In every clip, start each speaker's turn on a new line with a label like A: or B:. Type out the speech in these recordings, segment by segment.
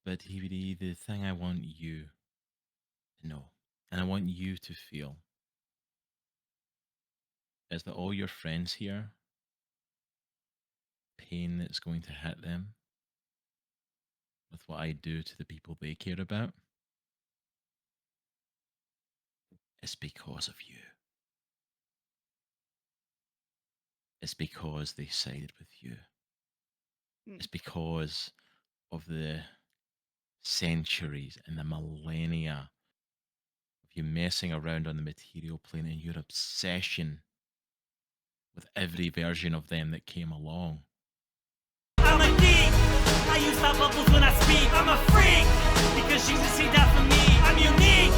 A: But TBD, the thing I want you to know, and I want you to feel, is that all your friends here, pain that's going to hit them with what I do to the people they care about, is because of you. It's because they sided with you. It's because of the centuries and the millennia of you messing around on the material plane and your obsession with every version of them that came along.
B: I'm a geek. I use stop bubbles when I speak. I'm a freak because she's a seed out for me. I'm unique.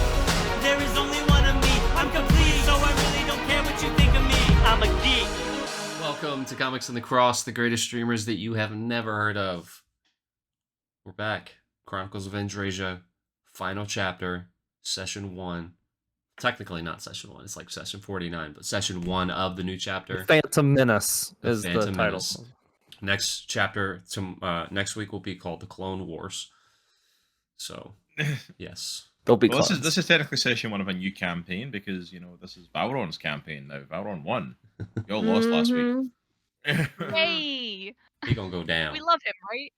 B: There is only one of me. I'm complete, so I really don't care what you think of me. I'm a geek.
C: Welcome to Comics on the Cross, the greatest streamers that you have never heard of. We're back. Chronicles of Andriesia, final chapter, session 1. Technically not session 1, it's like session 49, but session 1 of the new chapter.
D: Phantom Menace is the title.
C: Menace. Next chapter, next week will be called The Clone Wars. So, yes.
D: They'll be
A: Well,
D: clones.
A: this is technically session 1 of a new campaign because, this is Valron's campaign now. Valron won. You all lost last week.
E: Yay!
C: He gonna go down.
E: We love him, right?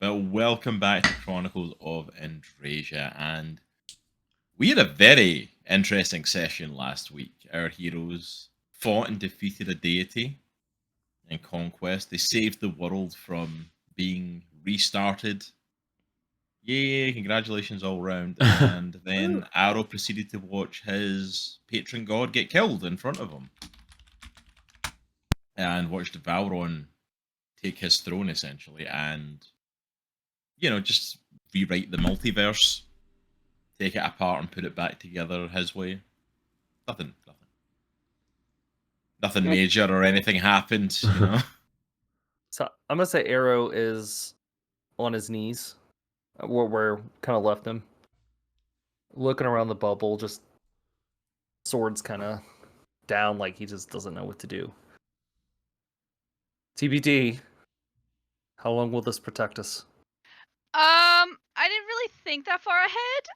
A: Well, welcome back to Chronicles of Andriesia, and we had a very interesting session last week. Our heroes fought and defeated a deity in conquest. They saved the world from being restarted. Yay, congratulations all round. And then Aero proceeded to watch his patron god get killed in front of him. And watched Valron take his throne, essentially, and, just rewrite the multiverse, take it apart and put it back together his way. Nothing major or anything happened,
D: So I'm gonna say Aero is on his knees, where kind of left him, looking around the bubble, just swords kind of down, like he just doesn't know what to do. TBD, how long will this protect us?
E: I didn't really think that far ahead.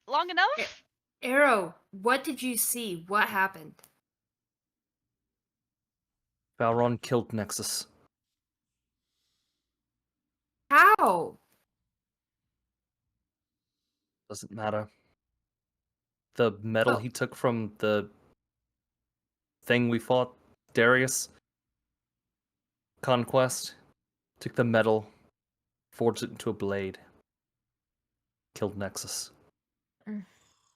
E: Long enough?
F: Aero, what did you see? What happened?
D: Valron killed Nexus.
F: How?
D: Doesn't matter. The metal he took from the thing we fought, Darius, Conquest, took the metal, forged it into a blade, killed Nexus.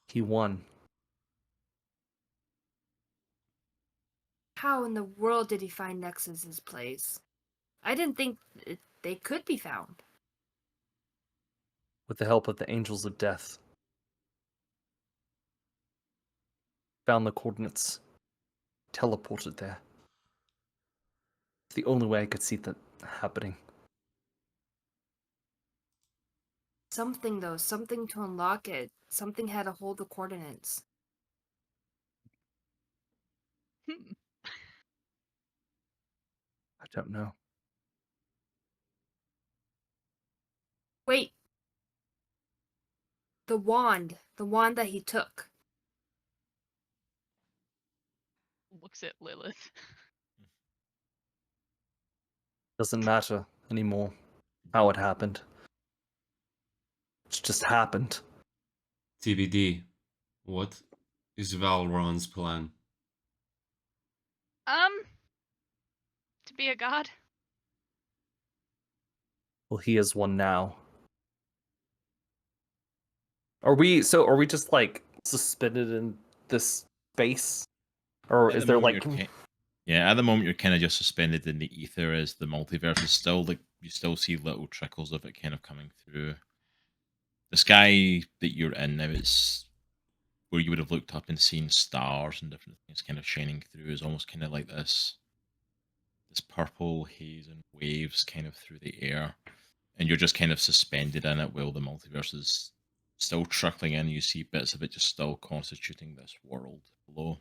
D: He won.
F: How in the world did he find Nexus's place? I didn't think they could be found.
D: With the help of the Angels of Death. Found the coordinates. Teleported there. It's the only way I could see that happening.
F: Something to unlock it. Something had to hold the coordinates.
D: I don't know.
F: Wait. The wand that he took.
E: Looks at Lilith.
D: Doesn't matter anymore how it happened. It's just happened.
C: TBD, what is Valron's plan?
E: To be a god.
D: Well, he is one now. Are we just like suspended in this space? Or is there like
A: at the moment you're kind of just suspended in the ether as the multiverse is still like you still see little trickles of it kind of coming through. The sky that you're in now is where you would have looked up and seen stars and different things kind of shining through is almost kind of like this purple haze and waves kind of through the air. And you're just kind of suspended in it while the multiverse is still trickling in. You see bits of it just still constituting this world below.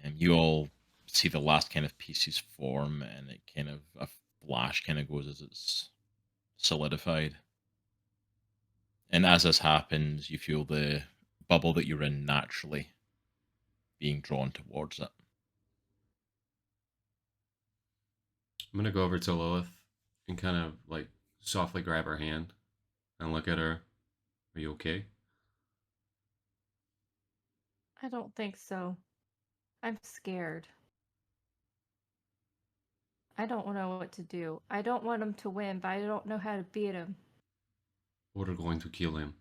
A: And you all see the last kind of pieces form, and it kind of a flash kind of goes as it's solidified. And as this happens, you feel the bubble that you're in naturally being drawn towards it.
C: I'm gonna go over to Lilith and kind of like softly grab her hand and look at her. Are you okay?
G: I don't think so. I'm scared. I don't know what to do. I don't want him to win, but I don't know how to beat him.
C: We're going to kill him.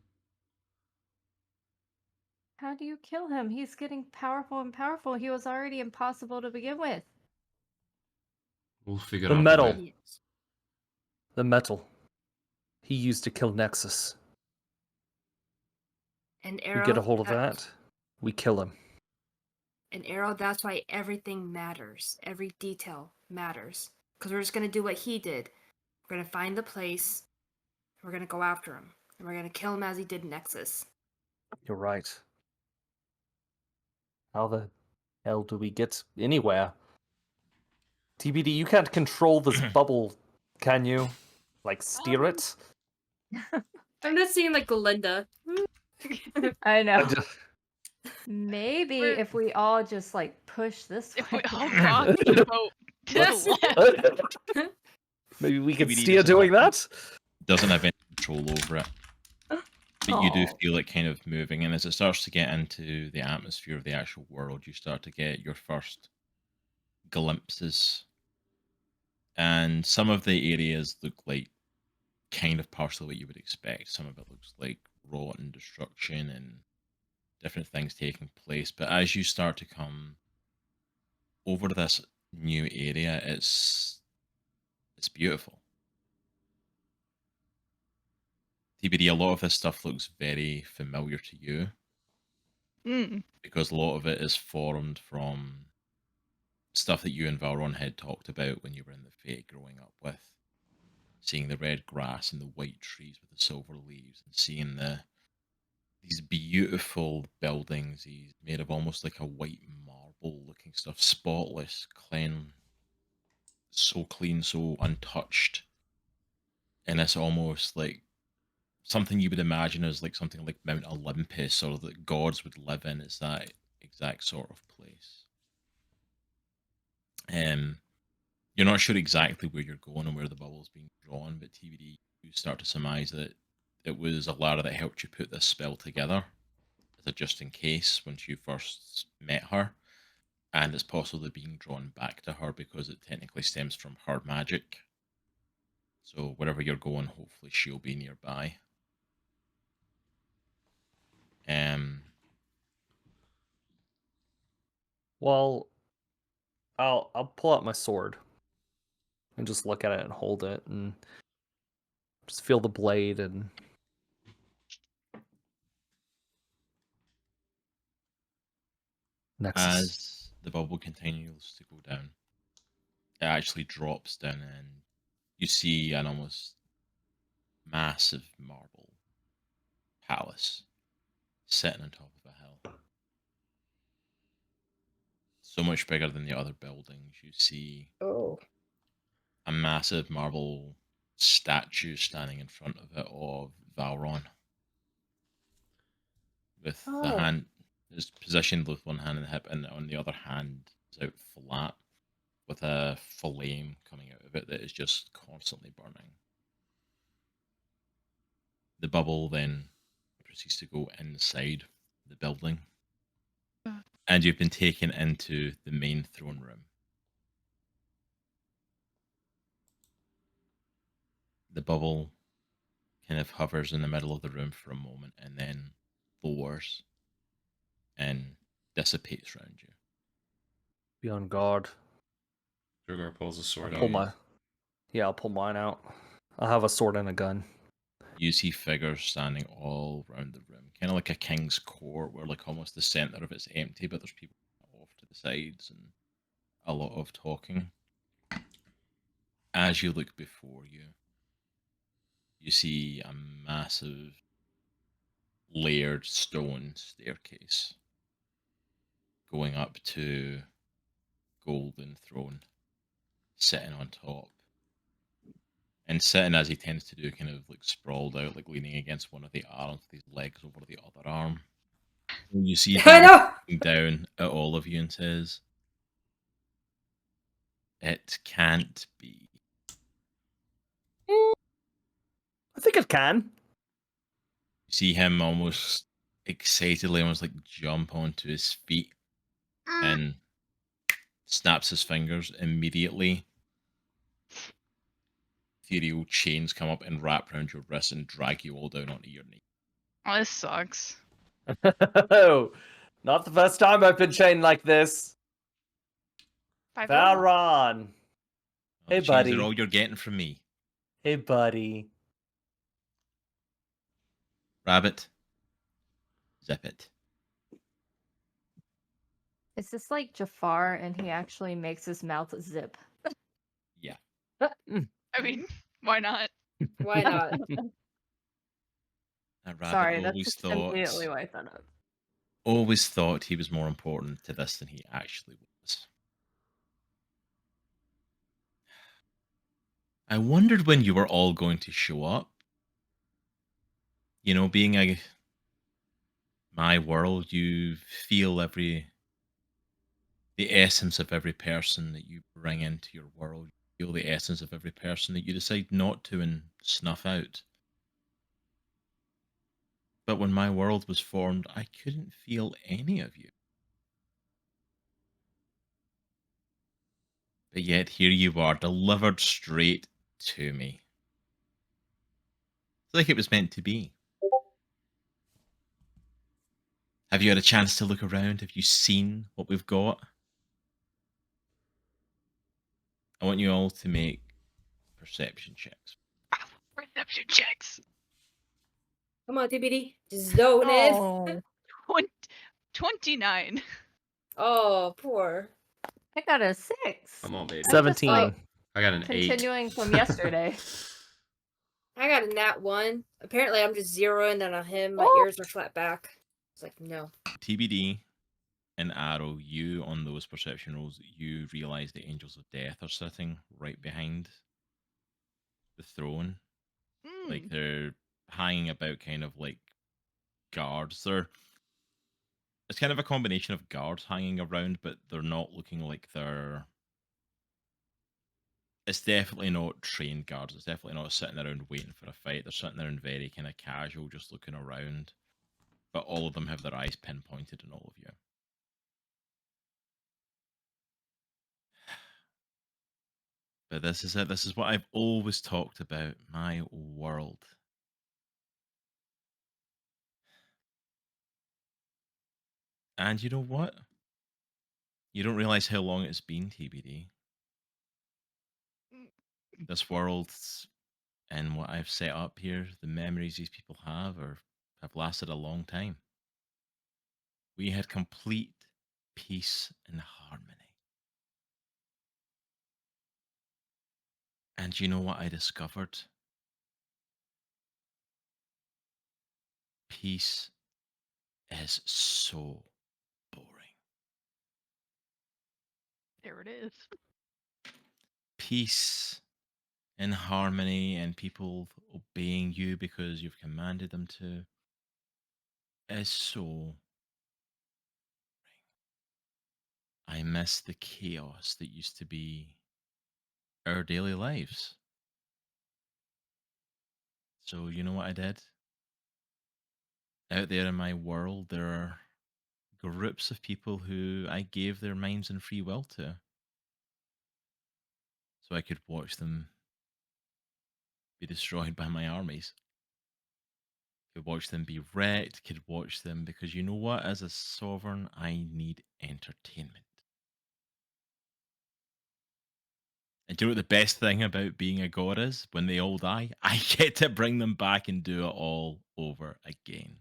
G: How do you kill him? He's getting powerful and powerful. He was already impossible to begin with.
C: We'll figure
D: The
C: out
D: metal.
C: a way.
F: Yes.
D: The metal he used to kill Nexus.
F: And
D: We
F: Aero.
D: get a hold of
F: that's-
D: that. We kill him.
F: And Aero, that's why everything matters. Every detail matters. Because we're just going to do what he did. We're going to find the place. We're going to go after him. And we're going to kill him as he did Nexus.
D: You're right. How the hell do we get anywhere? TBD, you can't control this bubble, can you? Like, steer it?
F: I'm just seeing like Glinda.
G: I know.
D: I just-
G: Maybe
E: We're-
G: if we all just like push this
E: If we
G: way.
E: all rock the boat to the left.
D: Maybe we could
A: TBD
D: steer
A: doesn't
D: doing
A: have-
D: that?
A: Doesn't have any control over it. But you do
G: Aw.
A: feel it kind of moving, and as it starts to get into the atmosphere of the actual world, you start to get your first glimpses. And some of the areas look like kind of partially what you would expect. Some of it looks like rot and destruction and different things taking place. But as you start to come over to this new area, it's beautiful. TBD, a lot of this stuff looks very familiar to you
E: Mm.
A: because a lot of it is formed from stuff that you and Valron had talked about when you were in the Fate growing up with. Seeing the red grass and the white trees with the silver leaves, and seeing these beautiful buildings, these made of almost like a white marble looking stuff, spotless, clean, so clean, so untouched. And it's almost like something you would imagine as like something like Mount Olympus or that gods would live in. It's that exact sort of place. You're not sure exactly where you're going and where the bubble's being drawn, but TBD, you start to surmise that it was Alara that helped you put this spell together as a just in case once you first met her, and it's possibly being drawn back to her because it technically stems from her magic. So wherever you're going, hopefully she'll be nearby.
D: Well, I'll pull out my sword and just look at it and hold it and just feel the blade and Nexus.
A: As the bubble continues to go down, it actually drops down and you see an almost massive marble palace sitting on top of a hill. So much bigger than the other buildings. You see a massive marble statue standing in front of it of Valron. With the
G: Oh.
A: hand is positioned with one hand on the hip and on the other hand is out flat with a flame coming out of it that is just constantly burning. The bubble then proceeds to go inside the building. And you've been taken into the main throne room. The bubble kind of hovers in the middle of the room for a moment and then lowers and dissipates around you.
D: Be on guard.
C: Droghar pulls a sword
D: Pull
C: out.
D: I'll pull mine out. I'll have a sword and a gun.
A: You see figures standing all around the room, kind of like a king's court, where like almost the center of it's empty, but there's people off to the sides and a lot of talking. As you look before you, you see a massive layered stone staircase going up to golden throne sitting on top and sitting as he tends to do, kind of like sprawled out, like leaning against one of the arms, with his legs over the other arm. You see
F: I
A: him
F: know.
A: looking down at all of you and says, "It can't be."
D: I think it can.
A: You see him almost excitedly, almost like jump onto his feet and snaps his fingers. Immediately, ethereal chains come up and wrap around your wrists and drag you all down onto your knees.
E: Oh, this sucks.
D: Oh, not the first time I've been chained like this.
E: 5-0.
D: Valron.
A: The
D: Hey,
A: chains
D: buddy.
A: are all you're getting from me.
D: Hey, buddy.
A: Rabbit. Zip it.
G: Is this like Jafar and he actually makes his mouth zip?
A: Yeah.
E: I mean, why not?
F: Why not?
A: That rabbit
G: Sorry, that's
A: always
G: just immediately
A: thought,
G: why I thought of.
A: always thought he was more important to this than he actually was. I wondered when you were all going to show up. You know, being my world, you feel the essence of every person that you bring into your world. You feel the essence of every person that you decide not to and snuff out. But when my world was formed, I couldn't feel any of you. But yet here you are, delivered straight to me. It's like it was meant to be. Have you had a chance to look around? Have you seen what we've got? I want you all to make perception checks.
E: Perception checks.
F: Come on, TBD. Just zone it.
G: Oh,
E: 29.
F: Oh, poor.
G: I got a 6.
C: Come on, baby.
G: That's just,
D: 17.
G: like,
C: I got an 8.
G: continuing from yesterday.
F: I got a nat 1. Apparently, I'm just zeroing in on him. My
G: Oh.
F: ears are flat back. It's like, no.
A: TBD and Aero, you on those perception rolls, you realize the Angels of Death are sitting right behind the throne. Like they're hanging about kind of like guards. It's kind of a combination of guards hanging around, but they're not looking like they're. It's definitely not trained guards. It's definitely not sitting around waiting for a fight. They're sitting there and very kind of casual, just looking around. But all of them have their eyes pinpointed on all of you. But this is it. This is what I've always talked about. My world. And you know what? You don't realize how long it's been, TBD. This world and what I've set up here, the memories these people have lasted a long time. We had complete peace and harmony. And you know what I discovered? Peace is so boring.
E: There it is.
A: Peace and harmony and people obeying you because you've commanded them to is so boring. I miss the chaos that used to be our daily lives. So you know what I did? Out there in my world, there are groups of people who I gave their minds and free will to. So I could watch them be destroyed by my armies. Could watch them be wrecked, could watch them because you know what? As a sovereign, I need entertainment. And do you know what the best thing about being a god is? When they all die, I get to bring them back and do it all over again.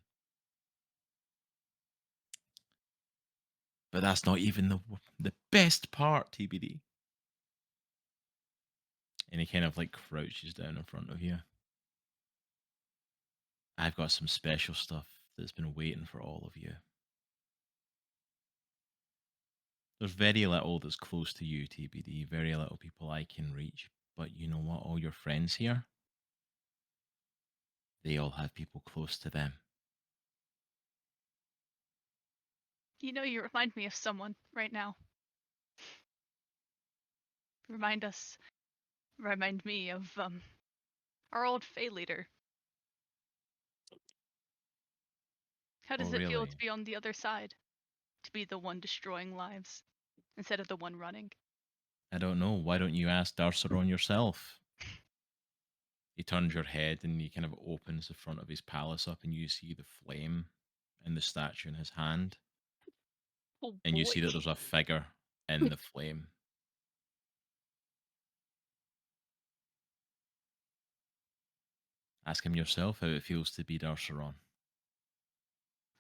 A: But that's not even the best part, TBD. And he kind of like crouches down in front of you. I've got some special stuff that's been waiting for all of you. There's very little that's close to you, TBD. Very little people I can reach. But you know what? All your friends here, they all have people close to them.
E: You know, you remind me of someone right now. Remind me of our old Fey leader. How does it feel
A: really?
E: to be on the other side? To be the one destroying lives instead of the one running?
A: I don't know. Why don't you ask Darceron yourself? He turns your head and he kind of opens the front of his palace up, and you see the flame in the statue in his hand.
E: Oh
A: And you
E: boy.
A: see that there's a figure in the flame. Ask him yourself how it feels to be Darceron.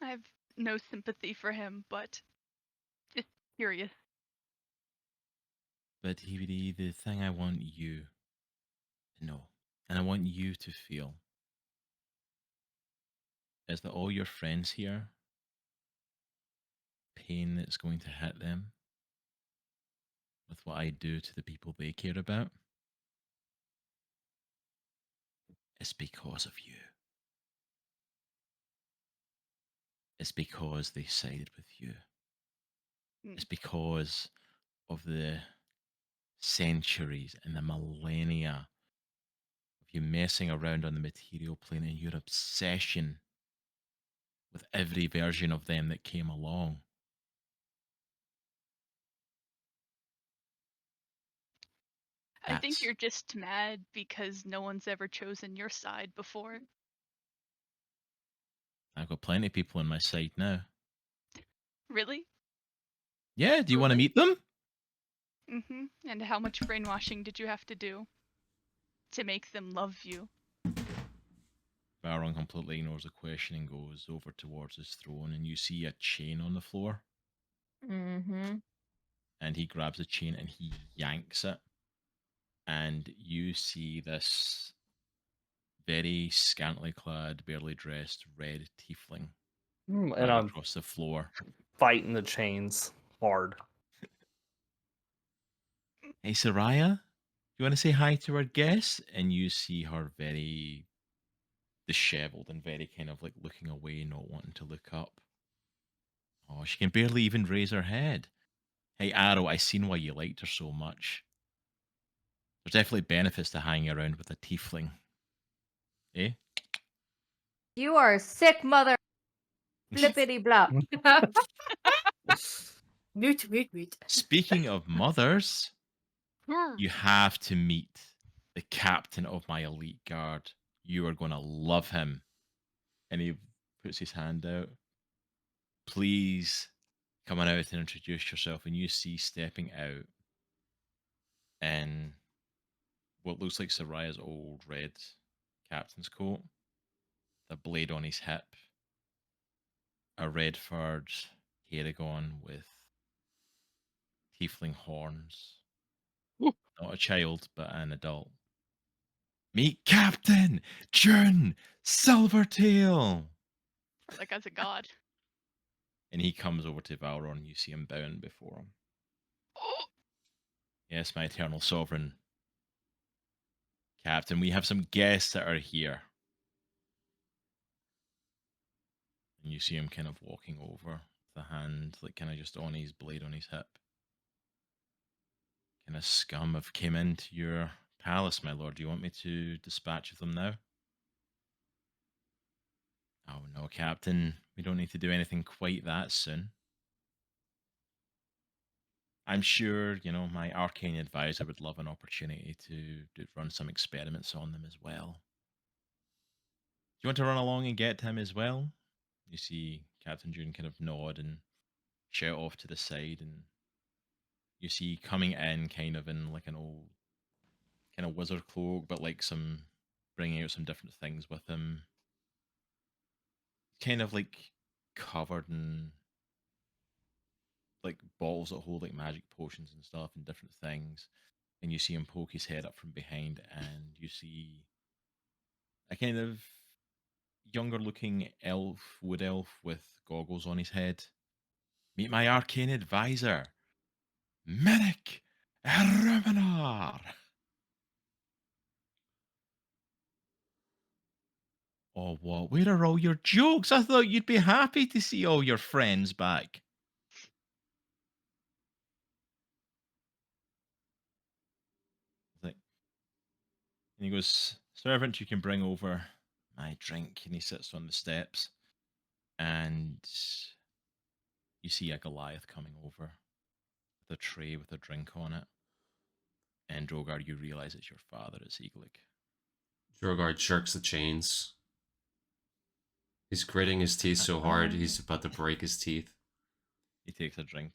E: I have no sympathy for him, but just curious.
A: But TBD, the thing I want you to know, and I want you to feel, is that all your friends here, pain that's going to hit them with what I do to the people they care about, is because of you. It's because they sided with you. It's because of the centuries and the millennia of you messing around on the material plane and your obsession with every version of them that came along.
E: I think
A: That's
E: you're just mad because no one's ever chosen your side before.
A: I've got plenty of people on my side now.
E: Really?
A: Yeah, do you want to
E: Really?
A: meet them?
E: Mm-hmm. And how much brainwashing did you have to do to make them love you?
A: Valron completely ignores the question and goes over towards his throne, and you see a chain on the floor,
G: Mm-hmm.
A: and he grabs the chain and he yanks it, and you see this very scantily clad, barely dressed red tiefling
D: And
A: running
D: I'm
A: across the floor.
D: fighting the chains hard.
A: Hey, Soraya, you want to say hi to our guest? And you see her very disheveled and very kind of like looking away, not wanting to look up. Oh, she can barely even raise her head. Hey, Aero, I seen why you liked her so much. There's definitely benefits to hanging around with a tiefling. Eh?
G: You are a sick mother. Flippity blop.
F: Mute.
A: Speaking of mothers, you have to meet the captain of my elite guard. You are going to love him. And he puts his hand out. Please come on out and introduce yourself. And you see stepping out in what looks like Soraya's old red captain's coat, the blade on his hip, a red furred Harengon with tiefling horns. Not a child, but an adult. Meet Captain June Silvertail!
E: That guy's a god.
A: And he comes over to Valron. You see him bowing before him. Yes, my eternal sovereign. Captain, we have some guests that are here. And you see him kind of walking over, the hand, like kind of just on his blade on his hip. Kind of scum have came into your palace, my lord. Do you want me to dispatch of them now? Oh no, Captain. We don't need to do anything quite that soon. I'm sure, my arcane advisor would love an opportunity to run some experiments on them as well. Do you want to run along and get to him as well? You see Captain June kind of nod and shout off to the side, and you see coming in kind of in like an old kind of wizard cloak, but like bringing out some different things with him. Kind of like covered in like bottles that hold like magic potions and stuff and different things. And you see him poke his head up from behind, and you see a kind of younger looking wood elf with goggles on his head. Meet my arcane advisor, Medic Aerowen. Oh, what? Where are all your jokes? I thought you'd be happy to see all your friends back. Like, and he goes, servant, you can bring over my drink. And he sits on the steps, and you see a Goliath coming over with a tray with a drink on it. And Droghar, you realize it's your father, it's Eaglik.
C: Droghar jerks the chains. He's gritting his teeth so hard he's about to break his teeth.
A: He takes a drink.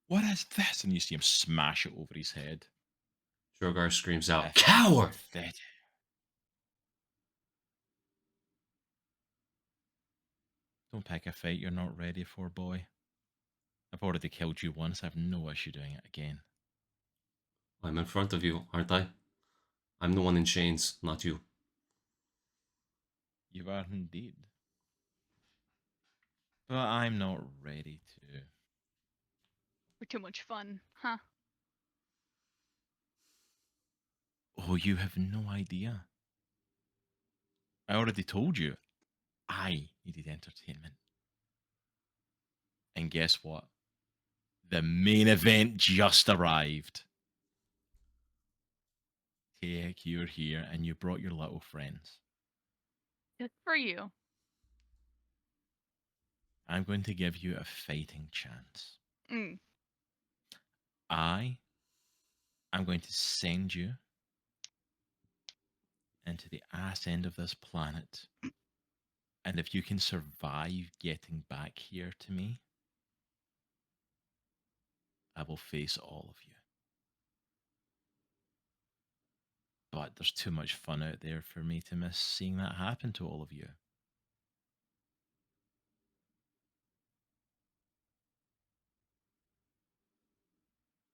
A: What is this? And you see him smash it over his head.
C: Droghar screams out,
A: Pathetic.
C: "Coward!"
A: Pathetic. Don't pick a fight you're not ready for, boy. I've already killed you once. I have no issue doing it again.
C: I'm in front of you, aren't I? I'm the one in chains, not you.
A: You are indeed. But I'm not ready to.
E: For too much fun, huh?
A: Oh, you have no idea. I already told you. I needed entertainment. And guess what? The main event just arrived. Take, you're here, and you brought your little friends.
E: Good for you.
A: I'm going to give you a fighting chance.
E: Mm.
A: I'm going to send you into the ass end of this planet. And if you can survive getting back here to me, I will face all of you. But there's too much fun out there for me to miss seeing that happen to all of you.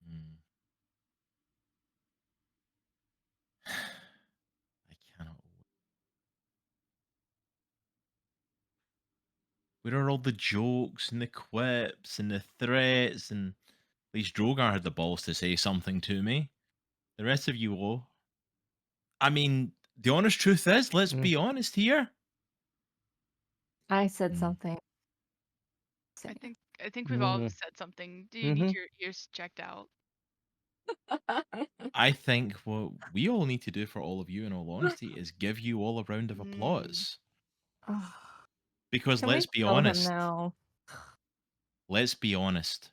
A: Hmm. I cannot wait. Where are all the jokes and the quips and the threats? And at least Droghar had the balls to say something to me. The rest of you all. I mean, the honest truth is, let's be honest here.
G: I said
A: Mm.
G: something.
E: I think we've all said something. Do you need your ears checked out?
A: I think what we all need to do for all of you, in all honesty, is give you all a round of applause. Because
G: Can we
A: let's be
G: kill him
A: honest.
G: now?
A: Let's be honest.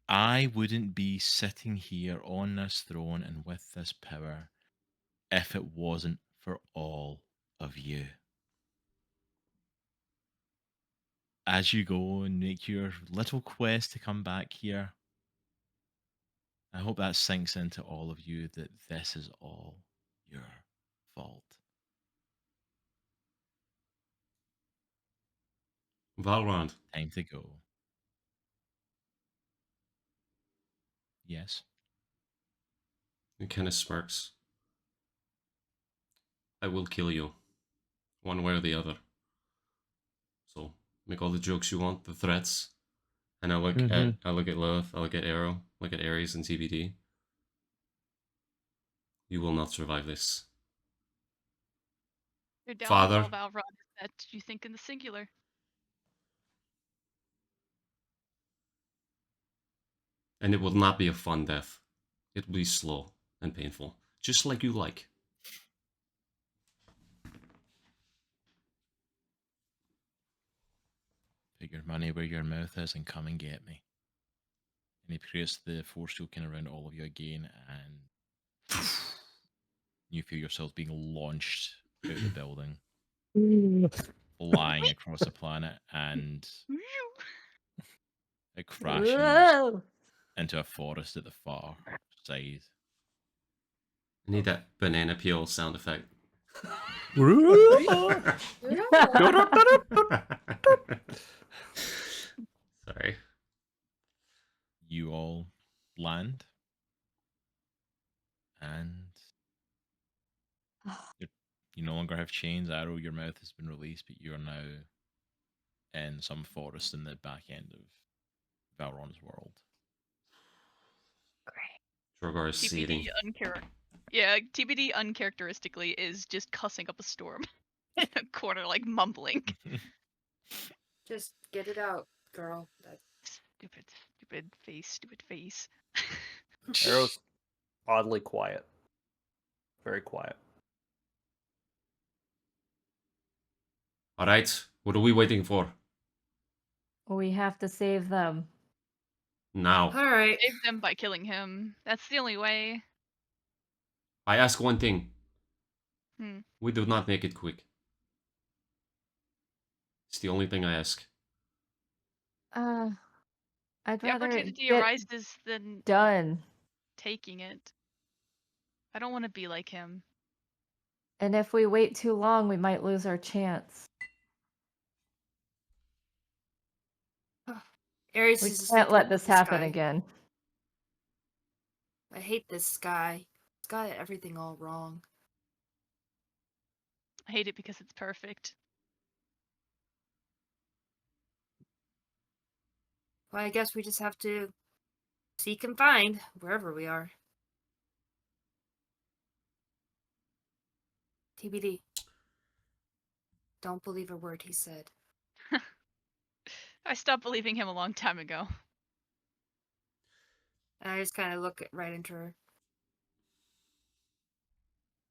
A: I wouldn't be sitting here on this throne and with this power if it wasn't for all of you. As you go and make your little quest to come back here, I hope that sinks into all of you that this is all your fault.
C: Valron.
A: Time to go. Yes.
C: He kind of smirks. I will kill you, one way or the other. So make all the jokes you want, the threats, and I look at Lilith, I look at Aero, look at Aries and TBD. You will not survive this.
E: Your
C: Father.
E: downfall, Valron, is that you think in the singular.
C: And it will not be a fun death. It will be slow and painful, just like you like.
A: Put your money where your mouth is and come and get me. And he creates the force field kind of around all of you again, and you feel yourselves being launched out of the building, flying across the planet, and it crashes into a forest at the far side.
C: I need that banana peel sound effect. Sorry.
A: You all land, and you no longer have chains. Aero, your mouth has been released, but you are now in some forest in the back end of Valron's world.
C: Droghar is seething.
E: Yeah, TBD uncharacteristically is just cussing up a storm in a corner, like mumbling.
F: Just get it out, girl.
E: Stupid face.
D: Arrow's oddly quiet. Very quiet.
C: All right, what are we waiting for?
G: We have to save them.
C: Now,
F: All right.
E: Save them by killing him. That's the only way.
C: I ask one thing.
E: Hmm.
C: We do not make it quick. It's the only thing I ask.
G: I'd
E: The
G: rather
E: opportunity
G: get
E: arises than
G: done.
E: taking it. I don't want to be like him.
G: And if we wait too long, we might lose our chance.
F: Aries
G: We
F: is
G: can't let
F: asleep
G: this
F: with the
G: happen
F: sky.
G: again.
F: I hate this guy. It's got everything all wrong.
E: I hate it because it's perfect.
F: Well, I guess we just have to seek and find wherever we are. TBD. Don't believe a word he said.
E: I stopped believing him a long time ago.
F: And I just kind of look right into her.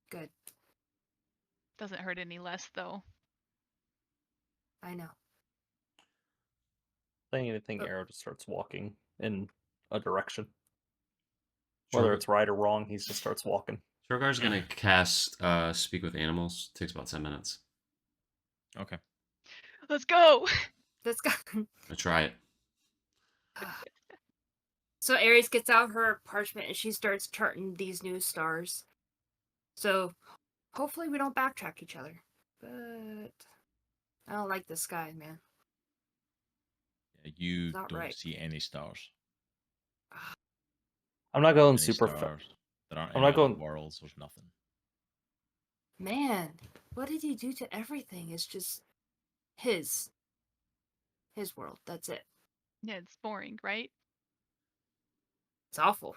F: Good.
E: Doesn't hurt any less, though.
F: I know.
D: Saying anything,
F: Oh.
D: Arrow just starts walking in a direction. Whether it's right or wrong, he just starts walking.
C: Drogar's gonna cast Speak with Animals. Takes about 10 minutes.
A: Okay.
E: Let's go!
F: Let's go.
C: I try it.
F: So Aries gets out her parchment and she starts charting these new stars. So hopefully we don't backtrack each other. But I don't like this guy, man.
A: Yeah, you
F: Not
A: don't
F: right.
A: see any stars.
D: I'm not going
A: Any
D: super
A: stars. There aren't
D: I'm
A: any
D: not
A: other
D: going-
A: worlds. There's nothing.
F: Man, what did he do to everything? It's just his world. That's it.
E: Yeah, it's boring, right?
F: It's awful.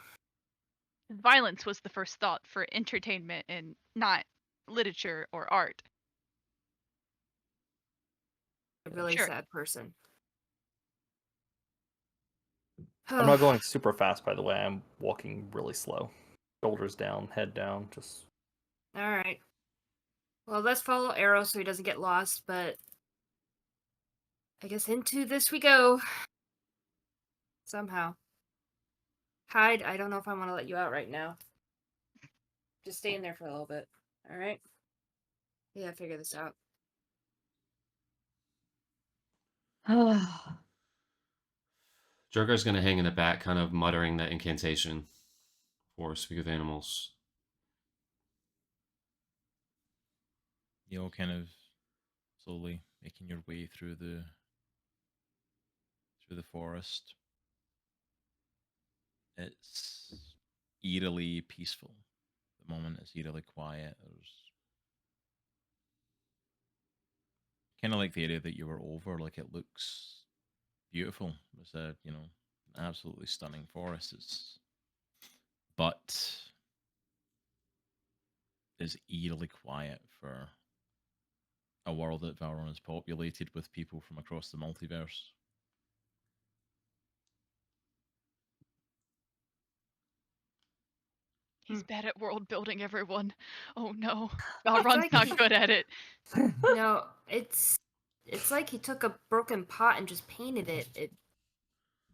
E: Violence was the first thought for entertainment and not literature or art.
F: A really
E: Sure.
F: sad person.
D: I'm not going super fast, by the way. I'm walking really slow. Shoulders down, head down, just
F: All right. Well, let's follow Aero so he doesn't get lost, but I guess into this we go. Somehow. Hyde, I don't know if I want to let you out right now. Just stay in there for a little bit. All right? Yeah, figure this out.
C: Drogar's gonna hang in the back, kind of muttering that incantation for Speak with Animals.
A: You know, kind of slowly making your way through the forest. It's eerily peaceful. At the moment, it's eerily quiet. There's kind of like the area that you were over. Like it looks beautiful. It's a absolutely stunning forest. But it's eerily quiet for a world that Valron is populated with people from across the multiverse.
E: He's bad at world building, everyone. Oh no. Valron's
F: like
E: not
F: he-
E: good at it.
F: No, it's like he took a broken pot and just painted it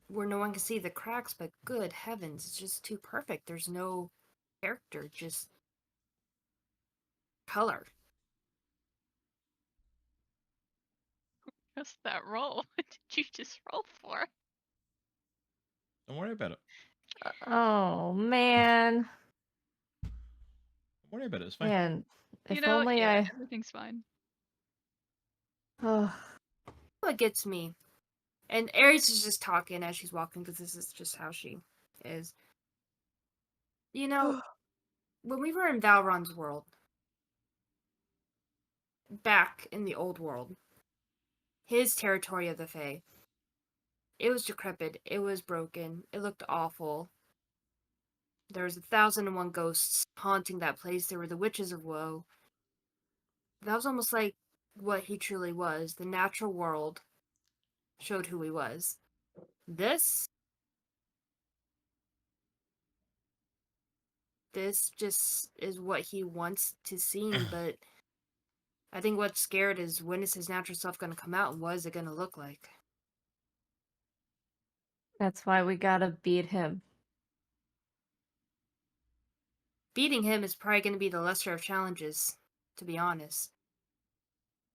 F: where no one can see the cracks, but good heavens, it's just too perfect. There's no character, just color.
E: Just that roll. What did you just roll for?
A: Don't worry about it.
G: Oh man.
A: Don't worry about it. It's fine.
G: Man,
E: You
G: if
E: know,
G: only
E: yeah, everything's fine.
G: Oh,
F: What gets me, and Aries is just talking as she's walking because this is just how she is. You know, when we were in Valron's world, back in the old world, his territory of the Fae, it was decrepit, it was broken, it looked awful. There was 1,001 ghosts haunting that place. There were the witches of woe. That was almost like what he truly was. The natural world showed who he was. This just is what he wants to seem, but I think what's scared is when is his natural self going to come out and what is it going to look like?
G: That's why we gotta beat him.
F: Beating him is probably going to be the lesser of challenges, to be honest.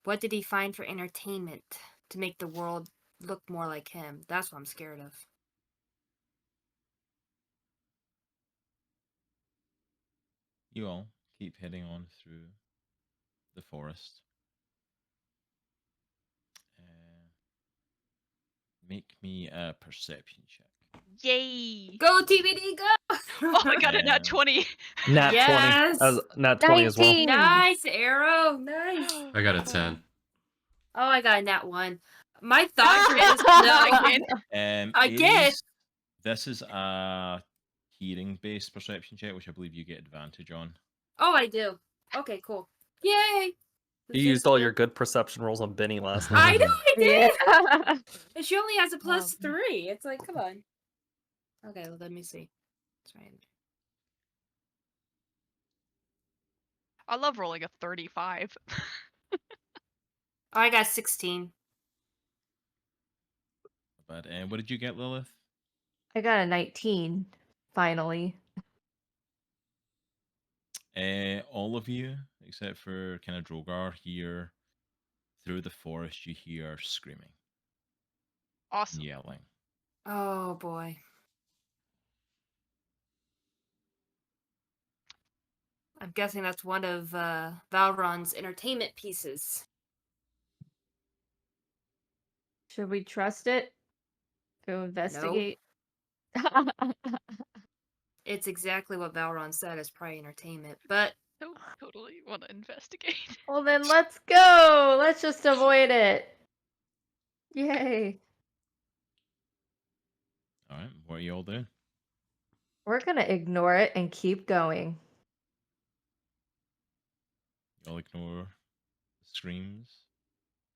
F: What did he find for entertainment to make the world look more like him? That's what I'm scared of.
A: You all keep heading on through the forest. Make me a perception check.
E: Yay!
F: Go TBD, go!
E: Oh, I got a
A: Yeah.
E: nat 20.
D: Nat
F: Yes!
D: 20. Nat 20 as well.
G: 19.
F: Nice, Aero! Nice!
C: I got a 10.
F: Oh, I got a nat 1. My thoughts are just
E: Again.
F: I
A: Aries,
F: guess.
A: This is a hearing-based perception check, which I believe you get advantage on.
F: Oh, I do. Okay, cool. Yay!
D: You used all your good perception rolls on Benny last night.
F: I know I did!
G: Yeah.
F: And she only has a plus
E: Um,
F: 3. It's like, come on. Okay, well, let me see. That's right.
E: I love rolling a 35.
F: Oh, I got 16.
A: But what did you get, Lilith?
G: I got a 19, finally.
A: All of you, except for kind of Droghar, hear through the forest, you hear screaming,
E: Awesome.
A: yelling.
F: Oh, boy. I'm guessing that's one of Valron's entertainment pieces.
G: Should we trust it? Go investigate?
F: It's exactly what Valron said as probably entertainment, but
E: Don't totally want to investigate.
G: Well, then let's go. Let's just avoid it. Yay.
A: All right, what are you all doing?
G: We're going to ignore it and keep going.
A: You all ignore the screams.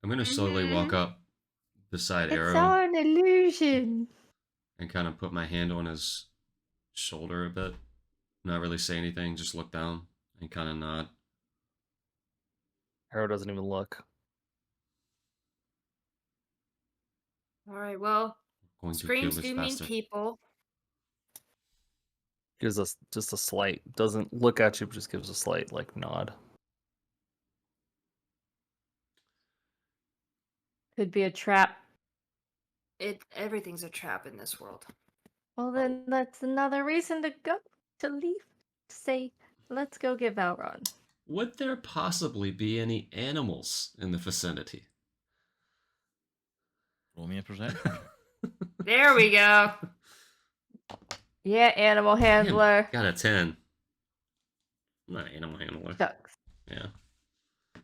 C: I'm gonna slowly walk up beside
G: It's
C: Aero
G: all an illusion.
C: and kind of put my hand on his shoulder a bit. Not really say anything, just look down and kind of nod.
D: Arrow doesn't even look.
F: all right, well,
C: Going to kill
F: screams
C: this
F: do mean
C: bastard.
F: people.
D: Gives us just a slight, doesn't look at you, but just gives a slight like nod.
G: Could be a trap.
F: Everything's a trap in this world.
G: Well, then that's another reason to go. To leave. Say, let's go get Valron.
C: Would there possibly be any animals in the vicinity?
A: Roll me a perception.
F: There we go.
G: Yeah, animal
C: Damn,
G: handler.
C: got a 10. I'm not an animal handler.
G: Shucks.
C: Yeah.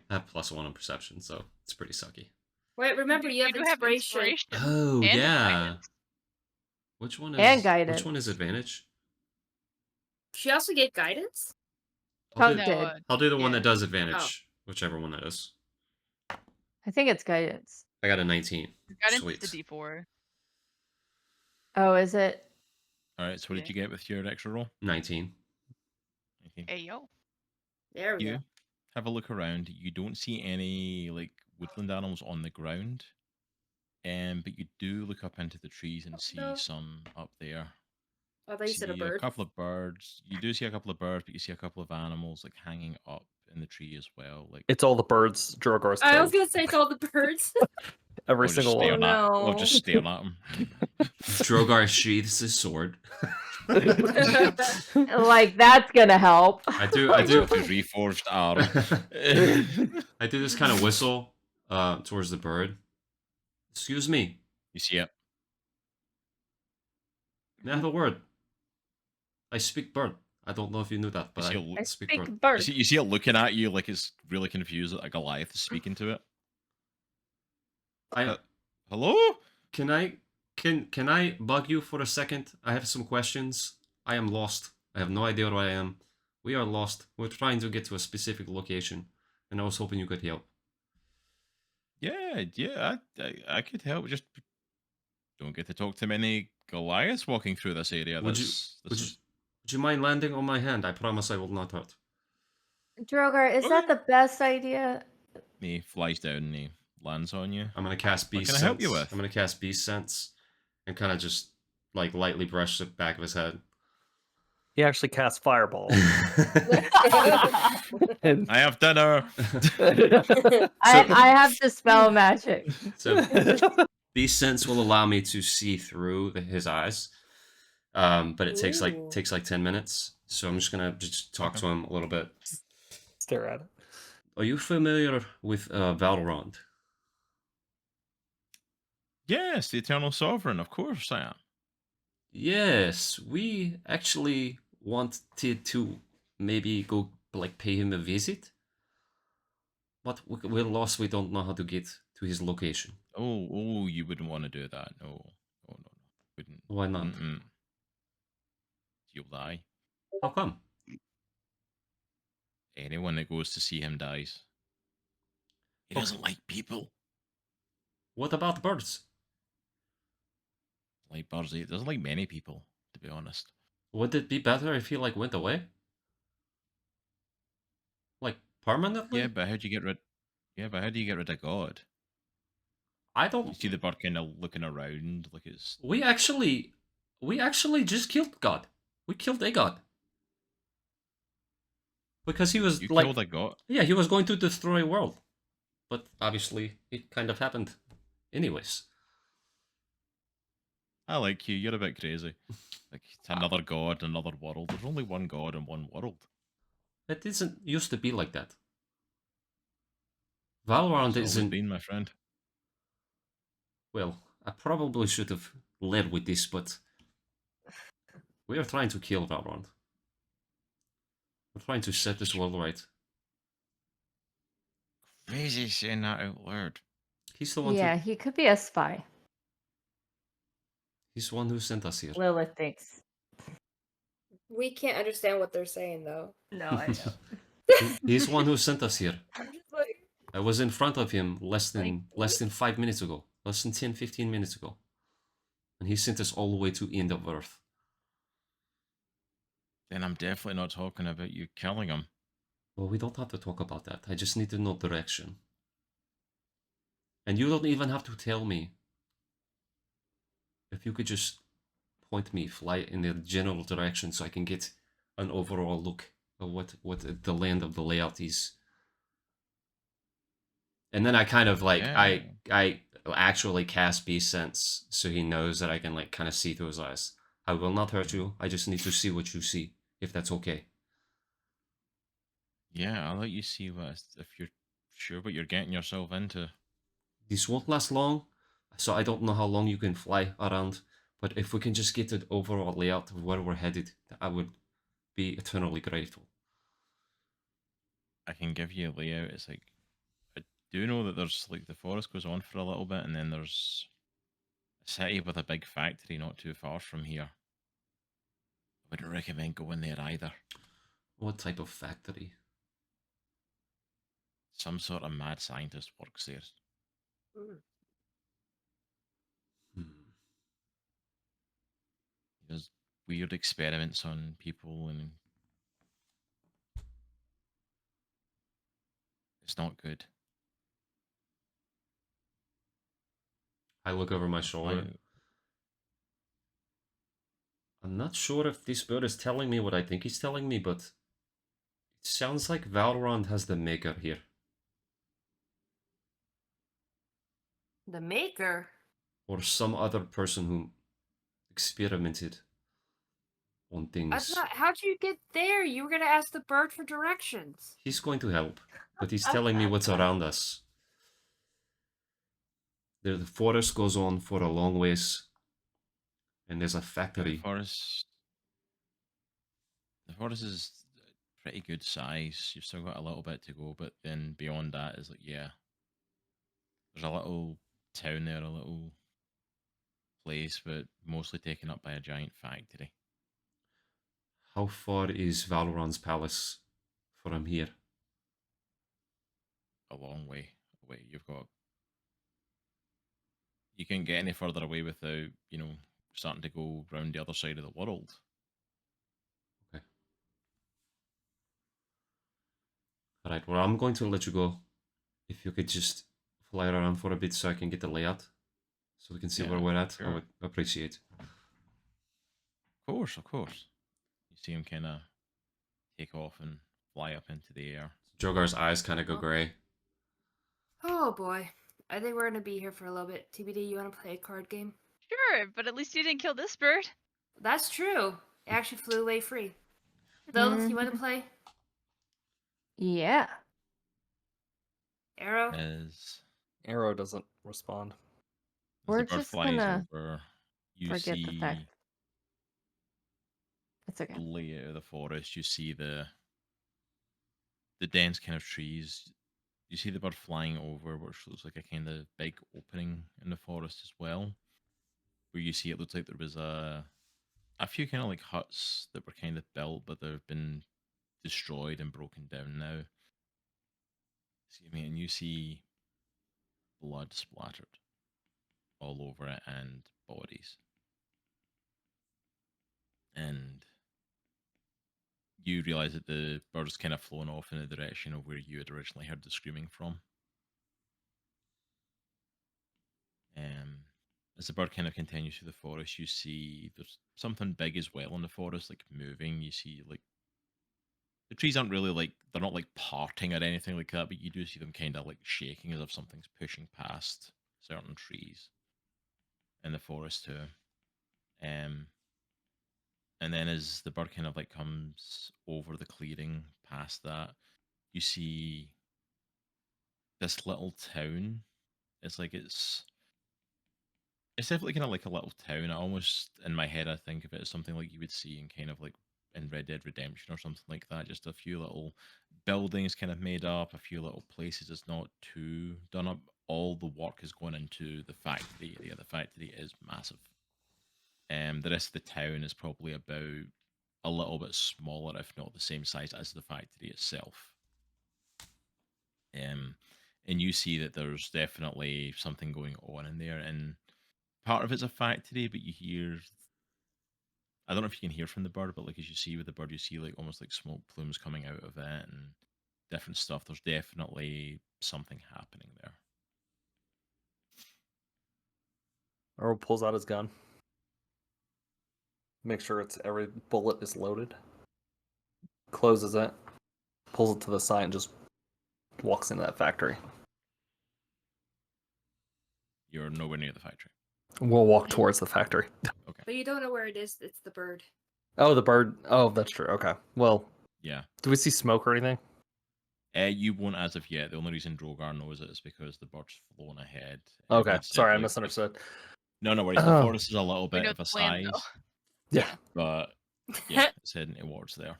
C: I have +1 on perception, so it's pretty sucky.
F: Wait, remember you have
E: do
F: inspiration.
C: Oh,
E: and
C: yeah.
E: guidance.
C: Which one is
G: And
C: Which
G: guidance.
C: one is advantage?
F: She also gave guidance?
C: I'll
G: Tongue
C: do,
G: did.
C: I'll do the one
F: Yeah.
C: that does advantage, whichever one that is.
G: I think it's guidance.
C: I got a 19.
E: Guidance
C: Sweet.
E: is the D4.
G: Oh, is it?
A: All right, so what did you get with your extra roll?
C: 19.
A: Okay.
E: Ayo.
F: There we
A: You
F: go.
A: have a look around. You don't see any like woodland animals on the ground, but you do look up into the trees and see
F: no.
A: some up there.
F: I thought you said a
A: See
F: bird.
A: couple of birds. You do see a couple of birds, but you see a couple of animals like hanging up in the tree as well. Like
D: It's all the birds Drogar's
F: I was
D: killed.
F: gonna say it's all the birds.
D: Every
A: we'll just
D: single
A: stare
D: one.
A: at-
G: no.
A: We'll just stare at them.
C: Drogar sheaths his sword.
G: Like, that's gonna help.
C: I do
A: Reforged arm.
C: I do this kind of whistle towards the bird. Excuse me.
A: You see it.
C: May I have a word? I speak bird. I don't know if you knew that, but
A: see
C: I
A: a l-
G: I
C: speak
G: speak
C: bird.
G: bird.
A: You see it looking at you like it's really confused that a Goliath is speaking to it.
C: I
A: Hello?
C: can I bug you for a second? I have some questions. I am lost I have no idea where I am. We are lost. We're trying to get to a specific location, and I was hoping you could help.
A: Yeah, I could help. Just don't get to talk to many Goliaths walking through this area.
C: Would you mind landing on my hand? I promise I will not hurt.
G: Droghar, is that
A: Okay.
G: the best idea?
A: He flies down and he lands on you.
C: I'm gonna cast
A: What
C: Beast
A: can I
C: Sense.
A: help you with?
C: I'm gonna cast Beast Sense, and kind of just like lightly brush the back of his head.
D: He actually casts Fireball. And
A: I have dinner.
G: I have Dispel Magic.
C: So Beast Sense will allow me to see through his eyes, but it takes
F: Ooh.
C: like 10 minutes. So I'm just gonna just talk to him a little bit.
D: stare at it.
C: Are you familiar with Valron?
A: Yes, the Eternal Sovereign. Of course I am.
C: Yes, we actually wanted to maybe go like pay him a visit, but we're lost. We don't know how to get to his location.
A: Oh, you wouldn't want to do that. No. Wouldn't.
C: Why not?
A: Mm-mm. You'll die.
C: How come?
A: Anyone that goes to see him dies. He doesn't like people.
C: What about birds?
A: Like birds, he doesn't like many people, to be honest.
C: Would it be better if he like went away? Like permanently?
A: Yeah, but how do you get rid? Yeah, but how do you get rid of God?
C: I
A: You
C: don't.
A: see the bird kind of looking around, like it's.
C: We actually just killed God. We killed a god because he was
A: You
C: like,
A: killed a god.
C: yeah, he was going to destroy a world, but obviously it kind of happened, anyways.
A: I like you. You're a bit crazy. Like it's another god, another world. There's only one god and one world.
C: It isn't used to be like that. Valron
A: It's always
C: isn't.
A: been, my friend.
C: Well, I probably should have led with this, but we are trying to kill Valron. We're trying to set this world right.
A: Crazy saying that out loud.
C: He's the one.
G: Yeah, he could be a spy.
C: He's the one who sent us here.
G: Lilith thinks.
F: We can't understand what they're saying though.
G: No, I know.
C: He's the one who sent us here.
F: I'm just like,
C: I was in front of him less than 5 minutes ago. Less than 10, 15 minutes ago. And he sent us all the way to end of Earth.
A: Then I'm definitely not talking about you killing him.
C: Well, we don't have to talk about that. I just need to know direction. And you don't even have to tell me. If you could just point me, fly in the general direction so I can get an overall look of what the land of the layout is. And then I kind of like,
A: Yeah.
C: I actually cast Beast Sense so he knows that I can like kind of see through his eyes. I will not hurt you. I just need to see what you see, if that's okay.
A: Yeah, I'll let you see if you're sure what you're getting yourself into.
C: This won't last long, so I don't know how long you can fly around. But if we can just get an overall layout of where we're headed, I would be eternally grateful.
A: I can give you a layout. It's like I do know that there's like the forest goes on for a little bit, and then there's a city with a big factory not too far from here. I wouldn't recommend going there either.
C: What type of factory?
A: Some sort of mad scientist works there.
C: Hmm.
A: He does weird experiments on people, and it's not good.
C: I look over my shoulder. I'm not sure if this bird is telling me what I think he's telling me, but it sounds like Valron has the maker here.
F: the maker.
C: Or some other person who experimented on
F: I
C: things.
F: thought, how'd you get there? You were gonna ask the bird for directions.
C: He's going to help, but he's telling me what's around us. The forest goes on for a long ways, and there's a factory.
A: The forest is pretty good size. You've still got a little bit to go, but then beyond that is like, yeah, there's a little town there, a little place, but mostly taken up by a giant factory.
C: How far is Valron's palace from here?
A: A long way away. You can't get any further away without, starting to go round the other side of the world.
C: Okay. Alright, well, I'm going to let you go. If you could just fly around for a bit so I can get the layout, so we can see where
A: Yeah,
C: we're at, I
A: sure.
C: would appreciate.
A: Of course. You see him kind of take off and fly up into the air.
C: Droghar's eyes kind of go grey.
F: Oh boy. I think we're gonna be here for a little bit. TBD, you wanna play a card game?
E: Sure, but at least you didn't kill this bird.
F: That's true. It actually flew away free. Lilith, you wanna
G: Mhm.
F: play?
G: Yeah.
F: Aero?
A: As
D: Arrow doesn't respond.
G: We're
A: the bird
G: just
A: flies
G: gonna
A: over, you
G: forget the fact.
A: see
G: It's okay.
A: the layout of the forest. You see the dense kind of trees. You see the bird flying over, which looks like a kind of big opening in the forest as well. Where you see it looks like there was a few kind of like huts that were kind of built, but they've been destroyed and broken down now. Excuse me, and you see blood splattered all over it and bodies. And you realize that the bird's kind of flown off in the direction of where you had originally heard the screaming from. As the bird kind of continues through the forest, you see there's something big as well in the forest, like moving. You see like the trees aren't really like they're not like parting or anything like that, but you do see them kind of like shaking as if something's pushing past certain trees in the forest too. Um, and then as the bird kind of like comes over the clearing past that, you see this little town. It's like it's definitely kind of like a little town. I almost in my head I think of it as something like you would see in kind of like in Red Dead Redemption or something like that. Just a few little buildings kind of made up, a few little places. It's not too done up. All the work is going into the factory area. The factory is massive. The rest of the town is probably about a little bit smaller, if not the same size as the factory itself. And you see that there's definitely something going on in there, and part of it's a factory, but you hear. I don't know if you can hear from the bird, but like as you see with the bird, you see like almost like smoke plumes coming out of it and different stuff. There's definitely something happening there.
D: Arrow pulls out his gun. Make sure every bullet is loaded. Closes it. Pulls it to the side and just walks into that factory.
A: You're nowhere near the factory.
D: We'll walk towards the factory.
A: Okay.
F: But you don't know where it is. It's the bird.
D: Oh, the bird. Oh, that's true. Okay. Well,
A: Yeah.
D: do we see smoke or anything?
A: You won't as of yet. The only reason Droghar knows it is because the bird's flown ahead.
D: Okay.
A: Everyone said,
D: Sorry, I
A: like,
D: misunderstood.
A: No worries. The
D: Oh.
A: forest is a little
E: We
A: bit
E: know
A: of a
E: the plan, though.
A: size,
D: Yeah.
A: but yeah, it's heading towards there.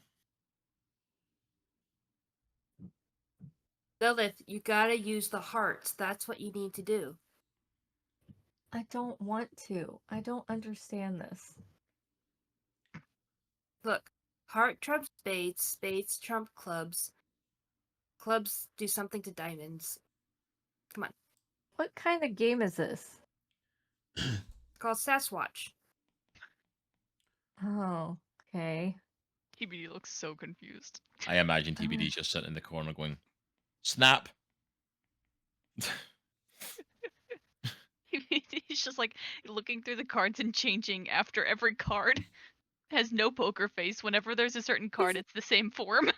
F: Lilith, you gotta use the hearts. That's what you need to do.
G: I don't want to. I don't understand this.
F: Look, heart trumps spades, spades trump clubs. Clubs do something to diamonds. Come on.
G: What kind of game is this?
F: It's called Sasquatch.
G: Oh, okay.
E: TBD looks so confused.
A: I imagine TBD's just sitting in the corner going, "Snap."
E: He's just like looking through the cards and changing after every card. Has no poker face. Whenever there's a certain card, it's the same form.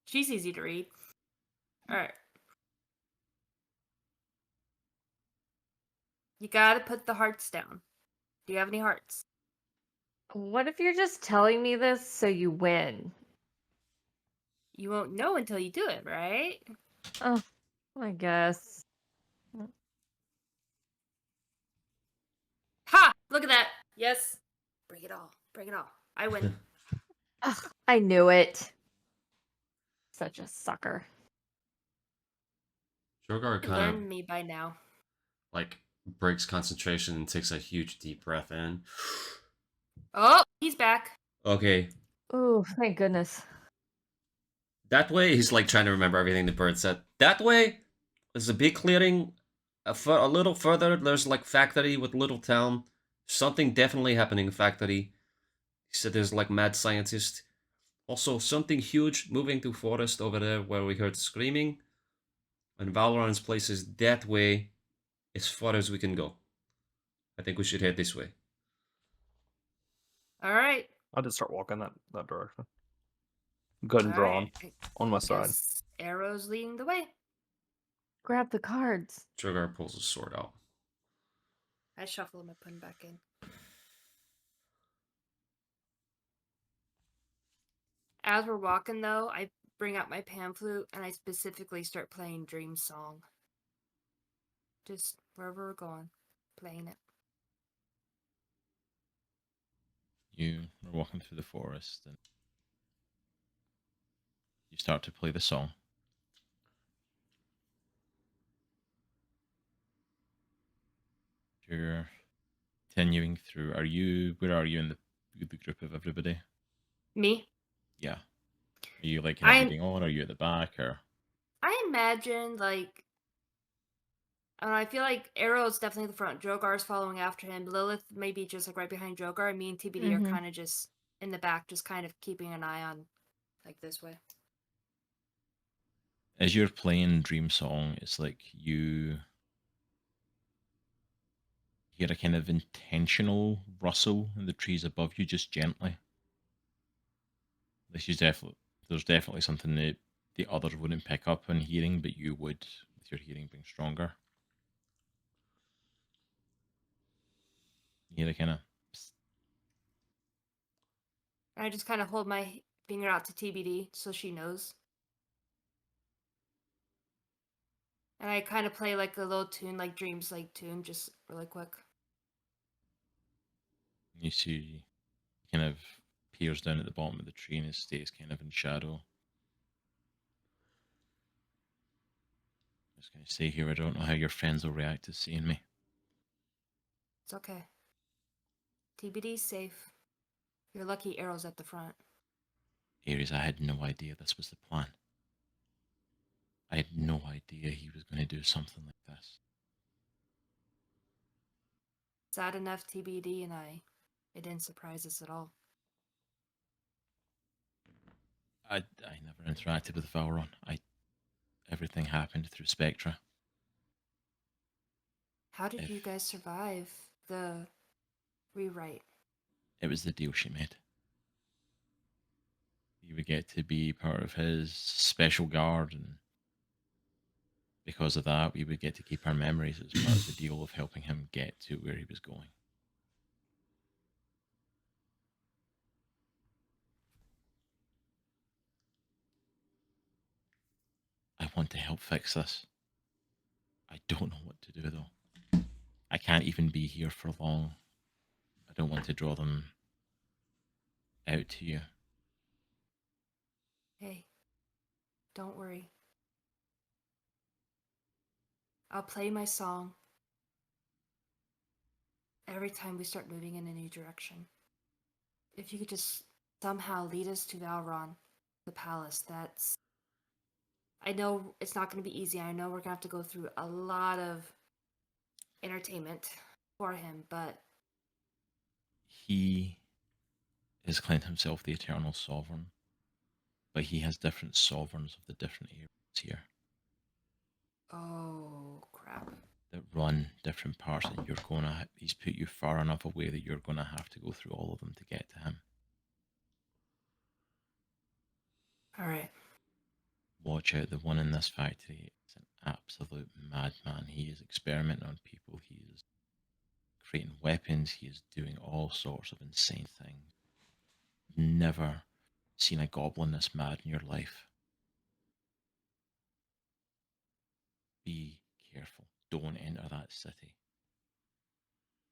F: She's easy to read. Alright. You gotta put the hearts down. Do you have any hearts?
G: What if you're just telling me this so you win?
F: You won't know until you do it, right?
G: Oh, I guess.
F: Ha! Look at that! Yes. Bring it all. Bring it all. I win.
G: Ugh, I knew it. Such a sucker.
C: Droghar
F: You
C: kind
F: learned
C: of
F: me by now.
C: like breaks concentration and takes a huge deep breath in.
F: Oh, he's back.
C: Okay.
G: Ooh, thank goodness.
C: That way, he's like trying to remember everything the bird said. That way, there's a big clearing. A little further, there's like factory with little town. Something definitely happening in factory. He said there's like mad scientist. Also, something huge moving to forest over there where we heard screaming. And Valron's place is that way, as far as we can go. I think we should head this way.
F: All right.
D: I'll just start walking that direction. Good and
F: All
D: drawn
F: right.
D: on my side.
F: Guess Arrow's leading the way.
G: Grab the cards.
C: Droghar pulls his sword out.
F: I shuffle him and put him back in. As we're walking, though, I bring out my pan flute and I specifically start playing Dream Song. Just wherever we're going, playing it.
A: You are walking through the forest and you start to play the song. You're continuing through. Where are you in the group of everybody?
F: Me?
A: Yeah. Are you like kind of
F: I'm-
A: leading on? Are you at the back or?
F: I imagine, like, I don't know, I feel like Aero's definitely at the front. Drogar's following after him. Lilith maybe just like right behind Drogar. And me and TBD are kind of just in the back, just kind of keeping an eye on, like, this way.
A: As you're playing Dream Song, it's like you hear a kind of intentional rustle in the trees above you, just gently. There's definitely something that the others wouldn't pick up on hearing, but you would, with your hearing being stronger. You hear a kind of.
F: I just kind of hold my finger out to TBD so she knows. And I kind of play like a little tune, like Dreams like tune, just really quick.
A: You see, kind of peers down at the bottom of the tree and it stays kind of in shadow. Just going to say here, I don't know how your friends will react to seeing me.
F: It's okay. TBD's safe. You're lucky Arrow's at the front.
A: Aries, I had no idea this was the plan. I had no idea he was going to do something like this.
F: Sad enough, TBD and it didn't surprise us at all.
A: I never interacted with Valron. Everything happened through Spectra.
F: How did you guys survive the rewrite?
A: It was the deal she made. You would get to be part of his special guard, and because of that, we would get to keep our memories as part of the deal of helping him get to where he was going. I want to help fix this. I don't know what to do, though. I can't even be here for long. I don't want to draw them out to you.
F: Hey, don't worry. I'll play my song every time we start moving in a new direction. If you could just somehow lead us to Valron, the palace, that's... I know it's not going to be easy. I know we're going to have to go through a lot of entertainment for him, but...
A: He has claimed himself the Eternal Sovereign, but he has different sovereigns of the different areas here
F: Oh, crap.
A: that run different parts, and he's put you far enough away that you're gonna have to go through all of them to get to him.
F: Alright.
A: Watch out, the one in this factory is an absolute madman. He is experimenting on people, he is creating weapons, he is doing all sorts of insane things. Never seen a goblin this mad in your life. Be careful. Don't enter that city.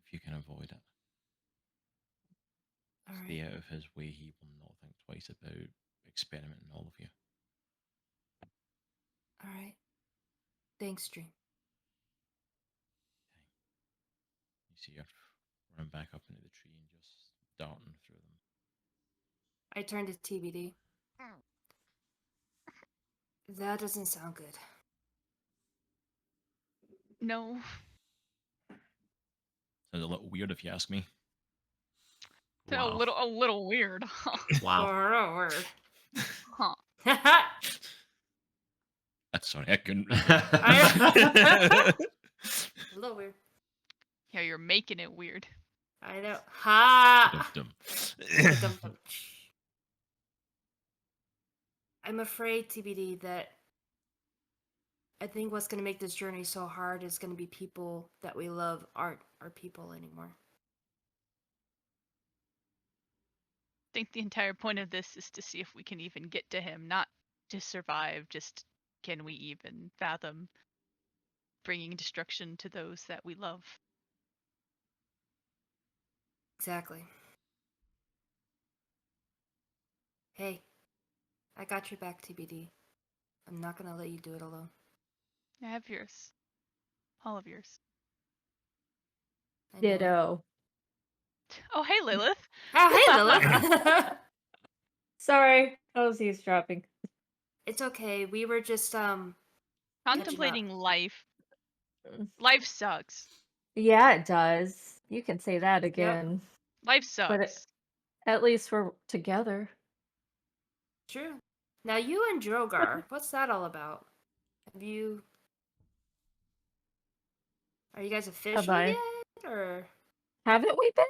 A: If you can avoid it. Stay
F: Alright.
A: out of his way. He will not think twice about experimenting all of you.
F: Alright. Thanks, Dream.
A: You see her run back up into the tree and just darting through them.
F: I turned to TBD. That doesn't sound good.
E: No.
A: Sounds a little weird if you ask me.
C: Wow.
E: A little weird.
C: Wow.
F: Or
E: Huh.
A: Sorry, I couldn't.
F: A little weird.
E: Yeah, you're making it weird.
F: I know. Ha!
A: Dum-dum.
F: Dum-dum. I'm afraid, TBD, that I think what's going to make this journey so hard is going to be people that we love aren't our people anymore.
E: I think the entire point of this is to see if we can even get to him, not to survive, just can we even fathom bringing destruction to those that we love.
F: Exactly. Hey, I got your back, TBD. I'm not going to let you do it alone.
E: I have yours. All of yours.
F: I know it.
G: Ditto.
E: Oh, hey, Lilith.
F: Oh, hey, Lilith.
G: Sorry, I was eavesdropping.
F: It's okay. We were just,
E: Contemplating life.
G: Mm.
E: Life sucks.
G: Yeah, it does. You can say that again.
E: Life sucks.
G: At least we're together.
F: True. Now, you and Droghar, what's that all about? Are you guys official
G: I?
F: yet? Or
G: Haven't we been?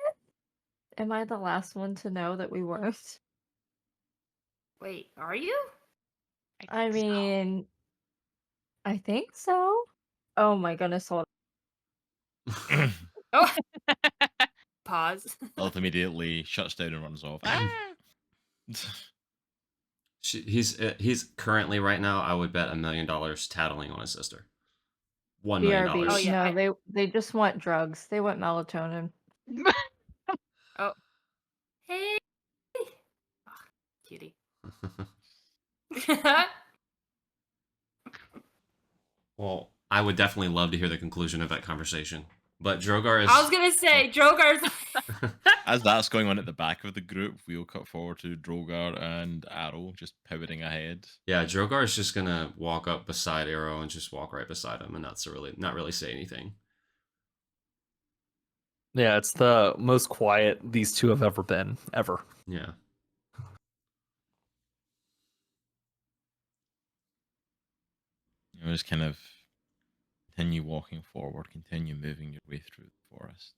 G: Am I the last one to know that we weren't?
F: wait, are you?
G: I
E: think so.
G: mean, I think so. Oh my goodness, hold
F: Oh, pause.
A: Lilith immediately shuts down and runs off.
C: He's currently right now. I would bet $1 million tattling on his sister. $1 million.
G: BRB.
F: Oh, yeah,
G: No, they just want drugs. They want melatonin.
F: Oh, hey, oh, cutie.
C: Well, I would definitely love to hear the conclusion of that conversation. But Droghar is.
F: I was gonna say Drogar's.
A: As that's going on at the back of the group, we'll cut forward to Droghar and Aero just powering ahead.
C: Yeah, Droghar is just gonna walk up beside Aero and just walk right beside him, and not really say anything.
D: Yeah, it's the most quiet these two have ever been, ever.
C: Yeah.
A: You just kind of continue walking forward, continue moving your way through the forest.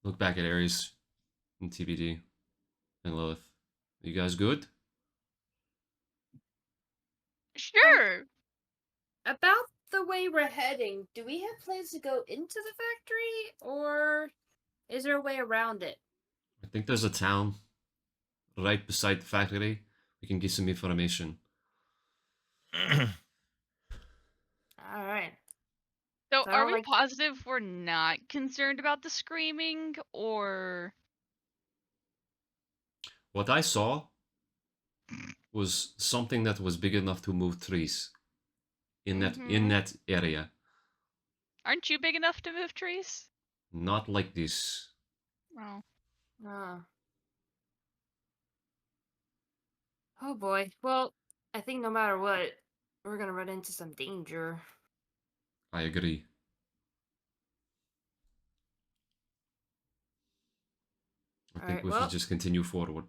C: Look back at Aries and TBD and Lilith. You guys good?
E: Sure.
F: About the way we're heading, do we have plans to go into the factory, or is there a way around it?
C: I think there's a town right beside the factory. We can get some information.
F: All right.
E: So
F: So I
E: are
F: don't
E: we
F: like-
E: positive we're not concerned about the screaming, or
C: What I saw was something that was big enough to move trees in that area.
E: aren't you big enough to move trees?
C: Not like this.
E: Oh.
F: Oh boy. Well, I think no matter what, we're gonna run into some danger.
C: I agree. I think
F: Alright,
C: we
F: well-
C: should just continue forward.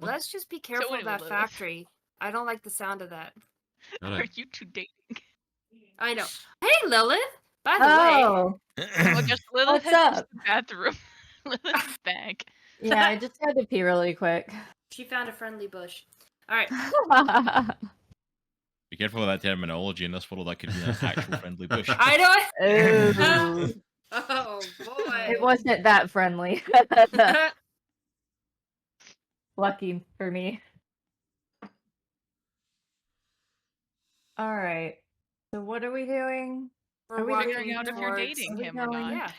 F: Let's just be careful
E: wait,
F: of that
E: Lilith.
F: factory. I don't like the sound of that.
C: All
E: Are
C: right.
E: you two dating?
F: I know. Hey, Lilith! By the way,
G: Oh,
E: Oh, just Lilith
G: What's
E: had
G: up?
E: the bathroom. Lilith's back.
G: yeah, I just had to pee really quick.
F: she found a friendly bush. Alright.
A: Be careful with that terminology. In this world, that could be an actual friendly bush.
F: I know it!
G: Ooh,
F: Oh boy.
G: it wasn't that friendly. Lucky for me. All right. So what are we doing?
F: We're
G: Are we
F: walking
E: figuring out if you're
F: towards-
E: dating
G: Are we
E: him or
G: going-
E: not.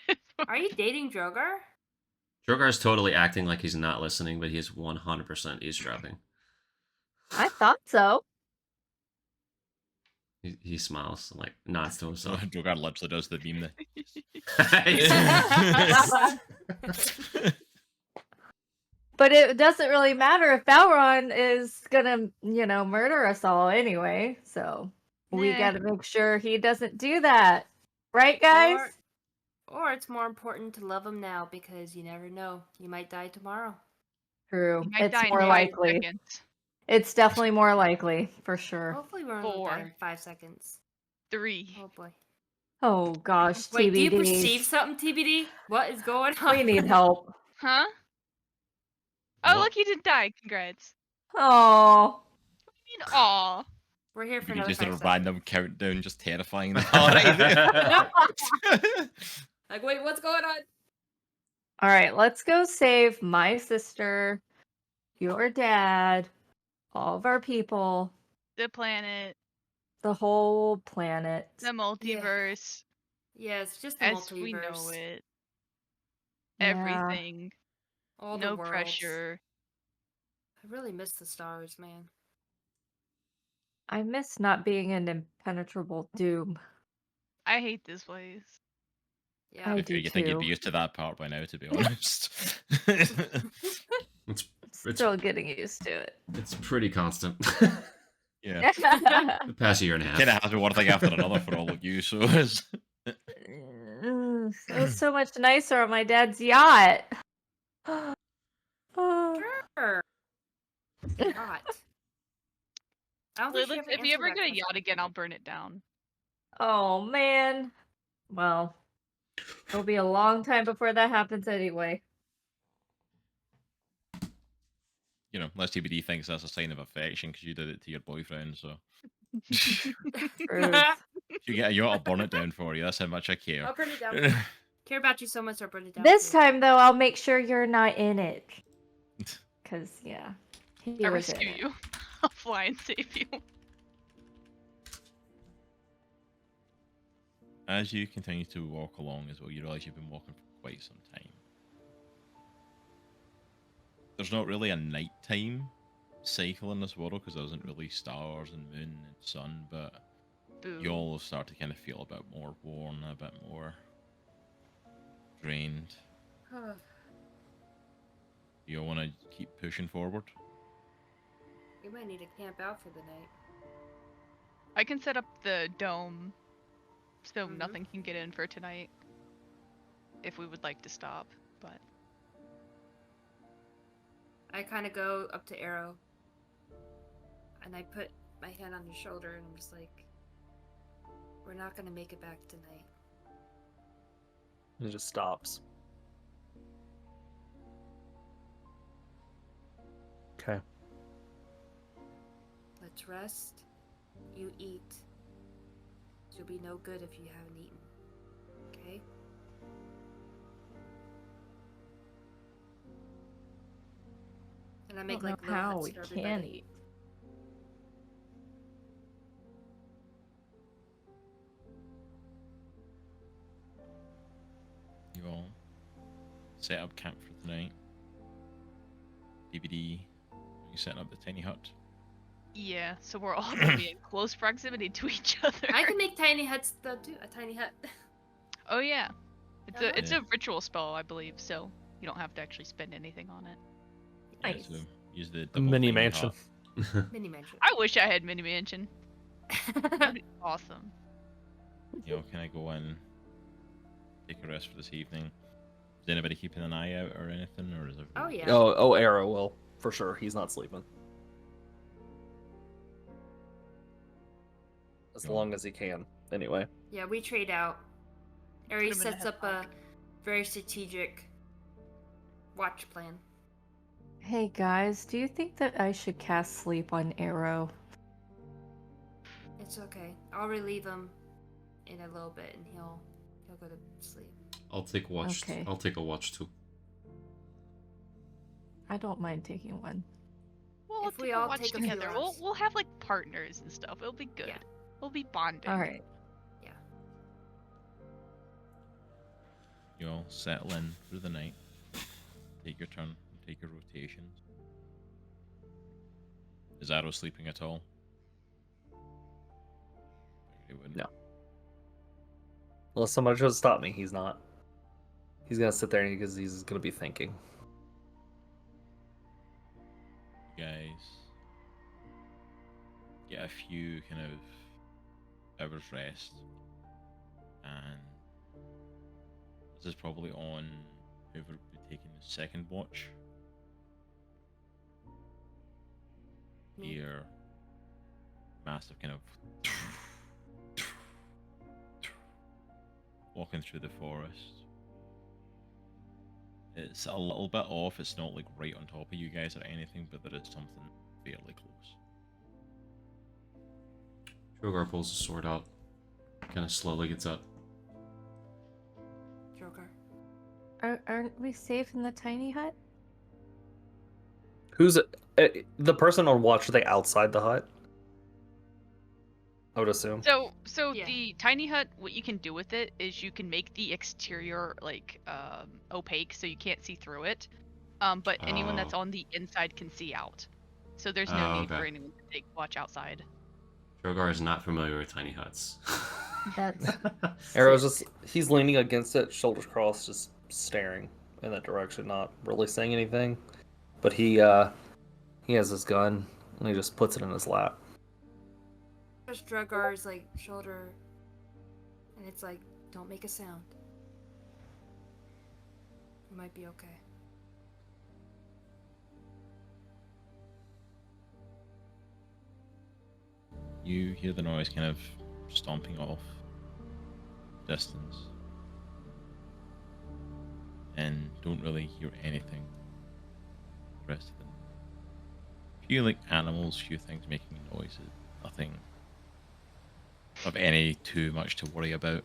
F: Yeah. Are you dating Droghar?
C: Drogar's totally acting like he's not listening, but he is 100% eavesdropping.
G: I thought so.
C: He smiles, like nods to himself.
A: Droghar literally does the beam.
G: But it doesn't really matter if Valron is gonna, murder us all anyway. So we
E: Nah.
G: gotta make sure he doesn't do that. Right, guys?
F: Or it's more important to love him now because you never know. You might die tomorrow.
G: True.
E: You might die
G: It's
E: in
G: more
E: 5
G: likely.
E: seconds.
G: It's definitely more likely, for sure.
F: Hopefully we're only
E: 4.
F: die in 5 seconds.
E: 3.
F: Oh boy.
G: Oh gosh,
F: Wait, do you
G: TBD.
F: perceive something, TBD? What is going on?
G: We need help.
E: Huh? Oh,
C: What?
E: look, he didn't die. Congrats.
G: Oh.
E: I mean, aw.
F: We're here for
A: You
F: another
A: just
F: 5
A: did a
F: seconds.
A: random countdown, just terrifying the hell out of you.
F: Like, wait, what's going on?
G: All right, let's go save my sister, your dad, all of our people,
E: The planet,
G: the whole planet.
E: the multiverse,
F: Yeah, it's just the
E: as
F: multiverse.
E: we know it.
G: Yeah.
E: Everything.
F: All the
E: No
F: worlds.
E: pressure.
F: I really miss the stars, man.
G: I miss not being in impenetrable doom.
E: I hate this place.
F: Yeah.
G: I
A: If
G: do
A: you think you'd
G: too.
A: be used to that part by now, to be honest.
C: It's
G: Still getting used to it.
C: it's pretty constant.
A: Yeah.
C: The past year and a half.
A: Kind of has been one thing after another for all of you, so it's...
G: It was so much nicer on my dad's yacht. Oh.
F: Sure. Yacht. I don't think she
E: Lilith,
F: ever
E: if you
F: answered
E: ever
F: that
E: get a
F: question.
E: yacht again, I'll burn it down.
G: Oh man. Well, it'll be a long time before that happens anyway.
A: You know, unless TBD thinks that's a sign of affection because you did it to your boyfriend, so...
G: Truth.
A: If you get a yacht, I'll burn it down for you. That's how much I care.
F: I'll burn it down. Care about you so much, I'll burn it down.
G: This
F: for you.
G: time though, I'll make sure you're not in it. Cause yeah, he
E: I'll
G: was in
E: rescue
G: it.
E: you. I'll fly and save you.
A: As you continue to walk along as well, you realize you've been walking for quite some time. There's not really a nighttime cycle in this world because there isn't really stars and moon and sun, but
E: Boo.
A: you all start to kind of feel a bit more worn, a bit more drained. You all want to keep pushing forward?
F: We might need to camp out for the night.
E: I can set up the dome so
F: Mhm.
E: nothing can get in for tonight. If we would like to stop, but
F: I kind of go up to Aero, and I put my hand on his shoulder, and I'm just like, "We're not gonna make it back tonight."
D: It just stops. Okay.
F: Let's rest. You eat. You'll be no good if you haven't eaten. Okay? And I
G: I
F: make
G: don't
F: like
G: know how
F: little
G: we
F: huts for
G: can
F: everybody.
G: eat.
A: You all set up camp for the night. DVD, you setting up the tiny hut.
E: yeah, so we're all gonna be in close proximity to each other.
F: I can make tiny huts though too. A tiny hut.
E: Oh yeah, it's
A: Yeah.
E: a ritual spell, I believe, so you don't have to actually spend anything on it.
A: Yeah,
G: Nice.
A: so use the
D: A
A: double
D: mini
A: tiny
D: mansion.
A: hut.
F: Mini mansion.
E: I wish I had mini mansion. That'd be awesome.
A: You know, can I go in, take a rest for this evening? Is anybody keeping an eye out or anything, or is it?
F: Oh yeah.
D: Oh, Aero will for sure. He's not sleeping as
A: Go.
D: long as he can. Anyway,
F: Yeah, we trade out. Aries
E: Put him in a
F: sets up a
E: headlock.
F: very strategic watch plan.
G: Hey guys, do you think that I should cast sleep on Aero?
F: It's okay. I'll relieve him in a little bit, and he'll go to sleep.
C: I'll take watch.
G: Okay.
C: I'll take a watch too.
G: I don't mind taking one.
E: We'll
F: If we
E: take a
F: all
E: watch
F: take a few
E: together. We'll
F: hours.
E: we'll have like partners and stuff. It'll be good.
F: Yeah.
E: We'll be bonding.
G: All right.
A: You all settle in through the night. Take your turn. Take your rotations. Is Arrow sleeping at all? He wouldn't.
D: No. Unless somebody tries to stop me, he's not. He's gonna sit there because he's gonna be thinking.
A: You guys get a few kind of hours rest, and this is probably on whoever would be taking the second watch.
F: Me.
A: Here, massive kind of walking through the forest. It's a little bit off, it's not like right on top of you guys or anything, but there is something fairly close.
C: Droghar pulls the sword out, kind of slowly gets up.
F: Droghar.
G: Aren't we safe in the tiny hut?
D: Who's the person on watch? Are they outside the hut? I would assume.
E: So
F: Yeah.
E: the tiny hut, what you can do with it is you can make the exterior like opaque so you can't see through it. But anyone that's
C: Oh.
E: on the inside can see out. So there's no
C: Oh,
E: need for
C: okay.
E: anyone to take watch outside.
C: Droghar is not familiar with tiny huts.
G: That's
D: Aero's he's leaning against it, shoulders crossed, just staring in that direction, not really saying anything. But he has his gun and he just puts it in his lap.
F: There's Druggar's like shoulder, and it's like, don't make a sound. You might be okay.
A: You hear the noise kind of stomping off distance and don't really hear anything the rest of them. Few like animals, few things making noises, nothing of any too much to worry about.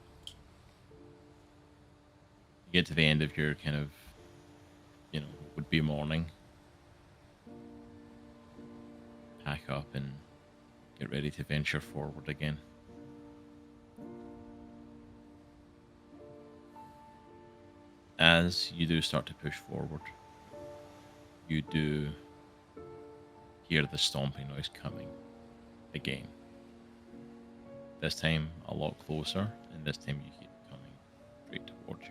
A: You get to the end of your kind of, would be morning. Pack up and get ready to venture forward again. As you do start to push forward, you do hear the stomping noise coming again. This time a lot closer, and this time you hear it coming straight towards you.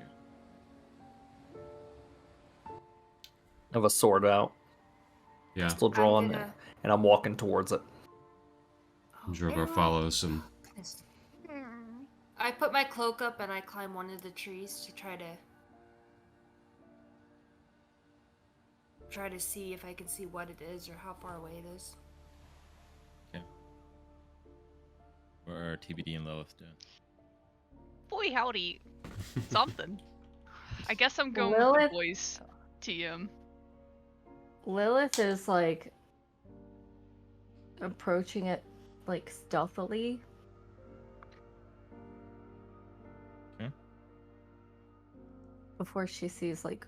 D: I have a sword out,
C: Yeah,
D: still drawn,
F: gonna-
D: and I'm walking towards it.
C: Droghar
F: Arrow.
C: follows him.
F: Goodness. I put my cloak up and I climb one of the trees to try to see if I can see what it is or how far away it is.
A: Okay. What are TBD and Lilith doing?
E: Boy howdy, something. I guess I'm going with
G: Lilith-
E: the boys TM.
G: Lilith is like approaching it like stealthily.
A: Okay.
G: Before she sees like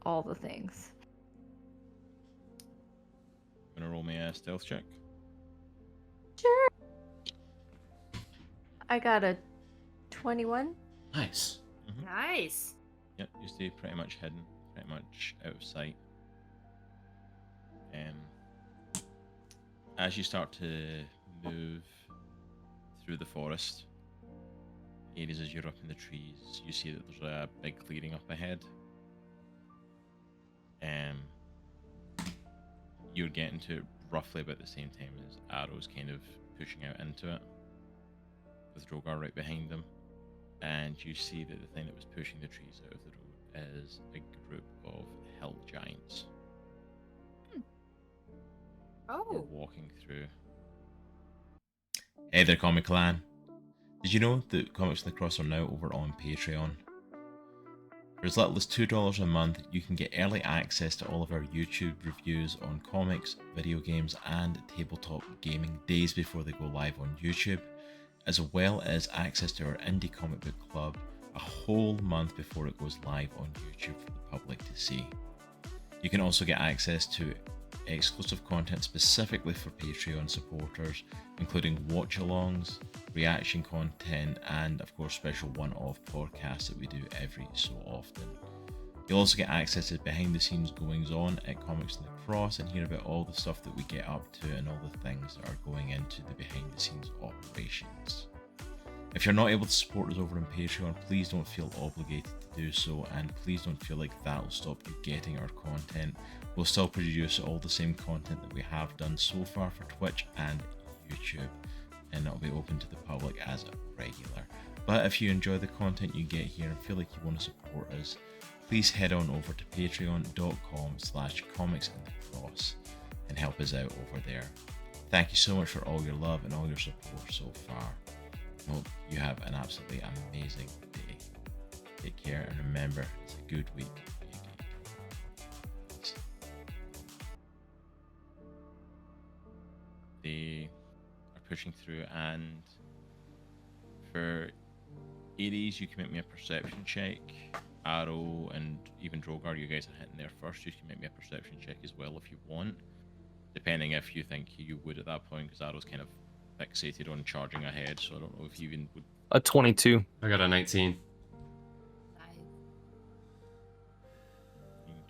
G: all the things.
A: Gonna roll me a stealth check.
G: Sure. I got a 21.
C: Nice.
F: Nice.
A: Yep, you stay pretty much hidden, pretty much out of sight. As you start to move through the forest, Aries, as you're up in the trees, you see that there's a big clearing up ahead. You're getting to it roughly about the same time as Aero's kind of pushing out into it, with Droghar right behind them. And you see that the thing that was pushing the trees out of the road is a group of hill giants
F: Oh.
A: walking through. Hey there, Comic Clan. Did you know that Comics on the Cross are now over on Patreon? For as little as $2 a month, you can get early access to all of our YouTube reviews on comics, video games, and tabletop gaming days before they go live on YouTube, as well as access to our Indie Comic Book Club a whole month before it goes live on YouTube for the public to see. You can also get access to exclusive content specifically for Patreon supporters, including watch-alongs, reaction content, and of course special one-off podcasts that we do every so often. You'll also get access to behind the scenes goings on at Comics in the Cross and hear about all the stuff that we get up to and all the things that are going into the behind the scenes operations. If you're not able to support us over on Patreon, please don't feel obligated to do so, and please don't feel like that'll stop you getting our content. We'll still produce all the same content that we have done so far for Twitch and YouTube, and it'll be open to the public as a regular. But if you enjoy the content you get here and feel like you want to support us, please head on over to patreon.com/comicsinthecross and help us out over there. Thank you so much for all your love and all your support so far. I hope you have an absolutely amazing day. Take care, and remember, it's a good week. They are pushing through, and for Aries, you can make me a perception check. Aero and even Droghar, you guys are hitting there first. You can make me a perception check as well if you want, depending if you think you would at that point, because Aero's kind of fixated on charging ahead, so I don't know if you even would.
D: A 22.
C: I got a 19.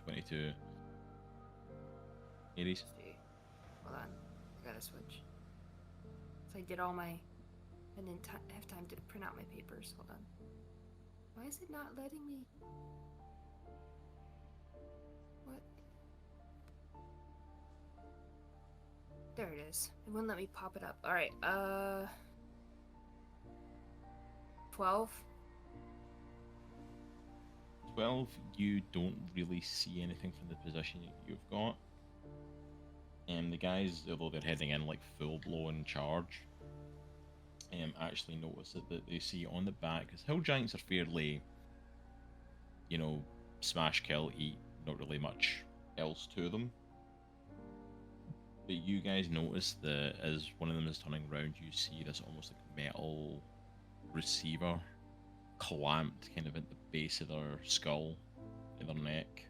A: 22. Aries.
F: Hold on, I gotta switch. So I did all my, and then have time to print out my papers. Hold on. Why is it not letting me? What? There it is. It wouldn't let me pop it up. All right. 12.
A: 12, you don't really see anything from the position you've got. And the guys, although they're heading in like full-blown charge, actually notice that they see on the back, because hill giants are fairly, you know, smash, kill, eat, not really much else to them. But you guys notice that as one of them is turning around, you see this almost like metal receiver clamped kind of at the base of their skull, in their neck.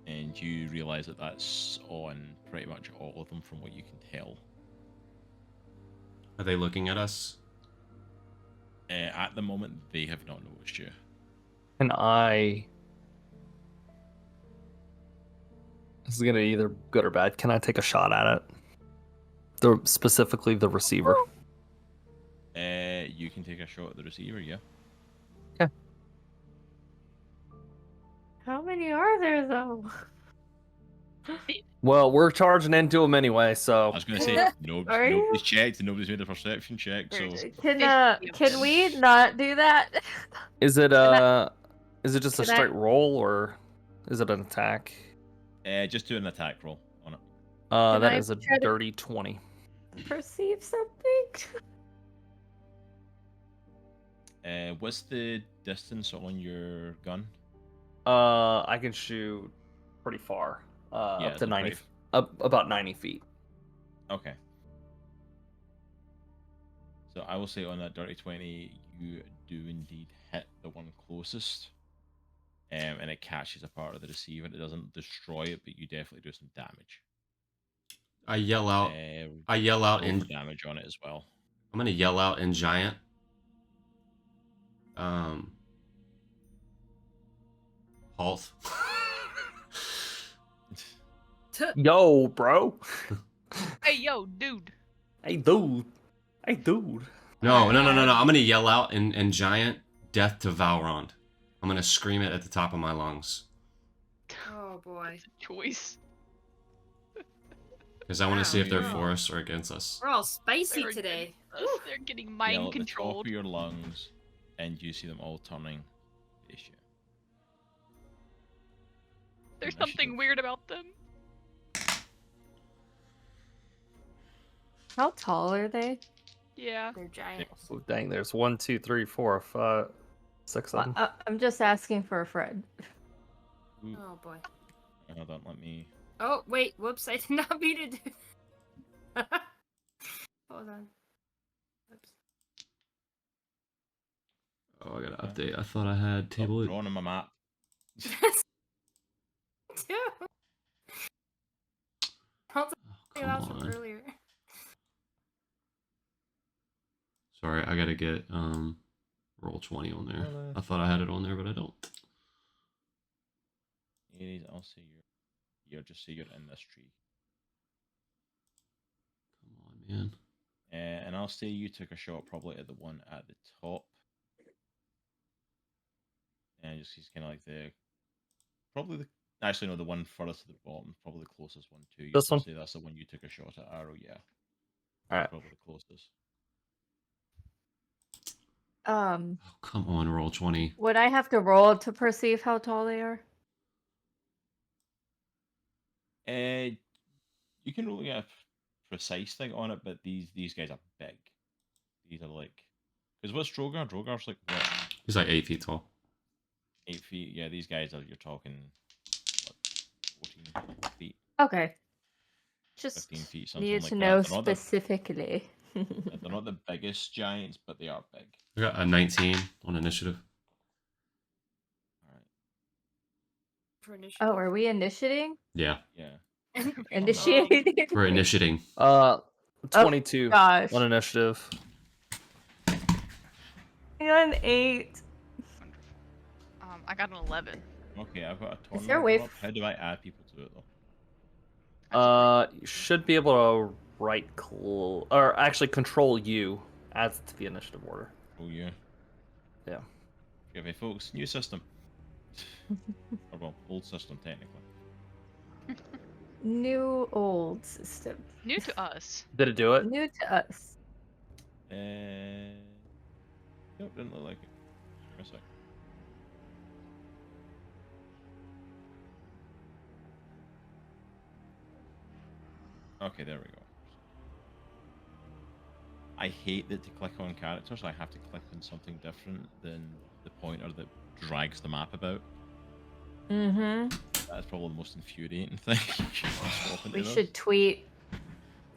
A: And you realise that that's on pretty much all of them from what you can tell.
C: Are they looking at us?
A: At the moment, they have not noticed you.
D: And this is gonna be either good or bad. Can I take a shot at it? Specifically the receiver.
A: You can take a shot at the receiver, yeah.
D: Okay.
G: How many are there though?
D: Well, we're charging into them anyway, so.
A: I was going to say,
G: Are you?
A: nobody's checked and nobody's made a perception check, so.
G: Can we not do that?
D: Is it just a
G: Can I-
D: straight roll, or is it an attack?
A: Just do an attack roll on it.
G: Can
D: That
G: I
D: is a
G: try to-
D: dirty 20.
G: Perceive something?
A: What's the distance on your gun?
D: I can shoot pretty far.
A: Yeah,
D: Up to
A: so
D: 90,
A: pretty-
D: about 90 feet.
A: Okay. So I will say on that dirty 20, you do indeed hit the one closest. And it catches a part of the receiver. It doesn't destroy it, but you definitely do some damage.
C: I yell out. I yell out
A: roll
C: in.
A: for damage on it as well.
C: I'm gonna yell out in giant. Halt.
D: Yo, bro.
E: Hey, yo, dude.
D: Hey, dude. Hey, dude.
C: No. I'm gonna yell out in giant. Death to Valron. I'm gonna scream it at the top of my lungs
F: Oh boy.
E: Choice.
C: because I want to see if they're
F: Wow.
C: for us or against us.
F: We're all spicy
E: They're
F: today.
E: against us. They're getting
A: Yell
E: mind
A: at the top
E: controlled.
A: of your lungs, and you see them all turning face you.
E: There's
A: Initiative.
E: something weird about them.
G: How tall are they?
E: Yeah.
F: They're giant.
D: Oh, dang, there's 1, 2, 3, 4, 5, 6 of them.
G: I'm just asking for a friend.
A: Ooh,
F: Oh boy.
A: hold on, let me.
F: Oh wait, whoops! I did not mean to do. Hold on. Oops.
C: Oh, I gotta update. I thought I had table.
A: Drawn on my map.
F: Two.
C: Oh,
F: That
C: come
F: was from
C: on.
F: earlier.
C: Sorry, I gotta get roll 20 on there. I thought I had it on there, but I don't.
A: Aries, I'll say you're just say you're in this tree.
C: Come on, man.
A: And I'll say you took a shot probably at the one at the top. And just he's kind of like probably actually no, the one furthest to the bottom, probably the closest one to you.
D: This
A: So I'll
D: one?
A: say that's the one you took a shot at, Aero. Yeah,
D: Alright.
A: probably the closest.
C: Oh, come on, roll 20.
G: Would I have to roll to perceive how tall they are?
A: You can really get a precise thing on it, but these guys are big. These are like, because what's Droghar? Droghar's like what,
C: He's like 8 feet tall.
A: 8 feet? Yeah, these guys are, you're talking what, 14 feet,
G: Okay. Just
A: 15 feet, something
G: needed
A: like
G: to
A: that.
G: know
A: They're not the
G: specifically.
A: they're not the biggest giants, but they are big.
C: I got a 19 on initiative.
A: All right.
F: For initiative.
G: Oh, are we initiating?
C: Yeah,
A: Yeah.
G: Initiating?
C: we're initiating.
D: 22
G: Gosh.
D: on initiative.
G: I got an 8.
E: I got an 11.
A: Okay, I've got a tournament.
G: there a way
A: up. How do I add people to it though?
D: You should be able to or actually control you adds to the initiative order.
A: Oh yeah.
D: Yeah.
A: Okay, folks, new system. Or well, old system technically.
G: New old system.
E: New to us.
D: Did it do it?
G: New to us.
A: Nope, didn't look like it. Give me a sec. Okay, there we go. I hate that to click on characters, I have to click on something different than the pointer that drags the map about.
G: Mm-hmm.
A: That's probably the most infuriating thing.
G: We should tweet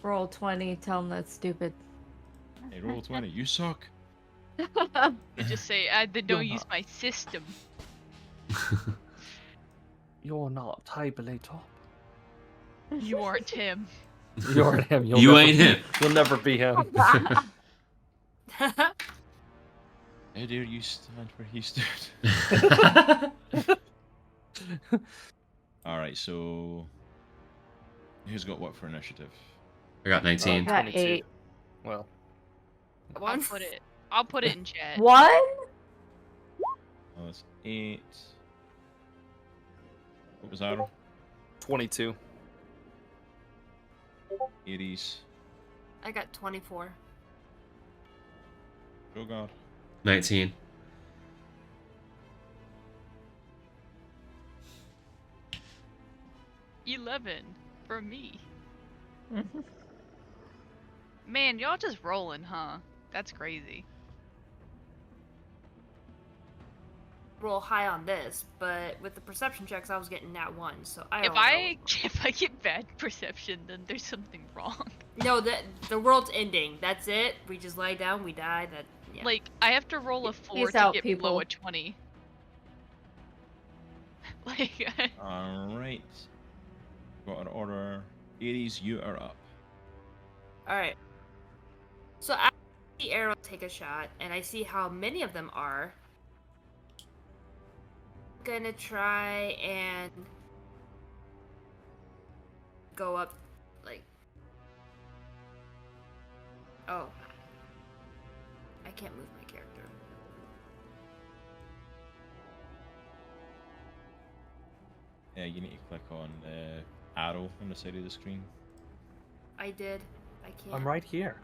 G: roll 20, tell them that's stupid.
A: Hey, roll 20, you suck.
E: You just say, I don't
D: You're
E: use
D: not.
E: my system.
D: You're not Tabletop.
E: You aren't him.
D: You're him.
C: You ain't him.
D: You'll never be him.
A: How dare you stand where he stood? Alright, so who's got what for initiative?
C: I got 19.
G: Got
D: 22.
G: 8.
D: Well,
E: I'll put it in chat.
G: 1?
A: Oh, that's 8. What was Aero?
D: 22.
A: Aries.
F: I got 24.
A: Droghar.
C: 19.
E: $11 for me. Man, y'all just rolling, huh? That's crazy.
F: Roll high on this, but with the perception checks, I was getting nat 1, so I
E: If
F: don't know.
E: if I get bad perception, then there's something wrong.
F: No, the world's ending. That's it. We just lie down, we die. That yeah.
E: Like, I have to roll a 4
G: Peace
E: to
G: out,
E: get
G: people.
E: below a 20. Like,
A: Alright. Got an order. Aries, you are up.
F: All right. So I see Aero take a shot, and I see how many of them are. Gonna try and go up, like. Oh. I can't move my character.
A: Yeah, you need to click on the arrow on the side of the screen.
F: I did. I can't.
D: I'm right here.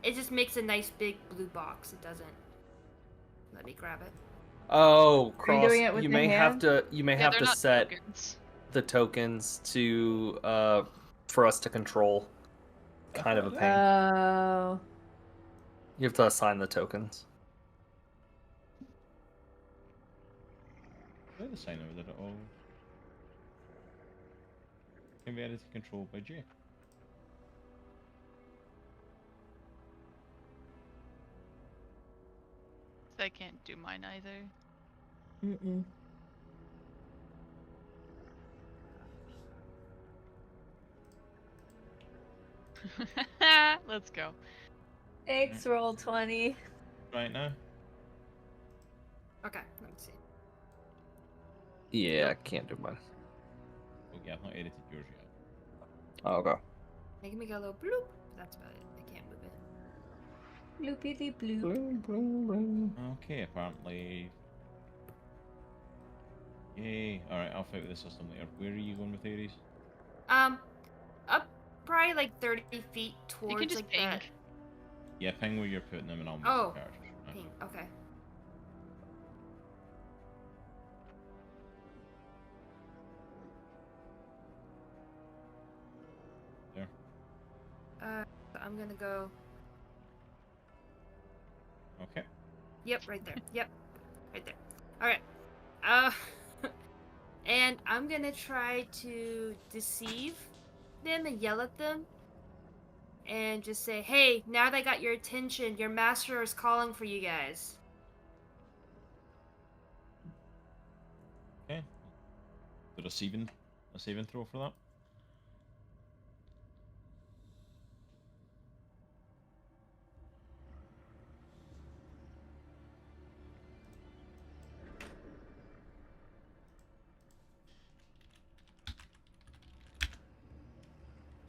F: It just makes a nice big blue box. It doesn't let me grab it.
D: Oh,
G: Are you
D: cross.
G: doing it with
D: You
G: the
D: may have
G: hand?
D: to. You may
E: yeah,
D: have
E: they're
D: to
E: not
D: set
E: tokens.
D: the tokens to for us to control. Kind of a pain.
G: Oh.
D: You have to assign the tokens.
A: Where the sign over there at all? Can be added to control by Jaye.
E: I can't do mine either.
G: Mm-mm.
E: Let's go.
G: Thanks, roll 20.
A: Right now?
F: Okay, let me see.
D: Yeah, I can't do mine.
A: Oh, yeah, I've not edited yours yet.
D: Oh, okay.
F: Making me go a little bloop. That's about it. I can't move it.
G: Bloopity bloop.
D: Boom, boom, boom.
A: Okay, apparently. Yay. Alright, I'll fight with the system later. Where are you going with Aries?
F: Up probably like 30 feet
E: You
F: towards
E: can just
F: like
E: ping.
F: that.
A: Yeah, ping where you're putting them and I'll move
F: Oh,
A: the characters. Right.
F: ping. Okay.
A: There.
F: I'm gonna go.
A: Okay.
F: Yep, right there. Yep, right there. All right. Uh, and I'm gonna try to deceive them and yell at them, and just say, "Hey, now that I got your attention, your master is calling for you guys."
A: Okay. The receiving a saving throw for that?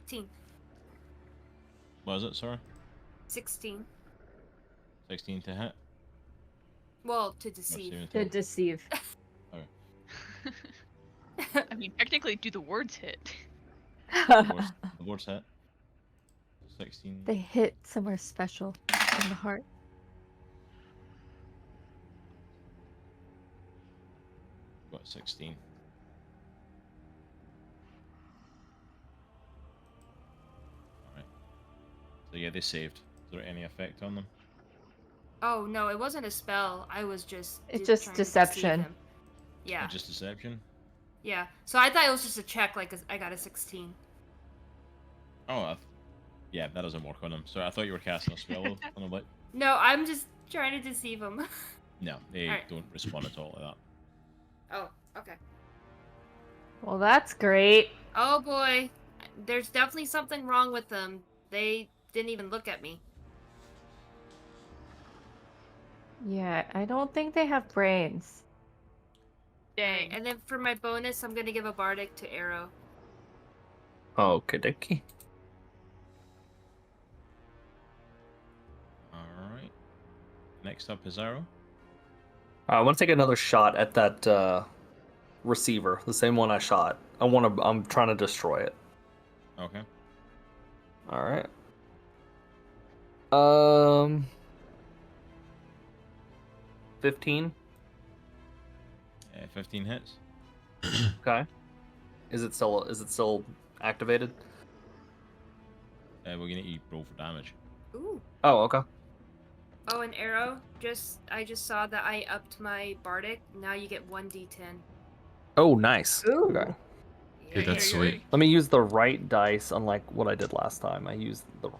F: Team
A: What is it, sorry?
F: 16.
A: 16 to hit?
F: Well, to
A: Or
F: deceive.
A: saving
G: To
A: throw?
G: deceive.
A: Okay.
E: I mean, technically, do the words hit?
A: The board's hit. 16.
G: They hit somewhere special in the heart.
A: Got 16. Alright. So yeah, they saved. Is there any effect on them?
F: Oh no, it wasn't a spell. I was just.
G: It's just
F: trying to deceive
G: deception.
F: him. Yeah.
A: Or just deception?
F: Yeah. So I thought it was just a check. Like I got a 16.
A: Oh, yeah, that doesn't work on them. Sorry, I thought you were casting a spell on them. Like,
F: No, I'm just trying to deceive him.
A: no, they
F: Alright.
A: don't respond at all to that.
F: Oh, okay.
G: Well, that's great.
F: Oh boy, there's definitely something wrong with them. They didn't even look at me.
G: Yeah, I don't think they have brains.
E: Dang.
F: And then for my bonus, I'm gonna give a bardic to Aero.
D: Okay, dokie.
A: Alright. Next up is Aero.
D: I want to take another shot at that receiver, the same one I shot. I'm trying to destroy it.
A: Okay.
D: All right. 15.
A: 15 hits.
D: Okay. Is it still activated?
A: We're gonna eat roll for damage.
F: Ooh.
D: Oh, okay.
F: Oh, and Aero. I just saw that I upped my bardic. Now you get 1d10.
D: Oh, nice.
G: Ooh.
D: Okay.
C: Dude, that's sweet.
D: Let me use the right dice, unlike what I did last time. I used the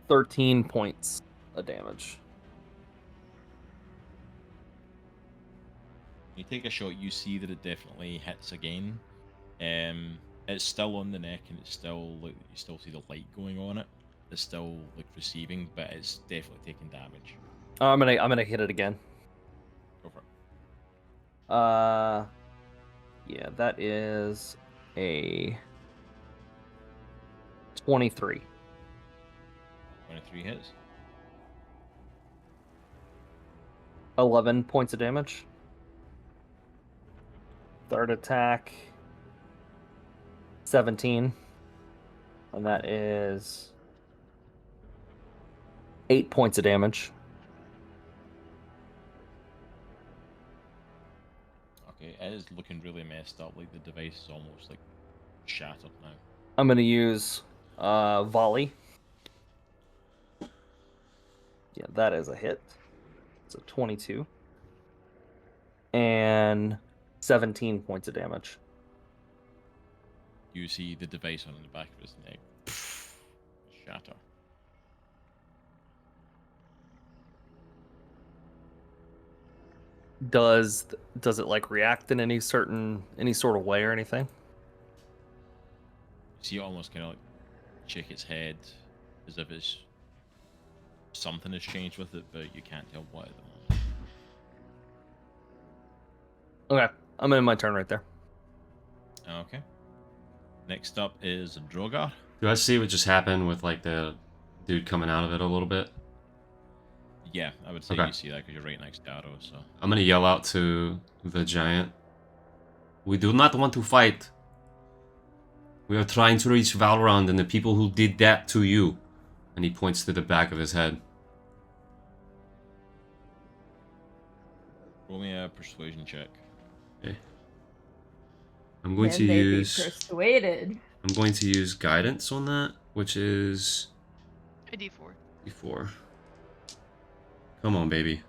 D: 13 points of damage.
A: You take a shot, you see that it definitely hits again. It's still on the neck, and it's still like you still see the light going on it. It's still like receiving, but it's definitely taking damage.
D: I'm gonna hit it again.
A: Go for it.
D: Yeah, that is a 23.
A: 23 hits.
D: 11 points of damage. Third attack, 17. And that is 8 points of damage.
A: Okay, it is looking really messed up. Like the device is almost like shattered now.
D: I'm going to use volley. Yeah, that is a hit. It's a 22. And 17 points of damage.
A: You see the device on the back of his neck shatter.
D: Does it like react in any sort of way or anything?
A: You see it almost kind of like shake its head as if it's something has changed with it, but you can't tell what at the moment.
D: Okay, I'm in my turn right there.
A: Okay. Next up is Droghar.
C: Do I see what just happened with like the dude coming out of it a little bit?
A: Yeah, I would say
C: Okay.
A: you see that because you're right next to Aero. So
C: I'm gonna yell out to the giant. We do not want to fight. We are trying to reach Valron and the people who did that to you. And he points to the back of his head.
A: roll me a persuasion check.
C: Okay. I'm going
G: Can
C: to
G: they
C: use.
G: be persuaded?
C: I'm going to use guidance on that, which is
E: A D4.
C: D4. Come on, baby.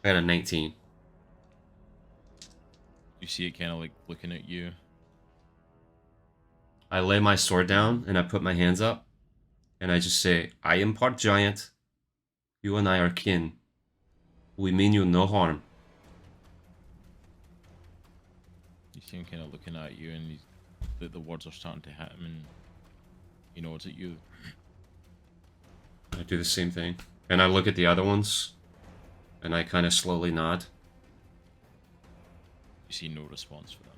C: I got a 19.
A: You see it kind of like looking at you.
C: I lay my sword down and I put my hands up and I just say, I am part giant. You and I are kin. We mean you no harm.
A: You see him kind of looking at you, and the words are starting to hit him, and he nods at you.
C: I do the same thing. And I look at the other ones and I kind of slowly nod.
A: You see no response for them.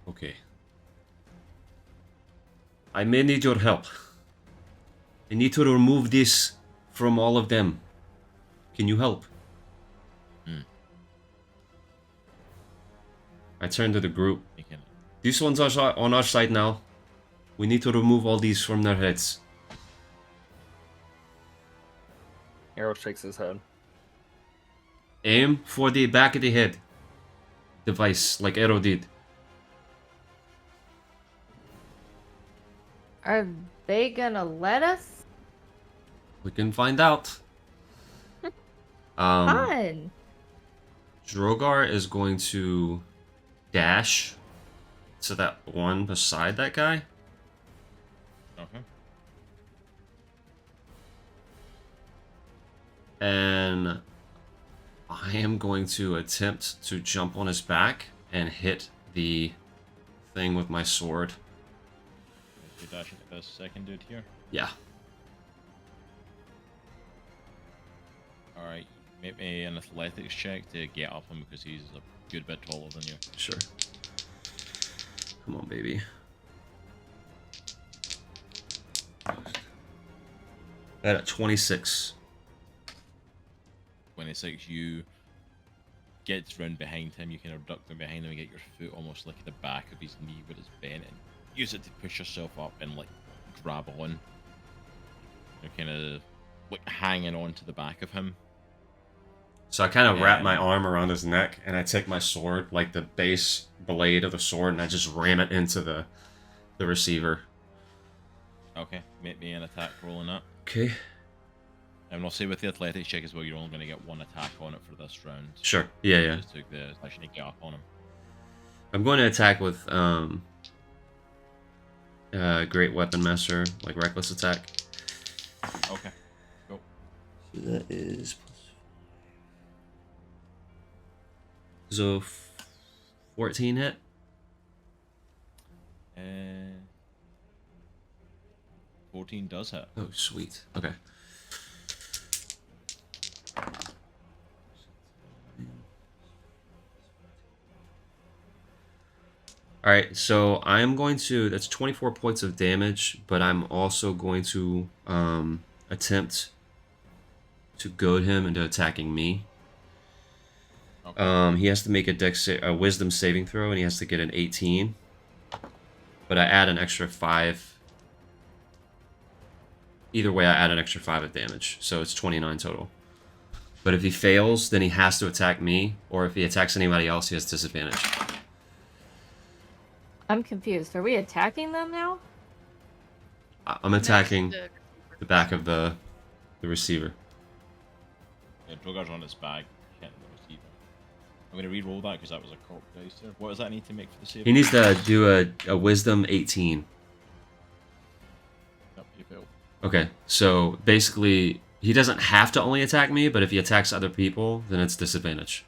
C: Okay. I may need your help. I need to remove this from all of them. Can you help? I turn to the group.
A: You can,
C: These ones are on our side now. We need to remove all these from their heads.
D: Aero shakes his head.
C: Aim for the back of the head. Device, like Aero did.
G: Are they gonna let us?
C: We can find out.
G: Fun.
C: Droghar is going to dash to that one beside that guy.
A: okay.
C: And I am going to attempt to jump on his back and hit the thing with my sword.
A: You dash at this second dude here.
C: Yeah.
A: Alright, make me an athletics check to get up him because he's a good bit taller than you.
C: Sure. Come on, baby. At 26.
A: 26, you get round behind him, you kind of duck down behind him and get your foot almost like at the back of his knee where it's bent, and use it to push yourself up and like grab on. You're kind of like hanging on to the back of him.
C: So I kind of wrap my arm around his neck and I take my sword, like the base blade of the sword, and I just ram it into the receiver.
A: Okay, make me an attack rolling up.
C: Okay.
A: And we'll say with the athletics check as well, you're only going to get one attack on it for this round.
C: Sure. Yeah, yeah.
A: Just took the actually get up on him.
C: I'm going to attack with Great Weapon Master, like reckless attack.
A: Okay, go.
C: So that is so 14 hit.
A: 14 does hit.
C: Oh, sweet. Okay. Alright, so I'm going to, that's 24 points of damage, but I'm also going to attempt to goad him into attacking me.
A: Okay.
C: He has to make a wisdom saving throw, and he has to get an 18. But I add an extra 5. Either way, I add an extra 5 of damage, so it's 29 total. But if he fails, then he has to attack me, or if he attacks anybody else, he has disadvantage.
G: I'm confused. Are we attacking them now?
C: I'm attacking
E: The-
C: the back of the receiver.
A: Yeah, Drogar's on his back, hitting the receiver. I'm going to re-roll that because that was a corp dice there. What does that need to make for the save?
C: He needs to do a wisdom 18.
A: Yep, you failed.
C: Okay, so basically, he doesn't have to only attack me, but if he attacks other people, then it's disadvantage.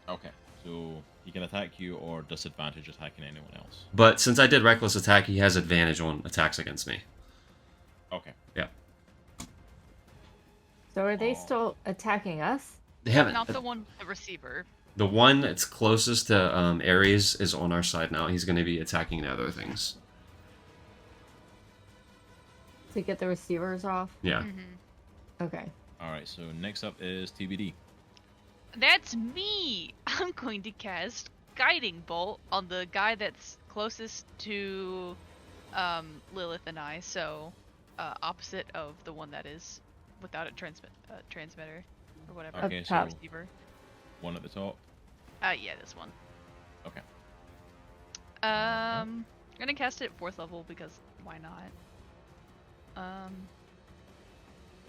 A: Okay, so He can attack you or disadvantage attacking anyone else.
C: But since I did reckless attack, he has advantage on attacks against me.
A: Okay.
C: Yeah.
G: So are they
A: Oh.
G: still attacking us?
C: They haven't.
E: Not the one, the receiver.
C: The one that's closest to Aries is on our side now. He's going to be attacking the other things.
G: To get the receivers off?
C: Yeah.
E: Mm-hmm.
G: Okay.
A: All right. So next up is TBD.
E: That's me! I'm going to cast Guiding Bolt on the guy that's closest to Lilith and I, so opposite of the one that is without a transmitter or whatever.
A: Okay,
G: Up top.
A: so
E: Receiver.
A: one at the top.
E: Yeah, this one.
A: Okay.
E: I'm gonna cast it at 4th level because why not?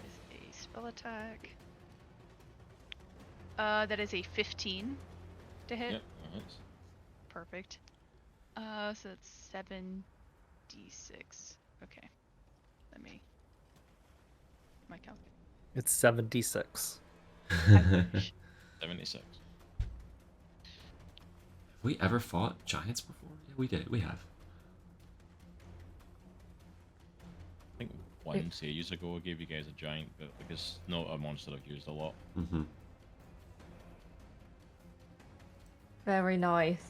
E: Is a spell attack. That is a 15 to hit.
A: Yep. That hits.
E: Perfect. So that's 7d6. Okay. Let me. My calculator.
D: It's 76.
E: I wish.
A: 76.
C: Have we ever fought giants before? Yeah, we did. We have.
A: I think one years ago I gave you guys a giant, but because not a monster I've used a lot.
C: Mm-hmm.
G: Very nice.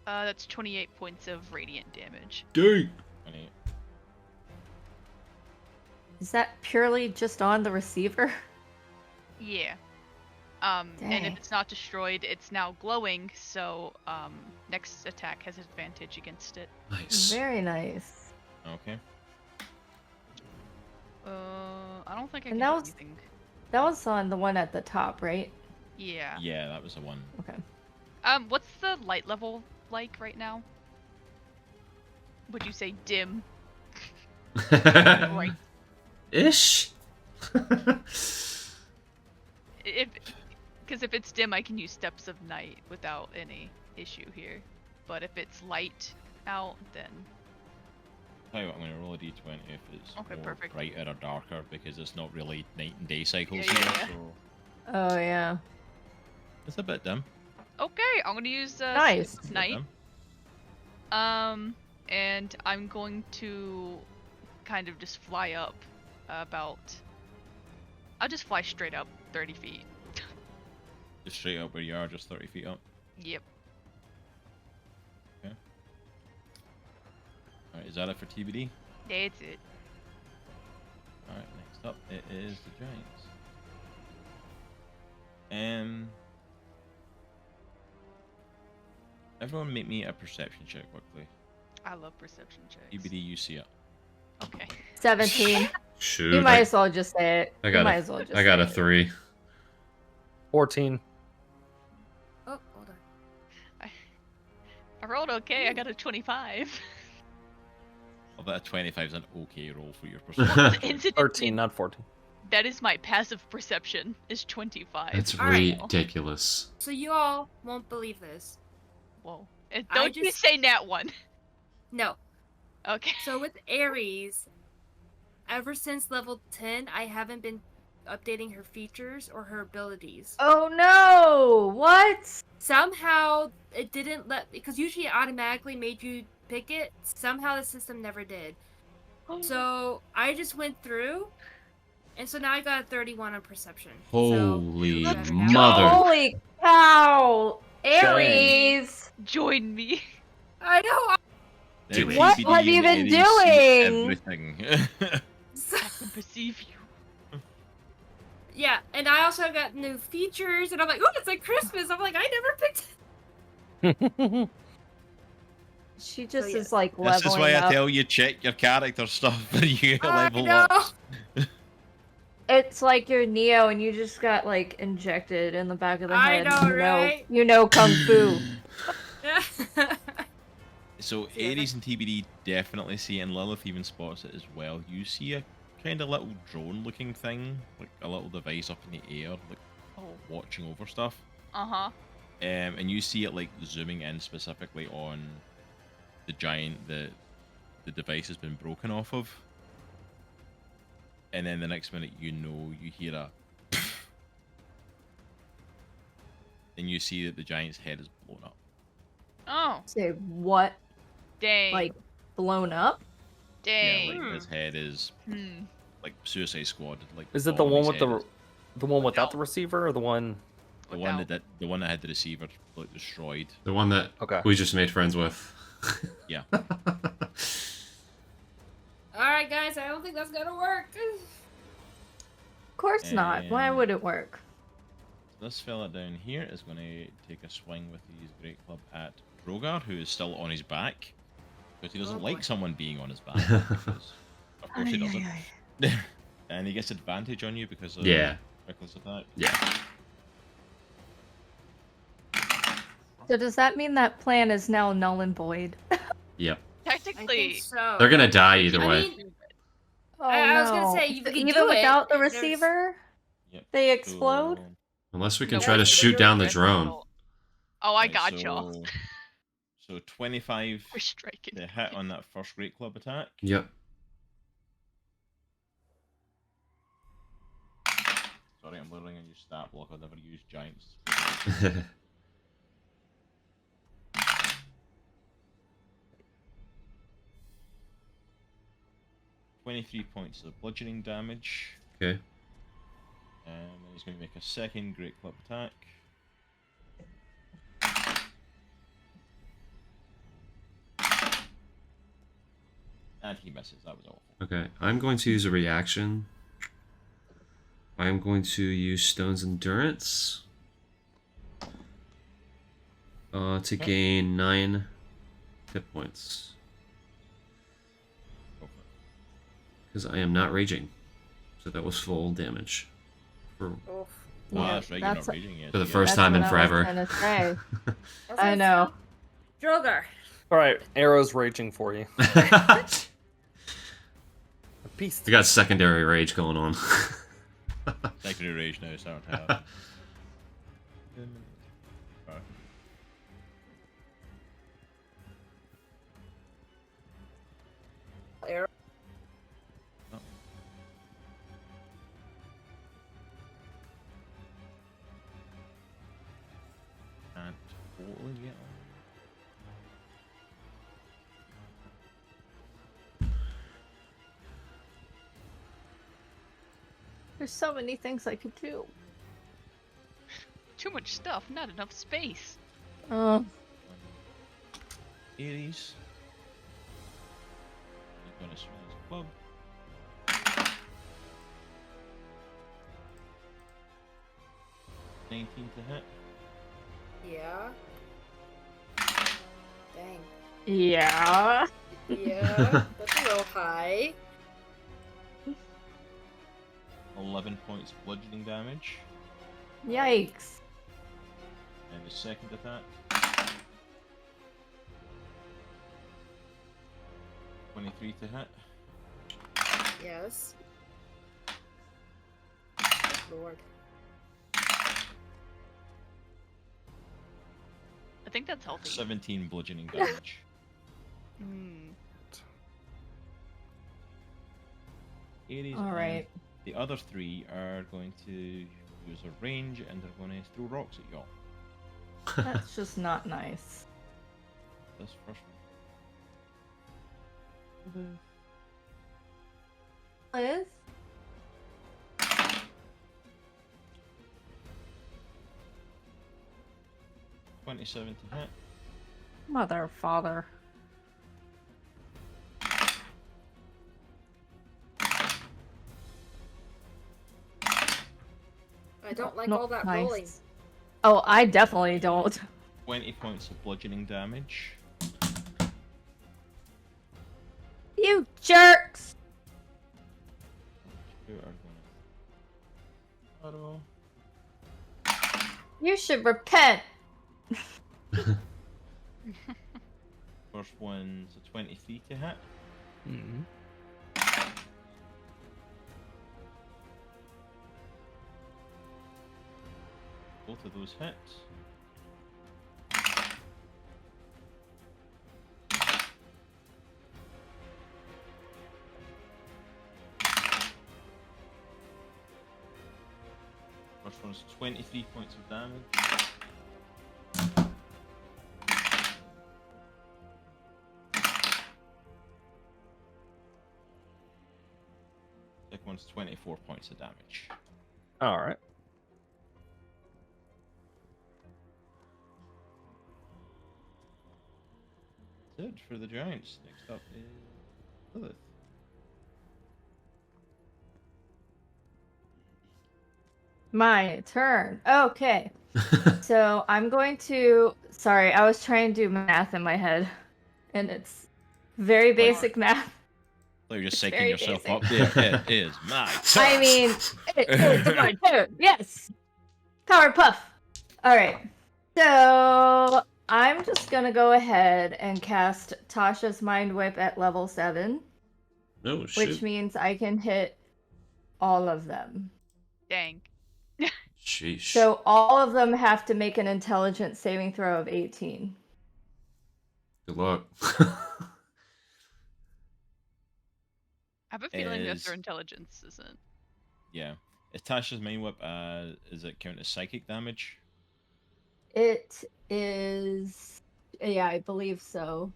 E: That's 28 points of radiant damage.
C: Dang!
A: 28.
G: Is that purely just on the receiver?
E: Yeah. And
G: Dang.
E: if it's not destroyed, it's now glowing, so next attack has advantage against it.
C: Nice.
G: Very nice.
A: Okay.
E: I don't think I
G: And
E: can
G: that
E: do
G: was-
E: anything.
G: That was on the one at the top, right?
E: Yeah.
A: Yeah, that was the one.
G: Okay.
E: What's the light level like right now? Would you say dim? Right.
C: Ish.
E: Because if it's dim, I can use Steps of Night without any issue here. But if it's light out, then
A: Tell you what, I'm going to roll a d20 if it's
E: Okay,
A: more
E: perfect.
A: brighter or darker, because it's not really night and day cycles
E: Yeah,
A: here,
E: yeah.
A: so
G: Oh yeah.
A: it's a bit dim.
E: okay, I'm gonna use
G: Nice.
E: Steps of Night. And I'm going to kind of just fly up about. I'll just fly straight up 30 feet.
A: Just straight up where you are, just 30 feet up.
E: Yep.
A: Alright, is that it for TBD?
E: That's it.
A: Alright, next up it is the Giants. Everyone make me a perception check quickly.
E: I love perception checks.
A: TBD, you see it.
E: Okay.
G: 17.
C: Shoot.
G: You might as well just say it.
C: I
G: You
C: got
G: might
C: a,
G: as well just
C: I got
G: say
C: a
G: it.
C: 3.
D: 14.
F: Oh, hold on.
E: I rolled okay. I got a 25.
A: I bet a 25 is an okay roll for your perception.
E: Incidentally,
D: 13, not 14.
E: that is my passive perception. Is 25.
C: That's
F: Alright.
C: ridiculous.
F: So you all won't believe this.
E: Whoa.
F: I
E: Don't you
F: just-
E: say nat one.
F: No.
E: Okay.
F: So with Aries, ever since level 10, I haven't been updating her features or her abilities.
G: Oh no! What?
F: Somehow it didn't let, because usually it automatically made you pick it. Somehow the system never did. So I just went through, and so now I got a 31 on perception.
C: Holy
F: So,
E: Let's
C: mother.
G: Holy cow! Aries!
E: Join me.
F: I know.
C: Do it.
G: What
A: TBD
G: have you
A: and
G: been
A: Aries see
G: doing?
A: Everything.
E: I can perceive you.
F: Yeah, and I also got new features, and I'm like, oh, it's like Christmas. I'm like, I never picked it.
G: She just
F: yeah.
G: is like
A: This
G: leveling
A: is why
G: up.
A: I tell you check your character stuff when you
F: I
A: level
F: know.
A: up.
G: It's like you're Neo and you just got like injected in the back of the
F: I
G: head.
F: know,
G: you
F: right?
G: You know kung fu.
A: So
F: Yeah,
A: Aries and TBD definitely see it, and Lilith even spots it as well. You see a kind of little drone-looking thing, like a little device up in the air, like
E: Oh.
A: watching over stuff.
E: Uh-huh.
A: And you see it like zooming in specifically on the giant that the device has been broken off of. And then the next minute, you hear a and you see that the giant's head is blown up.
E: Oh,
G: Say what?
E: dang.
G: Like blown up?
E: dang.
A: Yeah, like his head is like Suicide Squad. Like
D: Is it the one with
A: Bonnie's head
D: the one without
E: Without.
D: the receiver, or the one?
A: the one that had the receiver like destroyed.
C: The one that
D: Okay.
C: we just made friends with.
A: Yeah.
F: Alright, guys, I don't think that's gonna work.
G: Of course not. Why
A: And-
G: would it work?
A: This fella down here is going to take a swing with his great club at Droghar, who is still on his back, because he doesn't
F: Oh,
A: like
F: boy.
A: someone being on his back. Because, of course he doesn't. And he gets advantage on you because of
C: Yeah.
A: reckless attack.
C: Yeah.
G: So does that mean that plan is now null and void?
C: Yep.
F: I
E: Technically,
F: think so.
C: They're gonna die either
F: I
C: way.
F: mean,
G: Oh,
F: I was gonna
G: no.
F: say, you could
G: Even
F: do it,
G: without the
F: there's-
G: receiver,
A: Yep.
G: they explode.
A: So,
C: Unless we can
E: No,
C: try to
E: that's
C: shoot down the
E: red
C: drone.
E: bottle. Oh, I
A: right,
E: got y'all.
A: So 25
E: We're striking.
A: to hit on that first great club attack.
C: Yep.
A: Sorry, I'm learning a new stat block. I've never used giants. 23 points of bludgeoning damage.
C: Okay.
A: And then he's going to make a second great club attack. And he misses. That was awful.
C: Okay. I'm going to use a reaction. I'm going to use Stone's Endurance. To gain 9 hit points.
A: Go for it.
C: Because I am not raging. So that was full damage. For
F: Oof.
A: Oh,
G: Yeah,
A: that's right. You're
G: that's-
A: not raging yet.
C: For the
A: Yeah.
C: first
G: That's
C: time in
G: what I was
C: forever.
G: gonna say.
F: That's
G: I
F: like-
G: know.
F: Droghar.
D: All right, arrows raging for you.
C: I
D: A beast.
C: got secondary rage going on.
A: Secondary rage now, start to have.
F: Aero.
A: Can't totally get on.
G: There's so many things I could do.
E: Too much stuff, not enough space.
A: Aries. He's gonna swing his club. $19 to hit.
F: Yeah. Dang.
G: Yeah.
F: Yeah. That's a little high.
A: 11 points bludgeoning damage.
G: Yikes.
A: And his second attack. 23 to hit.
F: Yes. Lord.
E: I think that's healthy.
A: 17 bludgeoning damage.
E: Hmm.
A: Aries
G: All
A: and
G: right.
A: the other three are going to use a range and they're going to throw rocks at y'all.
G: That's just not nice.
A: This first one.
G: Liz?
A: $27 to hit.
G: Mother, father.
F: I don't like
G: Not
F: all that
G: nice.
F: rolling.
G: Oh, I definitely don't.
A: 20 points of bludgeoning damage.
G: You jerks!
A: Two are going to auto.
G: You should repent.
A: First one's a 23 to hit.
D: Mm-hmm.
A: Both of those hits. First one's 23 points of damage. Second one's 24 points of damage.
D: All right.
A: That's it for the giants. Next up is Lilith.
G: My turn. Okay. So I'm going to. Sorry, I was trying to do math in my head, and it's very basic math.
A: So you're just
G: It's
A: psyching
G: very
A: yourself
G: basic.
A: up there. It is my turn.
G: I mean, it's my turn. Yes. Powerpuff. All right. So I'm just gonna go ahead and cast Tasha's Mind Whip at level 7,
C: Oh shit.
G: which means I can hit all of them.
E: Dang.
C: Sheesh.
G: So all of them have to make an intelligence saving throw of 18.
C: Good luck.
E: I have a feeling that
A: Is-
E: their intelligence isn't.
A: Yeah. Is Tasha's Mind Whip, is it count as psychic damage?
G: It is. Yeah, I believe so.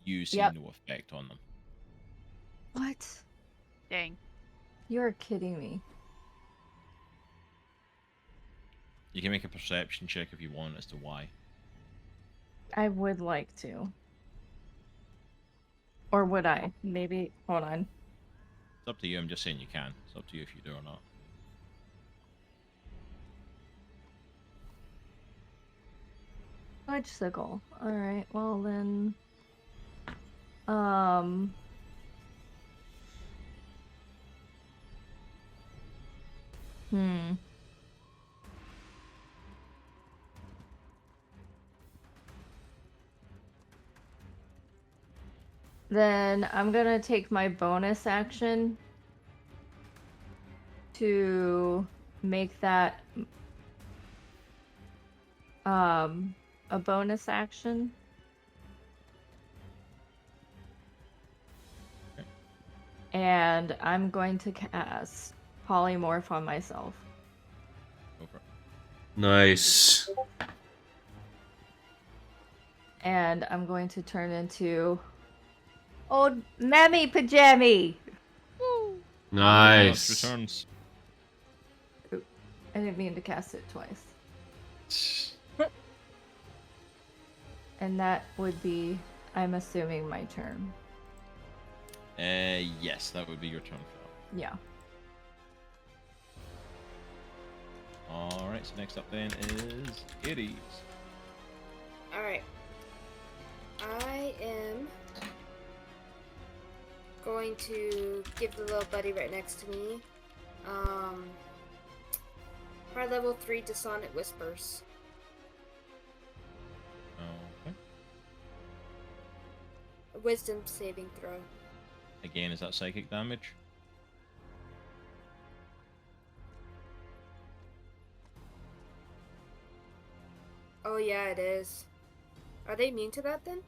A: You see
G: Yep.
A: no effect on them.
G: What?
E: Dang.
G: You're kidding me.
A: You can make a perception check if you want as to why.
G: I would like to. Or would I? Maybe. Hold on.
A: It's up to you. I'm just saying you can. It's up to you if you do or not.
G: Fudgesicle. Alright, well then. Hmm. Then I'm gonna take my bonus action to make that a bonus action.
A: Okay.
G: And I'm going to cast Polymorph on myself.
A: Go for it.
C: Nice.
G: And I'm going to turn into Old Mammy Pajammy.
E: Woo!
A: Lilith
C: Nice.
A: returns.
G: I didn't mean to cast it twice. And that would be, I'm assuming, my turn.
A: Yes, that would be your turn for
G: Yeah.
A: that. Alright, so next up then is Aries.
F: Alright. I am going to give the little buddy right next to me high level 3 Dissonant Whispers.
A: Okay.
F: A wisdom saving throw.
A: Again, is that psychic damage?
F: Oh yeah, it is. Are they immune to that then?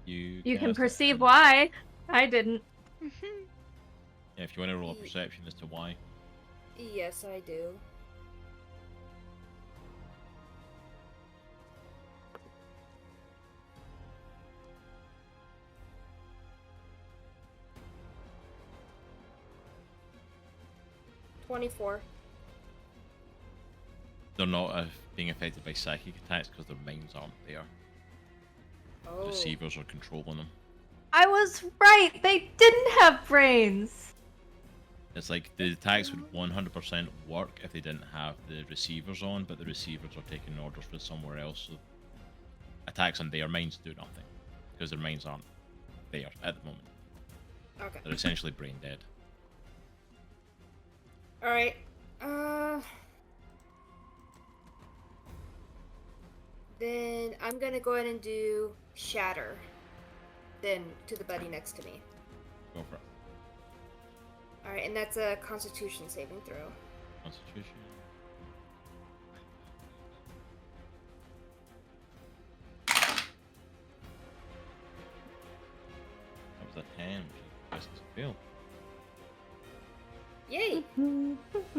G: You
A: cast
G: can
A: it
G: perceive
A: and-
G: why. I didn't.
A: Yeah, if you want to roll a perception as to why.
F: Yes, I do. $24.
A: They're not being affected by psychic attacks because their minds aren't there.
F: Oh.
A: Receivers are controlling them.
G: I was right. They didn't have brains.
A: It's like the attacks would 100% work if they didn't have the receivers on, but the receivers are taking orders from somewhere else. So attacks on their minds do nothing because their minds aren't there at the moment.
F: Okay.
A: They're essentially brain dead.
F: Alright. Then I'm gonna go ahead and do Shatter. Then to the buddy next to me.
A: Go for it.
F: Alright, and that's a Constitution saving throw.
A: Constitution. That was a 10, which is a fail.
F: Yay!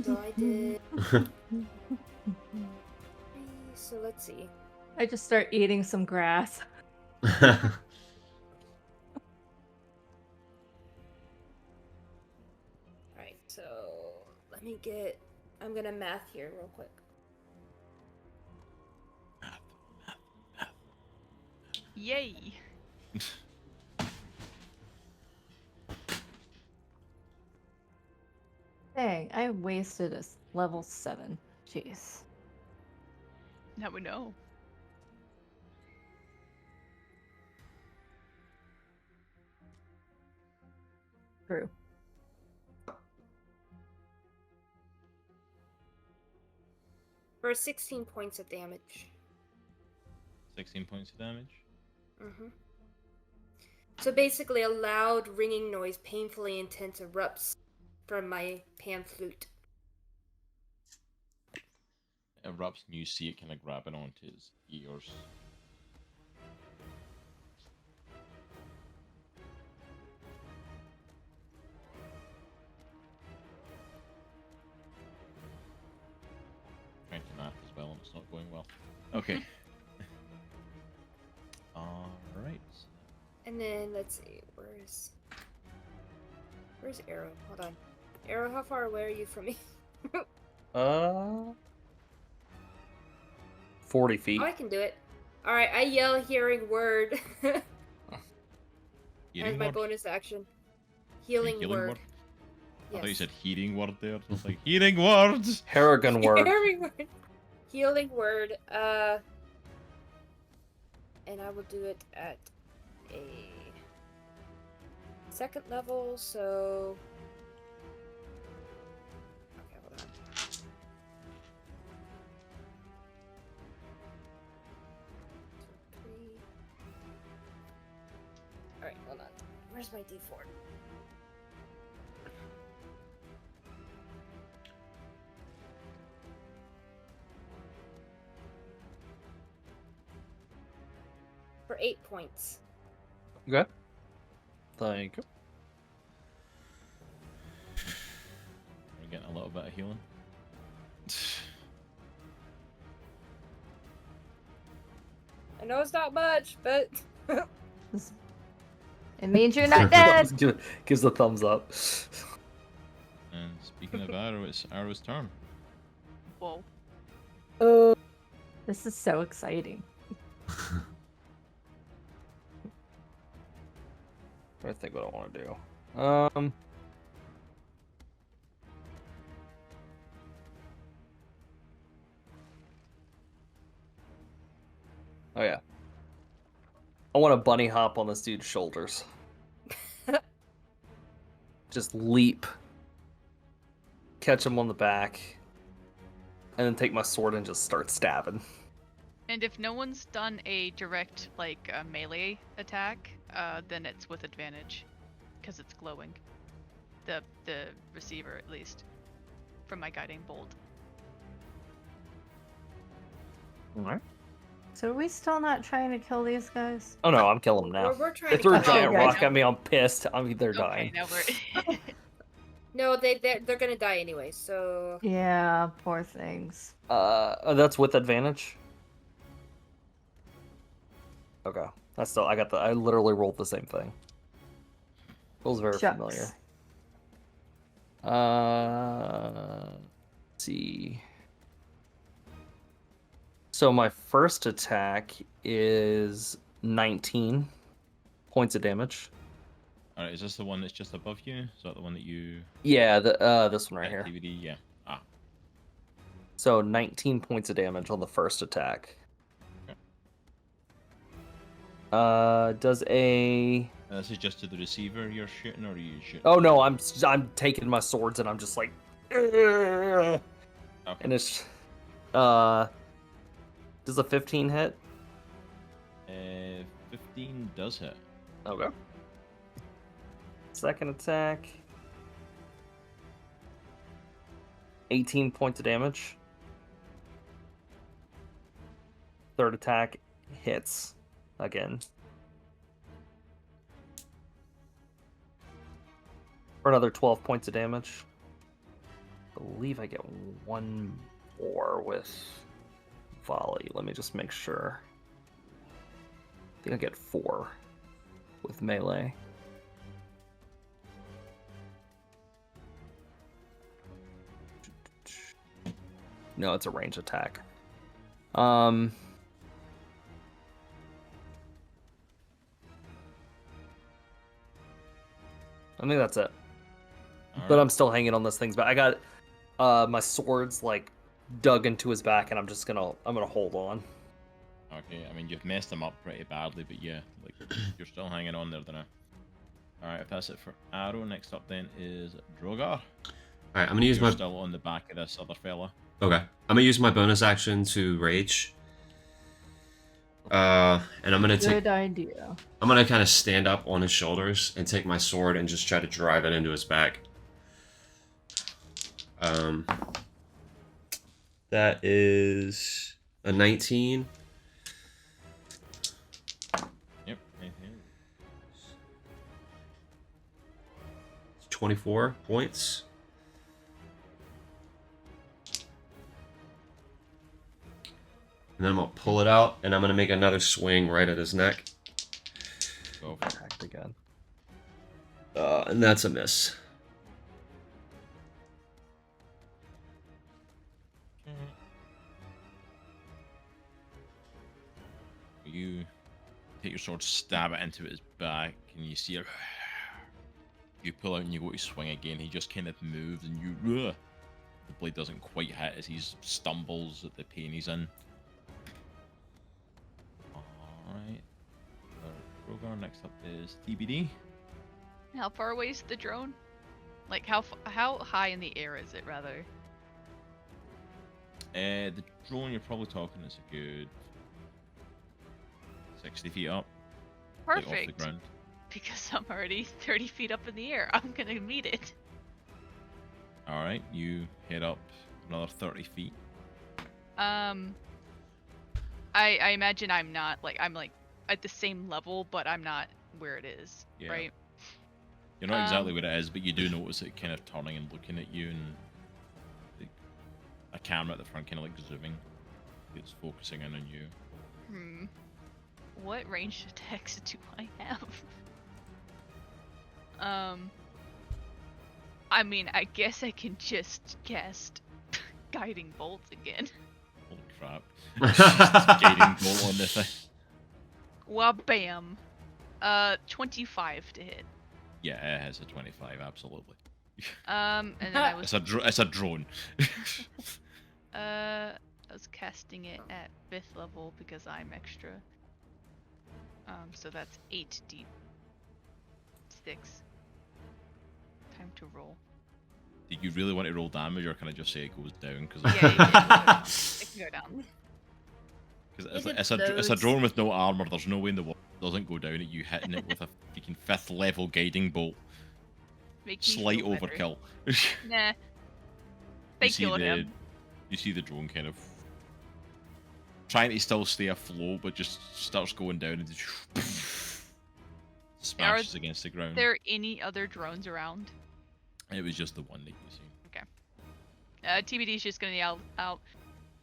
F: So I did. So let's see.
G: I just start eating some grass.
F: Alright, so let me get. I'm gonna math here real quick.
E: Yay!
G: Dang, I wasted a level 7. Jeez.
E: Now we know.
G: True.
F: For 16 points of damage.
A: 16 points of damage.
F: Mm-hmm. So basically, a loud ringing noise, painfully intense, erupts from my pan flute.
A: It erupts and you see it kind of grabbing onto its ears. Trying to math as well and it's not going well. Okay. Alright.
F: And then, let's see, where's Aero? Hold on. Aero, how far away are you from me?
D: 40 feet.
F: Oh, I can do it. Alright, I yell hearing word. As
A: Healing
F: my
A: word?
F: bonus action. Healing word.
A: I thought you
F: Yes.
A: said heating word there. So it's like, heating words!
D: Harengon word.
F: Hearing word. Healing word. And I will do it at a second level, so... Okay, hold on. Three. Alright, hold on. Where's my D4? For 8 points.
D: Okay. Thank you.
A: We're getting a little bit of healing.
F: I know it's not much, but...
G: It means you're not dead.
D: Gives the thumbs up.
A: And speaking of Aero, it's Aero's turn.
E: Whoa.
G: This is so exciting.
D: I think what I want to do. Oh yeah. I want to bunny hop on this dude's shoulders. Just leap. Catch him on the back. And then take my sword and just start stabbing.
E: And if no one's done a direct, like, melee attack, then it's with advantage. Because it's glowing. The receiver, at least. From my guiding bolt.
D: Alright.
G: So are we still not trying to kill these guys?
D: Oh no, I'm killing them now.
F: We're trying
D: They
F: to
D: threw a
F: kill
D: giant
G: them.
D: rock at me, I'm pissed. They're
E: Okay,
D: dying.
E: now we're...
F: No, they're gonna die anyway, so...
G: Yeah, poor things.
D: That's with advantage? Okay. I literally rolled the same thing. Feels very
G: Shucks.
D: familiar. Let's see. So my first attack is 19 points of damage.
A: Alright, is this the one that's just above you? Is that the one that you...
D: Yeah, this one right here.
A: Activity? Yeah. Ah.
D: So 19 points of damage on the first attack.
A: Okay.
D: Does a...
A: This is just to the receiver you're shooting, or are you shooting?
D: Oh no, I'm taking my swords and I'm just like...
A: Okay.
D: And it's... Does a 15 hit?
A: 15 does hit.
D: Okay. Second attack. 18 points of damage. Third attack hits again. For another 12 points of damage. believe I get one more with volley. Let me just make sure. I think I get 4 with melee. No, it's a range attack. I think that's it. But I'm still hanging on this thing's back. I got my sword's like dug into his back, and I'm gonna hold on.
A: Okay, I mean you've messed him up pretty badly, but yeah, like you're still hanging on there now. All right, if that's it for Aero, next up then is Droghar.
C: All right, I'm gonna use
A: You're
C: my.
A: still on the back of this other fella.
C: Okay, I'm gonna use my bonus action to rage. And I'm gonna
G: Good idea.
C: I'm gonna kind of stand up on his shoulders and take my sword and just try to drive it into his back. That is a 19.
A: Yep.
C: 24 points. And then I'm gonna pull it out, and I'm gonna make another swing right at his neck.
A: Go.
D: Attacked again.
C: And that's a miss.
A: You take your sword, stab it into his back, and you see it. You pull out and you go to swing again. He just kind of moves, and you. The blade doesn't quite hit as he stumbles at the pain he's in. Alright. Droghar, next up is TBD.
E: How far away is the drone? Like how high in the air is it, rather?
A: The drone you're probably talking is a good 60 feet up. Like off the
E: Perfect.
A: ground.
E: Because I'm already 30 feet up in the air. I'm gonna meet it.
A: Alright, you head up another 30 feet.
E: I imagine I'm not I'm like at the same level, but I'm not where it is,
A: Yeah.
E: right?
A: You're not exactly where it is, but you do notice it kind of turning and looking at you, and a camera at the front kind of like zooming. It's focusing in on you.
E: What range attacks do I have? I mean, I guess I can just cast Guiding Bolt again.
A: Holy crap. Guiding bolt on this thing.
E: Well, bam. 25 to hit.
A: Yeah, it has a 25, absolutely.
E: And then I was
A: It's a drone.
E: I was casting it at 5th level because I'm extra. So that's 8d6. Time to roll.
A: Did you really want to roll damage, or can I just say it goes down? Because
E: Yeah, it can go down.
A: it's a drone with no armor. There's no way in the world it doesn't go down at you hitting it with a freaking 5th level guiding bolt.
E: Make me
A: Slight
E: feel better.
A: overkill.
E: Nah. They killed him.
A: You see the drone kind of trying to still stay afloat, but just starts going down and just smashes against the ground.
E: Are there any other drones around?
A: It was just the one that you see.
E: Okay. TBD's just gonna yell out,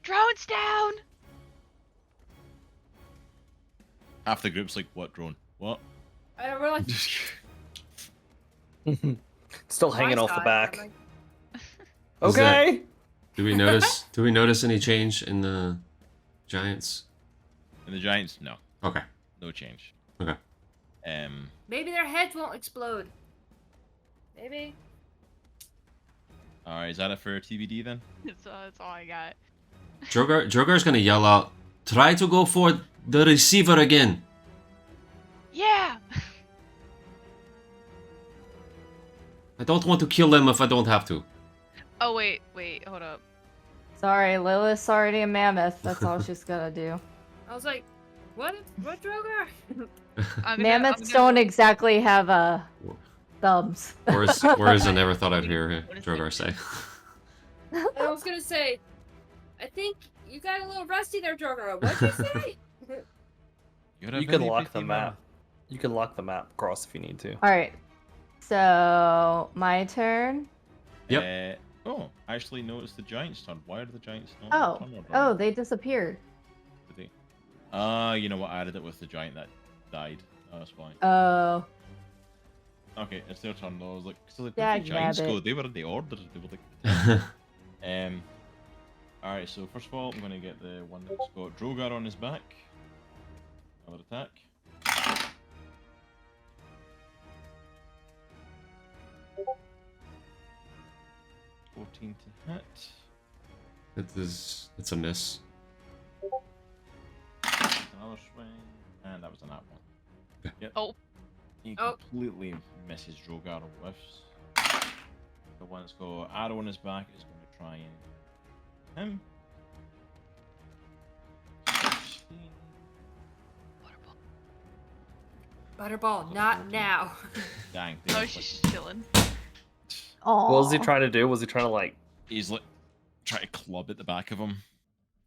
E: "Drones down!"
A: Half the group's like, "What drone? What?"
F: I don't really.
D: Still hanging
F: My
D: off the
F: side,
D: back.
F: I'm like,
C: Is that-
D: Okay.
C: Do we notice any change in the giants?
A: And the giants, no,
C: Okay.
A: no change.
C: Okay.
F: maybe their heads won't explode. Maybe.
A: All right, is that it for TBD then?
E: That's all I got.
C: Drogar's gonna yell out, "Try to go for the receiver again."
E: Yeah.
C: I don't want to kill them if I don't have to.
E: Oh wait, hold up.
G: Sorry, Lilith's already a mammoth. That's all she's gonna do.
F: I was like, what Droghar?
G: Mammoths don't exactly have thumbs.
C: Whereas I never thought I'd hear Drogar say.
F: I was gonna say, I think you got a little rusty there, Droghar. What'd you say?
D: You can lock the map. You can lock the map across if you need to.
G: All right. So my turn.
C: Yep.
A: Oh, actually, no, it's the giant's turn. Why are the giants not
G: Oh,
A: turn order?
G: oh, they disappeared.
A: Did they? You know what? I added it with the giant that died. Oh, that's fine.
G: Oh,
A: Okay, it's their turn though. I was like, so like,
G: yeah,
A: where did the giants
G: nabbit.
A: go? They were in the order. They were like, Alright, so first of all, I'm gonna get the one that's got Droghar on his back. Another attack. 14 to hit.
C: It's a miss.
A: Another swing. And that was a nat one. Yep.
E: Oh.
A: He
F: Oh.
A: completely misses Droghar and whiffs. The one that's got Arrow on his back is going to try and him. 16.
F: Butterball, not now.
A: Dang.
E: Oh, she's chilling.
G: Oh,
D: What was he trying to do? Was he trying to like?
A: He's like trying to club at the back of him.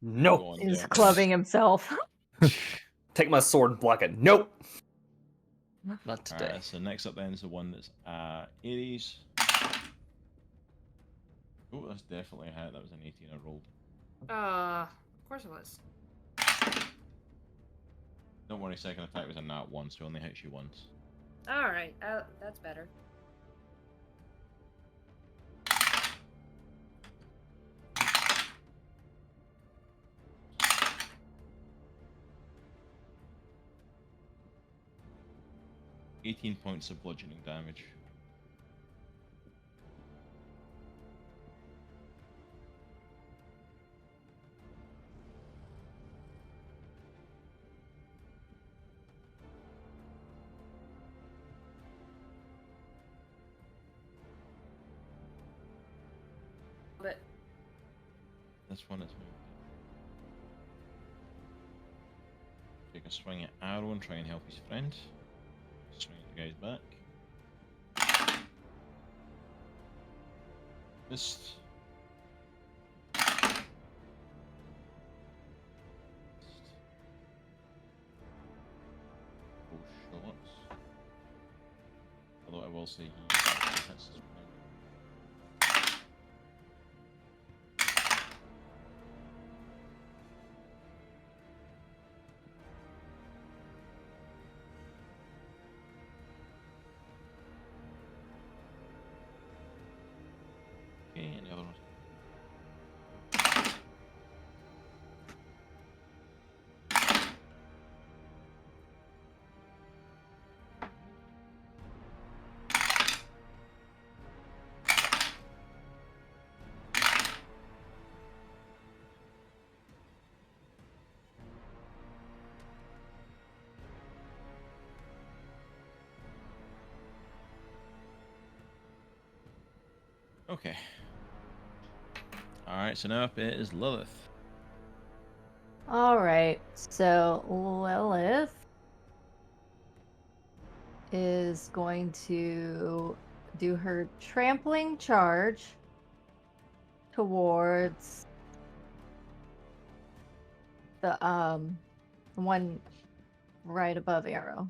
D: Nope.
A: Go on,
G: He's
A: yeah.
G: clubbing himself.
D: Take my sword and block it. Nope. Not today.
A: Alright, so next up then is the one that's Aries. Oh, that's definitely a hit. That was an 18 I rolled.
F: Of course it was.
A: Don't worry, second attack was a nat 1, so only hits you once.
F: All right, that's better.
A: $18 points of bludgeoning damage.
F: But
A: This one is moved. Take a swing at Aero and try and help his friend. Swing at the guy's back. Missed. Oh, shots. Although I will say he hits his friend. Okay, and the other one. Okay. Alright, so now up it is Lilith.
G: All right, so Lilith is going to do her trampling charge towards the one right above Aero.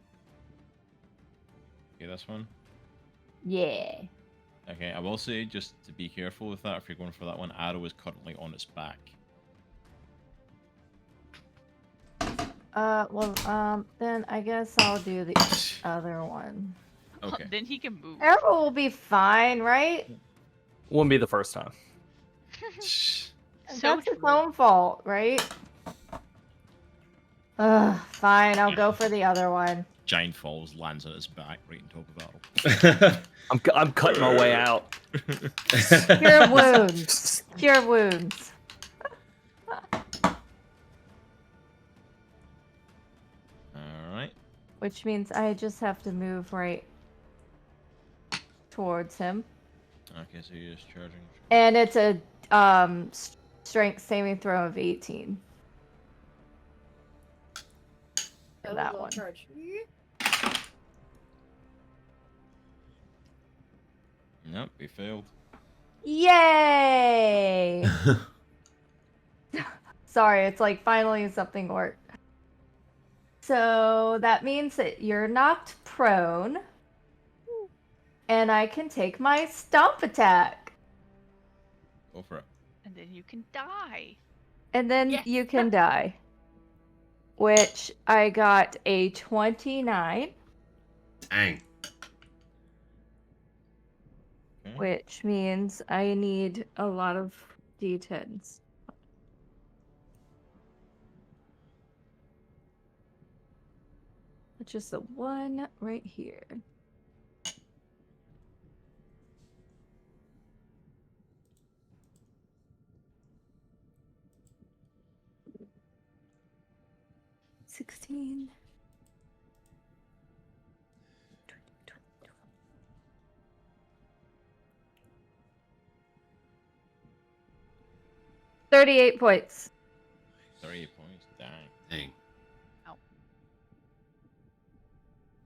A: Okay, this one.
G: Yeah.
A: Okay, I will say, just to be careful with that, if you're going for that one, Aero is currently on its back.
G: Then I guess I'll do the other one.
A: Okay.
E: Then he can move.
G: Aero will be fine, right?
D: Wouldn't be the first time.
E: So
G: That's his
E: true.
G: own fault, right? Fine, I'll go for the other one.
A: Giant falls, lands on its back, right on top of Aero.
D: I'm cutting my way out.
G: Cure wounds. Cure wounds.
A: Alright.
G: Which means I just have to move right towards him.
A: Okay, so you're just charging.
G: And it's a strength saving throw of 18. For that one.
F: Charge.
A: Nope, he failed.
G: Yay! Sorry, it's like finally something worked. So that means that you're knocked prone. And I can take my stomp attack.
A: Go for it.
E: And then you can die.
G: And then
F: Yes.
G: you can die. Which I got a 29,
C: Dang.
A: Okay.
G: which means I need a lot of d10s. Which is the one right here. $16. 38 points.
A: 38 points. Dang.
C: Dang.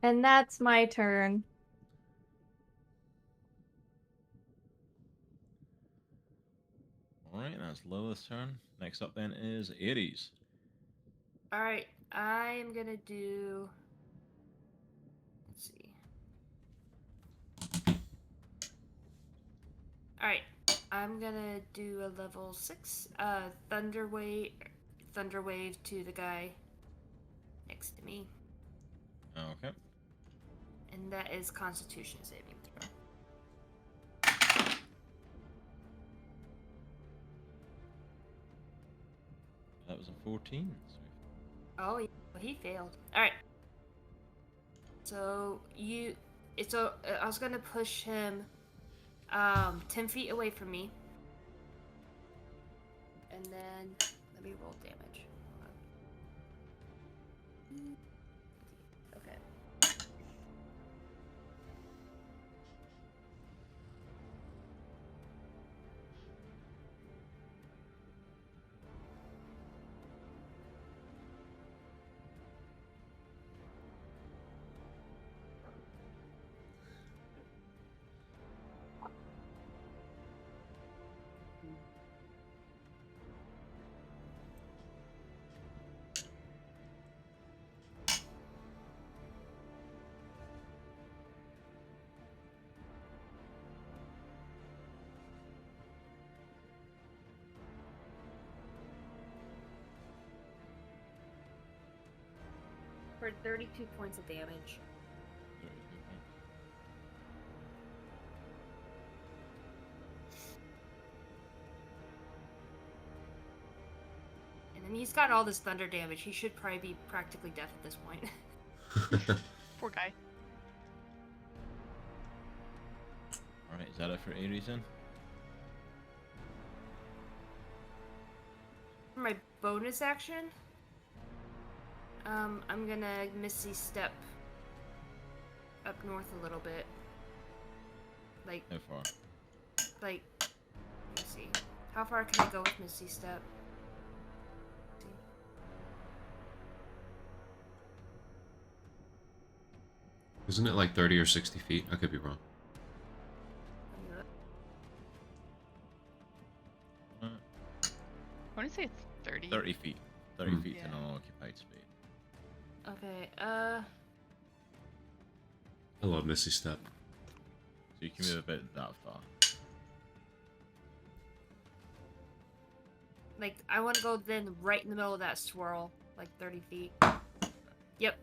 G: And that's my turn.
A: All right, that's Lilith's turn. Next up then is Aries.
F: All right, I am gonna do. Let's see. All right, I'm gonna do a level 6 thunder wave to the guy next to me,
A: Okay.
F: and that is Constitution saving throw.
A: That was a 14.
F: Oh, he failed. All right. So I was gonna push him 10 feet away from me. And then, let me roll damage. Hold on. Okay. For 32 points of damage. And then he's got all this thunder damage. He should probably be practically deaf at this point.
E: Poor guy.
A: All right, is that it for Aries then?
F: For my bonus action, I'm gonna Misty Step up north a little bit. Like,
A: How far?
F: let me see. How far can I go with Misty Step?
C: Isn't it like 30 or 60 feet? I could be wrong.
A: Uh,
E: I want to say it's 30.
A: 30 feet. 30
C: Hmm.
A: feet in
E: Yeah.
A: an unoccupied space.
F: Okay,
C: I love Missy Step.
A: So you can move about that far.
F: like, I want to go then right in the middle of that swirl, like 30 feet. Yep.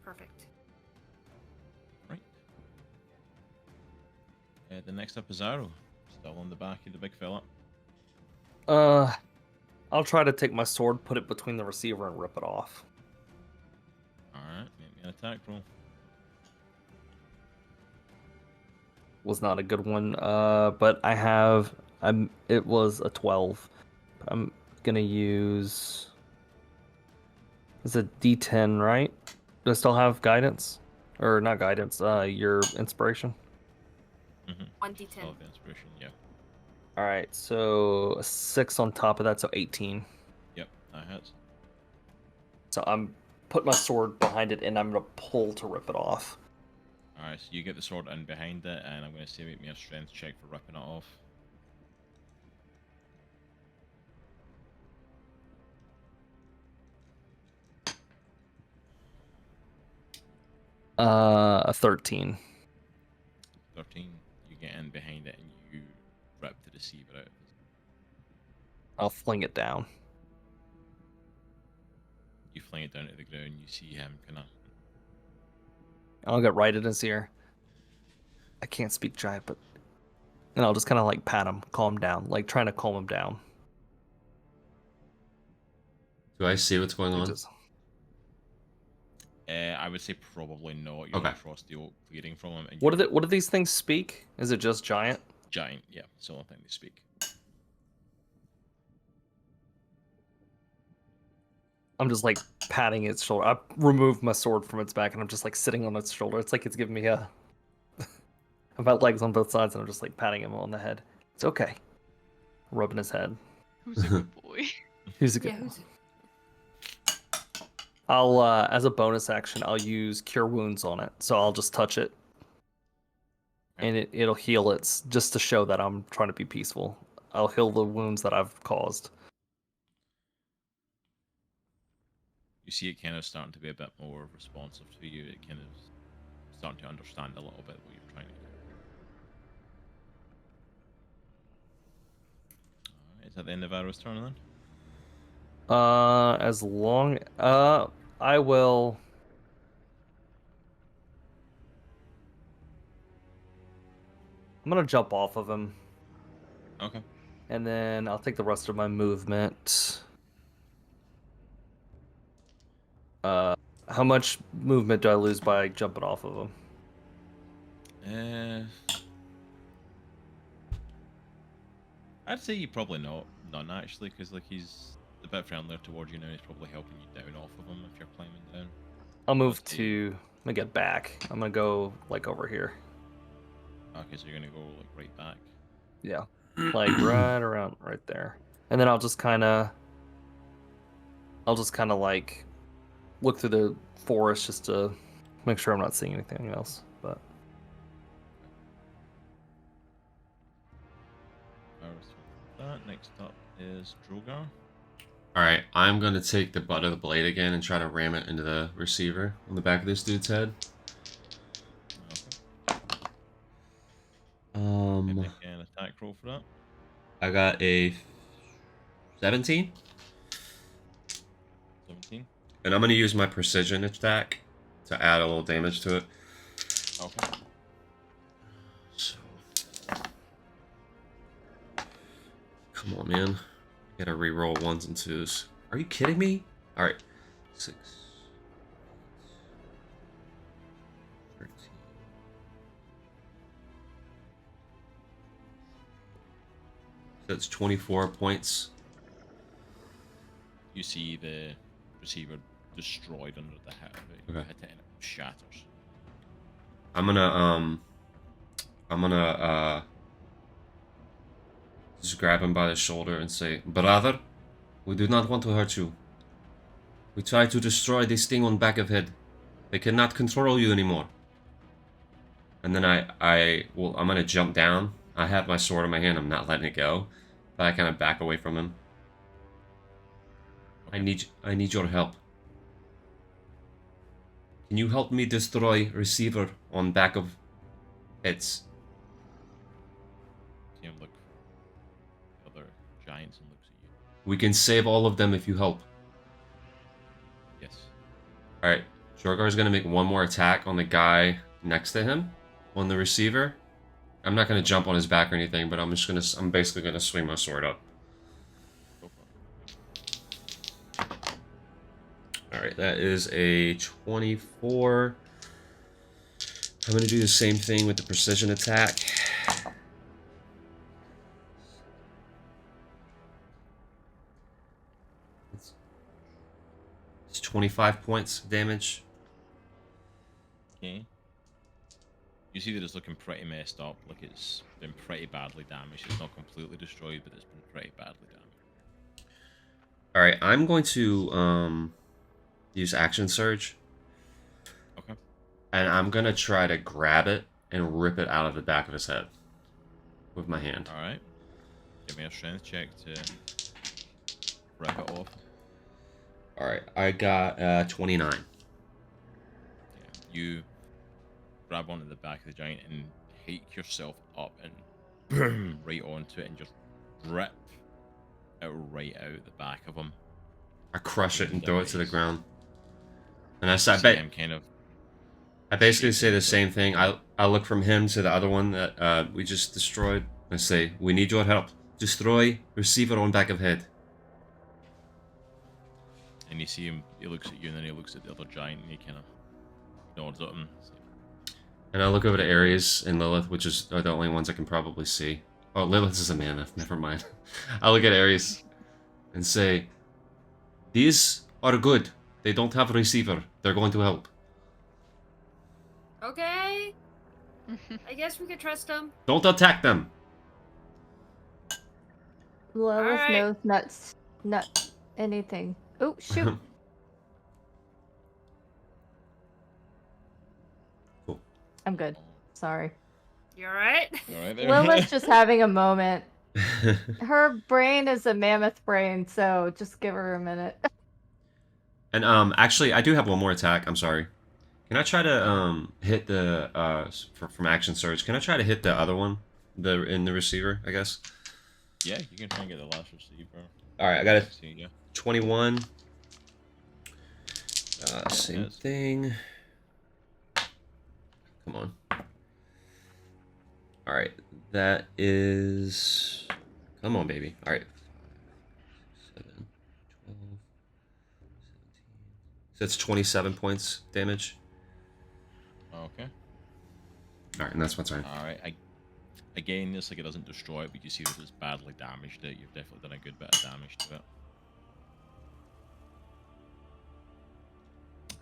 F: Perfect.
A: Right. The next up is Aero. Still on the back of the big fella.
D: I'll try to take my sword, put it between the receiver, and rip it off.
A: Alright, make me an attack roll.
D: Was not a good one. But I have. It was a 12. I'm gonna use. It's a D10, right? Do I still have guidance, or not guidance? Your inspiration.
A: Mm-hmm.
F: 1d10.
A: Still have the inspiration, yeah.
D: All right, so a 6 on top of that, so 18.
A: Yep, that hits.
D: So I'm put my sword behind it, and I'm gonna pull to rip it off.
A: Alright, so you get the sword in behind it, and I'm going to say make me a strength check for ripping it off.
D: A 13.
A: 13. You get in behind it, and you rip the receiver out of his.
D: I'll fling it down.
A: You fling it down to the ground. You see him kind of.
D: I'll get right in his ear. I can't speak giant, but and I'll just kind of like pat him, calm down, like trying to calm him down.
C: Do I see what's going on?
D: Just-
A: I would say probably not. You're
C: Okay.
A: across the oak clearing from him. And
D: What do these things speak? Is it just giant?
A: Giant, yeah. It's the only thing they speak.
D: I'm just like patting its shoulder. I removed my sword from its back and I'm just like sitting on its shoulder. It's like it's giving me a. I've got legs on both sides and I'm just like patting him on the head. It's okay. Rubbing his head.
E: Who's a good boy?
D: He's a good
F: Yeah,
D: one.
F: who's
D: I'll as a bonus action, I'll use Cure Wounds on it. So I'll just touch it, and it'll heal it just to show that I'm trying to be peaceful. I'll heal the wounds that I've caused.
A: You see it kind of starting to be a bit more responsive to you. It kind of starting to understand a little bit what you're trying to do. Alright, is that the end of Aero's turn then?
D: As long I will. I'm gonna jump off of him,
A: Okay.
D: and then I'll take the rest of my movement. How much movement do I lose by jumping off of him?
A: I'd say you probably none actually, because like he's a bit friendlier towards you now. He's probably helping you down off of him if you're climbing down.
D: I'll move
A: Okay.
D: to. I'm gonna get back. I'm gonna go like over here.
A: Okay, so you're gonna go like right back.
D: Yeah, like right around right there, and then I'll just kind of like look through the forest just to make sure I'm not seeing anything else. But
A: That next up is Droghar.
C: Alright, I'm going to take the butt of the blade again and try to ram it into the receiver on the back of this dude's head.
A: Okay. Make an attack roll for that.
C: I got a 17.
A: 17.
C: And I'm going to use my precision attack to add a little damage to it.
A: Okay.
C: So, come on, man. I gotta re-roll 1s and 2s. Are you kidding me? Alright. 6. 13. That's 24 points.
A: You see the receiver destroyed under the hit of it. You
C: Okay.
A: hit it and it shatters.
C: I'm gonna just grab him by the shoulder and say, "Brother, we do not want to hurt you. We try to destroy this thing on back of head. They cannot control you anymore." And then I'm gonna jump down. I have my sword in my hand. I'm not letting it go, but I kind of back away from him. I need your help. Can you help me destroy receiver on back of heads?
A: See him look for the other giants and looks at you.
C: We can save all of them if you help.
A: Yes.
C: Alright, Droghar gonna make one more attack on the guy next to him, on the receiver. I'm not gonna jump on his back or anything, but I'm basically gonna swing my sword up.
A: Go for it.
C: Alright, that is a 24. I'm gonna do the same thing with the precision attack. It's 25 points damage.
A: Okay. You see that it's looking pretty messed up. Like it's been pretty badly damaged. It's not completely destroyed, but it's been pretty badly damaged.
C: Alright, I'm going to use Action Surge.
A: Okay.
C: And I'm going to try to grab it and rip it out of the back of his head with my hand.
A: Alright. Give me a strength check to rip it off.
C: Alright, I got 29.
A: Yeah. You grab onto the back of the giant and hike yourself up and boom, right onto it and just rip it right out the back of him.
C: I crush it and throw it to the
A: Device.
C: ground. And I
A: See
C: bet
A: him kind of.
C: I basically
A: shake
C: say the
A: it,
C: same thing. I look from him to the other one that we just destroyed. I say, we need your help. Destroy receiver on back of head.
A: And you see him. He looks at you, and then he looks at the other giant, and he kind of nods at him.
C: And I look over to Aries and Lilith, which are the only ones I can probably see. Oh, Lilith is a mammoth. Never mind. I look at Aries and say, these are good. They don't have a receiver. They're going to help.
F: Okay. I guess we could trust him.
C: Don't attack them.
G: Lilith
F: Alright.
G: knows not anything. Oh, shoot.
C: Cool.
G: I'm good. Sorry.
F: You alright?
A: All right, there.
G: Lilith's just having a moment. Her brain is a mammoth brain, so just give her a minute.
C: And actually, I do have one more attack. I'm sorry. Can I try to hit the from action surge? Can I try to hit the other one, in the receiver? I guess.
A: Yeah, you can try and get the last receiver.
C: All right, I got a
A: See ya.
C: 21. Same
A: Yes.
C: thing. Come on. All right, that is. Come on, baby. All right. 7, 12, 17. So that's 27 points damage.
A: Okay.
C: All right, and that's my turn.
A: All right. Again, this like it doesn't destroy it, but you see that it's badly damaged it. You've definitely done a good bit of damage to it.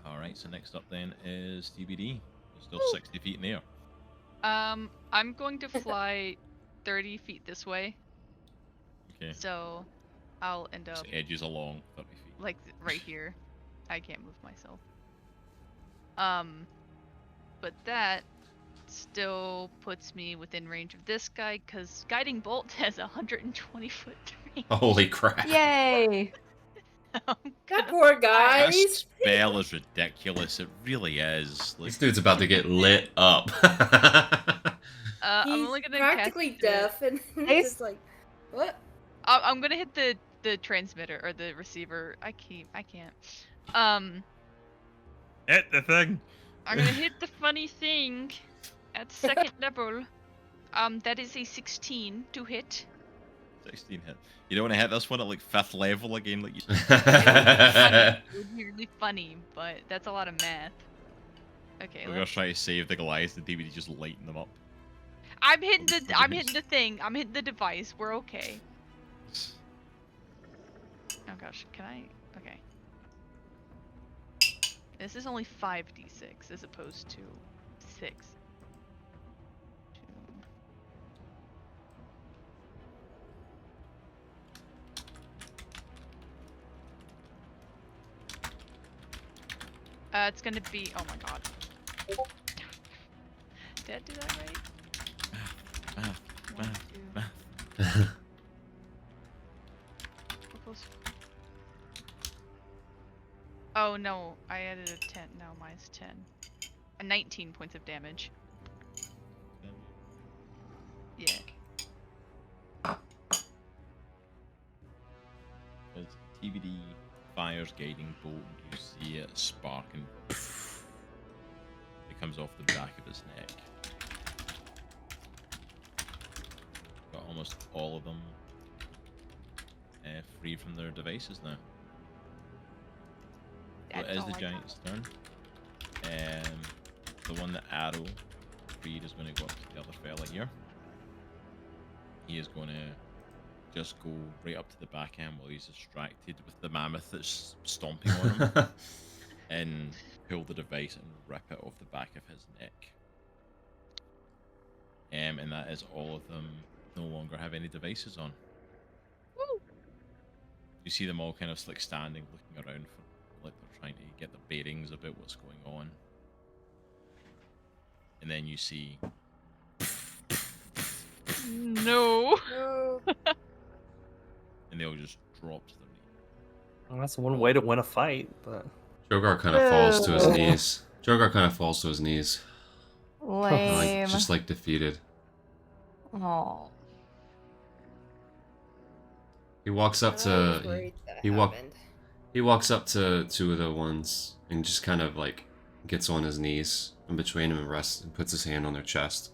A: All right. So next up then is TBD. It's still 60 feet in the air.
E: I'm going to fly 30 feet this way,
A: Okay.
E: so I'll end up
A: So edges along 30 feet.
E: like right here. I can't move myself. But that still puts me within range of this guy, because Guiding Bolt has 120 foot range.
C: Holy crap!
G: Yay!
F: That poor guy.
A: This
F: He's
A: spell is ridiculous. It really is. Like,
C: This dude's about to get lit up.
E: I'm
F: he's
E: only gonna
F: practically
E: cast
F: deaf, and
G: Ace-
F: just like, what?
E: I'm gonna hit the transmitter or the receiver. I can't.
A: hit the thing.
E: I'm gonna hit the funny thing at second level. That is a 16 to hit.
A: 16 hit. You don't want to hit this one at like 5th level again, like you.
E: It would be really funny, but that's a lot of math. Okay,
A: We're gonna try to save the Goliath, and DVD just lighten them up.
E: I'm hitting the thing. I'm hitting the device. We're okay. Oh gosh, can I? Okay. This is only 5d6 as opposed to 6. 2. It's gonna be. Oh my god. Did I do that right?
A: Math,
E: 1,
A: math,
E: 2.
A: math.
E: We're close. Oh no, I added a 10. No, mine's 10. 19 points of damage. Yeah.
A: As TVD fires Guiding Bolt, you see it spark and it comes off the back of his neck. Got almost all of them free from their devices now. So it
E: That's
A: is
E: all
A: the
E: I got.
A: giant's turn. The one that Aero freed is going to go up to the other fella here. He is going to just go right up to the back end while he's distracted with the mammoth that's stomping on him and pull the device and rip it off the back of his neck. And that is all of them no longer have any devices on.
E: Woo!
A: You see them all kind of like standing, looking around for like they're trying to get the bearings about what's going on. And then you see
E: No.
F: No.
A: and they all just drop to their knees.
D: Well, that's one way to win a fight, but
C: Droghar kind of falls to his
G: Ew.
C: knees. Droghar kind of falls to his knees.
G: Lame.
C: Just like defeated.
G: Oh.
C: He walks up
F: I was
C: to
F: worried that
C: he walk
F: happened.
C: he walks up to two of the ones and just kind of like gets on his knees in between him and rests and puts his hand on their chest.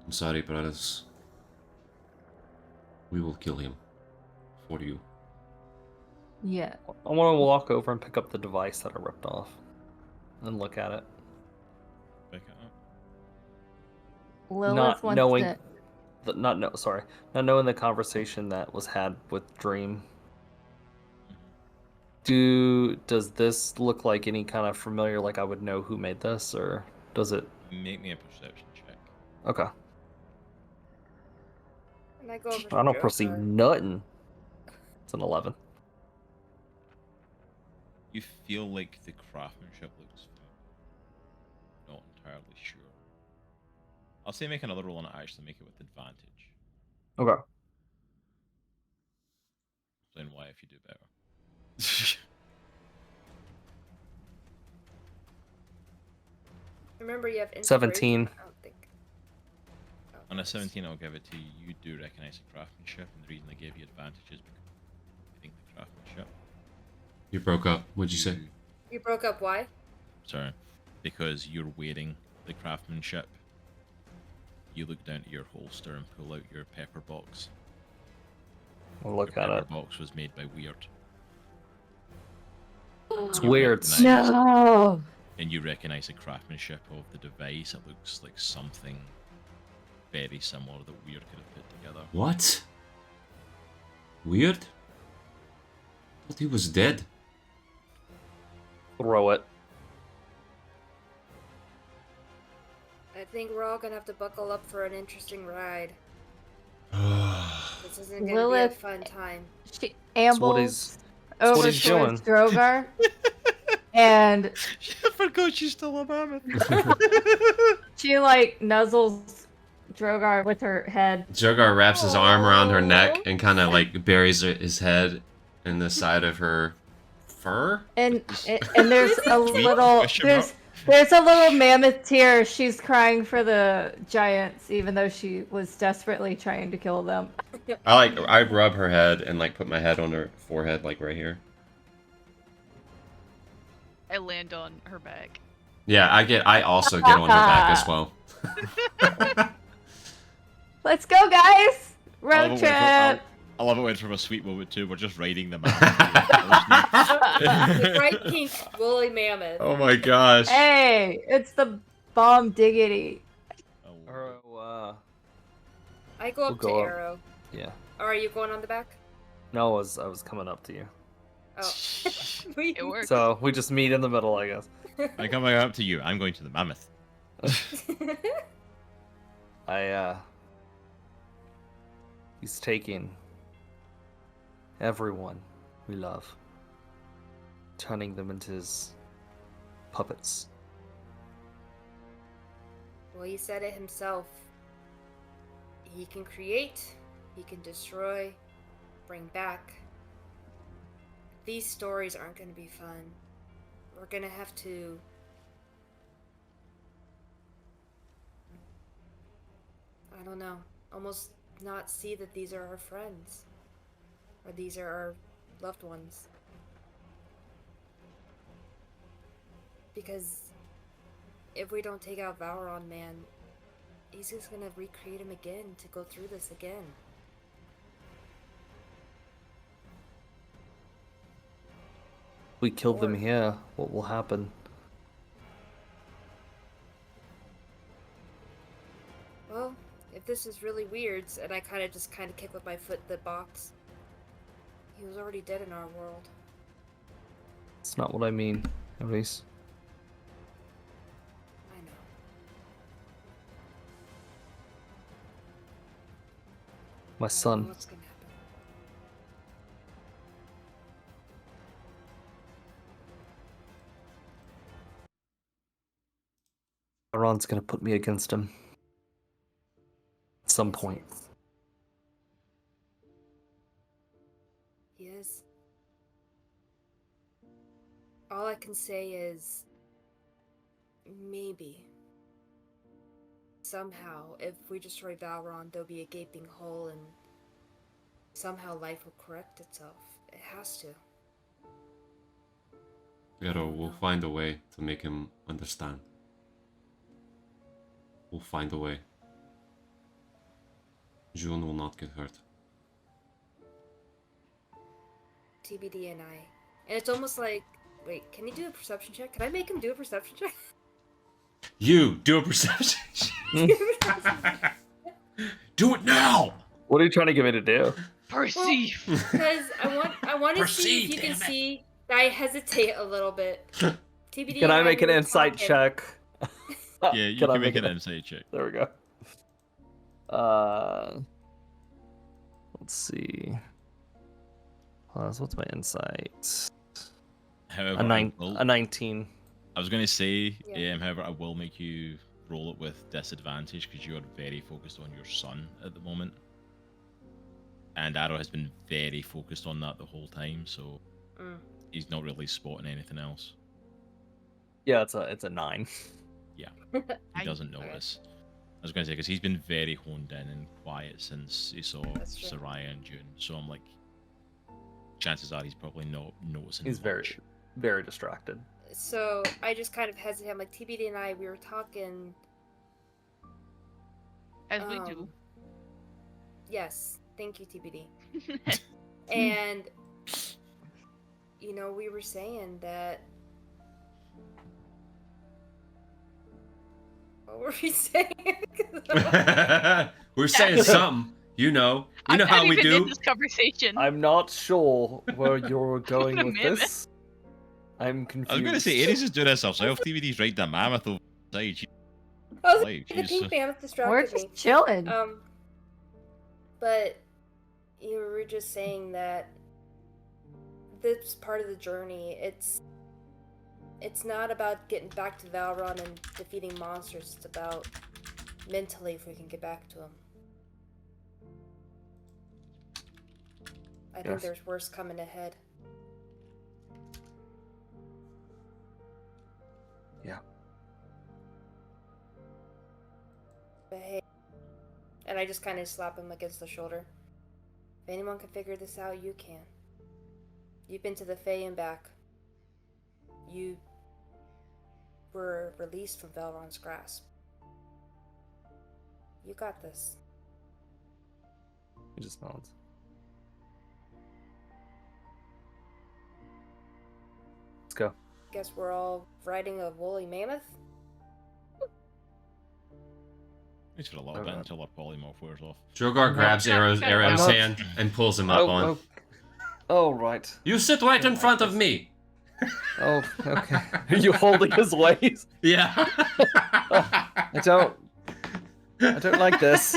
C: I'm sorry, brothers. We will kill him for you.
G: Yeah.
D: I want to walk over and pick up the device that I ripped off and look at it.
A: Pick it up.
G: Lilith
D: Not
G: wants
D: knowing,
G: to.
D: not knowing the conversation that was had with Dream. Does this look like any kind of familiar? Like I would know who made this, or does it?
A: Make me a perception check.
D: Okay.
F: And I go over to
D: I don't perceive
F: Droghar.
D: nothing. It's an 11.
A: You feel like the craftsmanship looks familiar. Not entirely sure. I'll say make another roll and actually make it with advantage.
D: Okay.
A: Explain why if you do better.
F: Remember, you have inspiration.
D: 17.
F: I don't think. Oh,
A: On a 17, I'll give it to you. You do recognize the craftsmanship, and the reason I gave you advantage is because I think the craftsmanship.
C: You broke up. What'd you say?
F: You broke up. Why?
A: Sorry. Because you're wearing the craftsmanship. You look down to your holster and pull out your pepper box.
D: We'll look
A: Your
D: at
A: pepper
D: it.
A: box was made by Weird.
D: It's
A: You
D: weird.
A: recognize-
G: No.
A: And you recognize the craftsmanship of the device. It looks like something very similar that Weird could have put together.
C: What? Weird? I thought he was dead.
D: Throw it.
F: I think we're all gonna have to buckle up for an interesting ride. This isn't gonna
G: Lilith-
F: be a fun time.
G: She
D: That's what
G: ambles
D: he's
G: over
D: he's
G: towards Droghar, and
A: I forgot she's still a mammoth.
G: she like nuzzles Droghar with her head.
C: Droghar wraps his arm around her neck and kind of like buries his head in the side of her fur.
G: And there's a little
A: Question mark?
G: there's a little mammoth tear. She's crying for the giants, even though she was desperately trying to kill them.
C: I rub her head and like put my head on her forehead, like right here.
E: I land on her back.
C: Yeah, I also get on her back as well.
G: Let's go, guys!
A: I
G: Road
A: love it when-
G: trip.
A: I love it when from a sweet moment too. We're just riding the mammoth.
F: The bright pink woolly mammoth.
C: Oh my gosh.
G: Hey, it's the bomb diggity.
D: Oh,
F: I go up
D: We'll go
F: to
D: up.
F: Aero.
D: yeah.
F: Or are you going on the back?
D: No, I was coming up to you.
F: Oh.
E: It works.
D: So we just meet in the middle, I guess.
A: I'm coming up to you. I'm going to the mammoth.
D: He's taking everyone we love, turning them into his puppets.
F: Well, he said it himself. He can create, he can destroy, bring back. These stories aren't going to be fun. We're going to have to... I don't know. Almost not see that these are our friends. Or these are our loved ones. Because if we don't take out Valron, man, he's just gonna recreate him again to go through this again.
D: If we kill them
F: Or-
D: here, what will happen?
F: Well, if this is really weird, and I kind of kick with my foot the box, he was already dead in our world.
D: It's not what I mean, Aries.
F: I know.
D: My
F: I don't know
D: son.
F: what's gonna happen.
D: Ron's gonna put me against him. At some
F: Yes,
D: point.
F: He is. All I can say is maybe somehow, if we destroy Valron, there'll be a gaping hole and somehow life will correct itself. It has to.
C: Aero, we'll find a way to make him understand. We'll find a way. June will not get hurt.
F: TBD and I. And it's almost like, wait, can you do a perception check? Can I make him do a perception check?
C: You do a perception check. Do it now.
D: What are you trying to get me to do?
E: Perceive.
F: Because I want to see if
C: Perceive,
F: you can
C: damn it.
F: see that I hesitate a little bit. TBD.
D: Can I
F: and
D: make an
F: we were
D: insight
F: talking.
D: check?
A: Yeah, you
D: Can I
A: can make
D: make
A: an
D: it?
A: insight check.
D: There we go. Let's see. What's my insight?
A: However,
D: A 19.
A: I was going to say,
F: Yeah.
A: however, I will make you roll it with disadvantage because you are very focused on your son at the moment. And Aero has been very focused on that the whole time, so he's not really spotting anything else.
D: Yeah, it's a 9.
A: He doesn't notice. I was going to say, because he's been very honed in and quiet since he saw
F: That's true.
A: Soraya and June, so I'm like, chances are he's probably not noticing
D: He's very,
A: much.
D: very distracted.
F: So I just kind of hesitate. I'm like, TBD and I, we were talking.
E: As we do.
F: Yes, thank you, TBD. And we were saying that. What were we saying?
C: We're saying something. You know
E: I'm
C: how
E: not
C: we
E: even in
C: do.
E: this conversation.
D: I'm not sure where you're going with
E: Mammoth.
D: this. I'm confused.
A: I was going to say, Aries is doing this herself. TVD's right the mammoth over the side.
F: I was
A: Like,
F: the
A: she's
F: pink mammoth distracted
G: We're
F: me.
G: just chilling.
F: But you were just saying that this part of the journey, it's not about getting back to Valron and defeating monsters. It's about mentally if we can get back to them. I think
D: Yes.
F: there's worse coming ahead.
D: Yeah.
F: But hey, and I just kind of slap him against the shoulder. If anyone can figure this out, you can. You've been to the Fae and back. You were released from Valron's grasp. You got this.
D: He just nods. Let's go.
F: Guess we're all riding a woolly mammoth?
A: At least for a little bit until our polymorph wears off.
C: Droghar grabs Aero's
D: I'm not-
C: hand and pulls him up on.
D: Oh, right.
C: You sit right in front of me.
D: Oh, okay. Are you holding his waist?
C: Yeah.
D: I don't like this.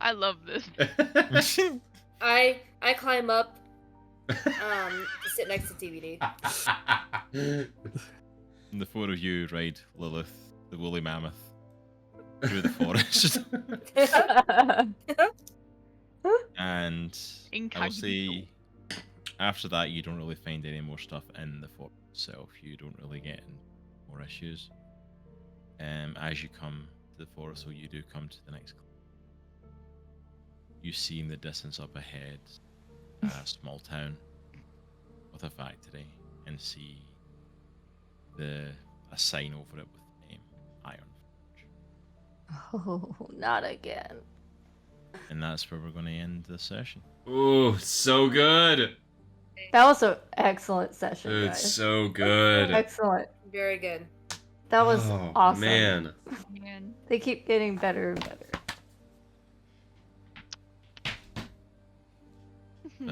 E: I love this.
F: I climb up, to sit next to TBD.
A: And the four of you ride Lilith, the woolly mammoth, through the forest. And I will
E: Incognito.
A: say, after that, you don't really find any more stuff in the fort itself. You don't really get in more issues. As you come to the forest, so you do come to the next. You see in the distance up ahead a small town with a factory, and see a sign over it with the name Ironforge.
G: Oh, not again.
A: And that's where we're going to end the session.
C: Ooh, so good.
G: That was an excellent session,
C: It's
G: guys.
C: so good.
G: Excellent.
F: Very good.
G: That was
C: Oh,
G: awesome.
C: Man.
E: Man.
G: They keep getting better and better.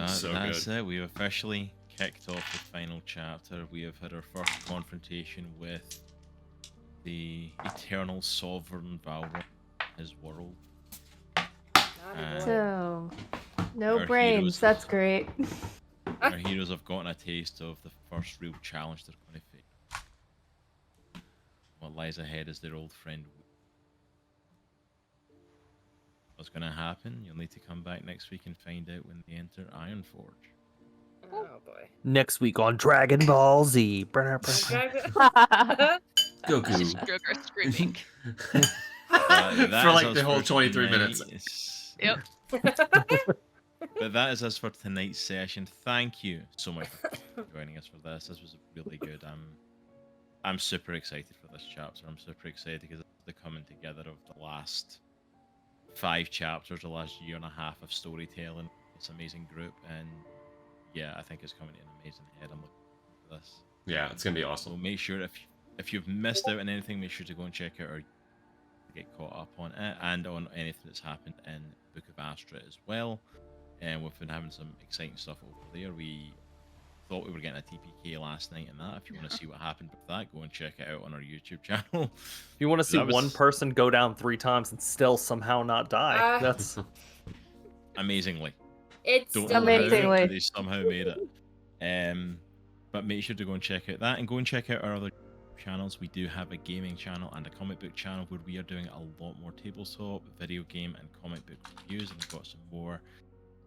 C: So
A: That's
C: good.
A: it. We've officially kicked off the final chapter. We have had our first confrontation with the eternal sovereign Valron, his world.
F: Not
A: And-
G: So, no
A: Our
G: brains.
A: heroes.
G: That's great.
A: Our heroes have gotten a taste of the first real challenge they're going to face. What lies ahead is their old friend. What's going to happen? You'll need to come back next week and find out when they enter Ironforge.
F: Oh boy.
D: Next week on Dragon Ball Z.
C: Goku.
E: Just Droghar screaming.
A: that
C: For
A: is
C: like
A: us
C: the whole
A: for
C: 23 minutes.
A: tonight.
E: Yep.
A: But that is us for tonight's session. Thank you so much for joining us for this. This was really good. I'm super excited for this chapter. I'm super excited because it's the coming together of the last 5 chapters, the last year and a half of storytelling. This amazing group, and yeah, I think it's coming to an amazing head. I'm looking forward to this.
C: Yeah, it's gonna be
A: So
C: awesome.
A: make sure if you've missed out on anything, make sure to go and check out or get caught up on it and on anything that's happened in Book of Astra as well. And we've been having some exciting stuff over there. We thought we were getting a TPK last night and that. If you want to see what happened with that, go and check it out on our YouTube channel.
D: If you want to see
A: That was-
D: one person go down 3 times and still somehow not die, that's
A: Amazingly.
F: It's
A: Don't
F: still
A: know how,
G: Amazingly.
A: but they somehow made it. But make sure to go and check out that and go and check out our other channels. We do have a gaming channel and a comic book channel where we are doing a lot more tabletop, video game, and comic book reviews, and we've got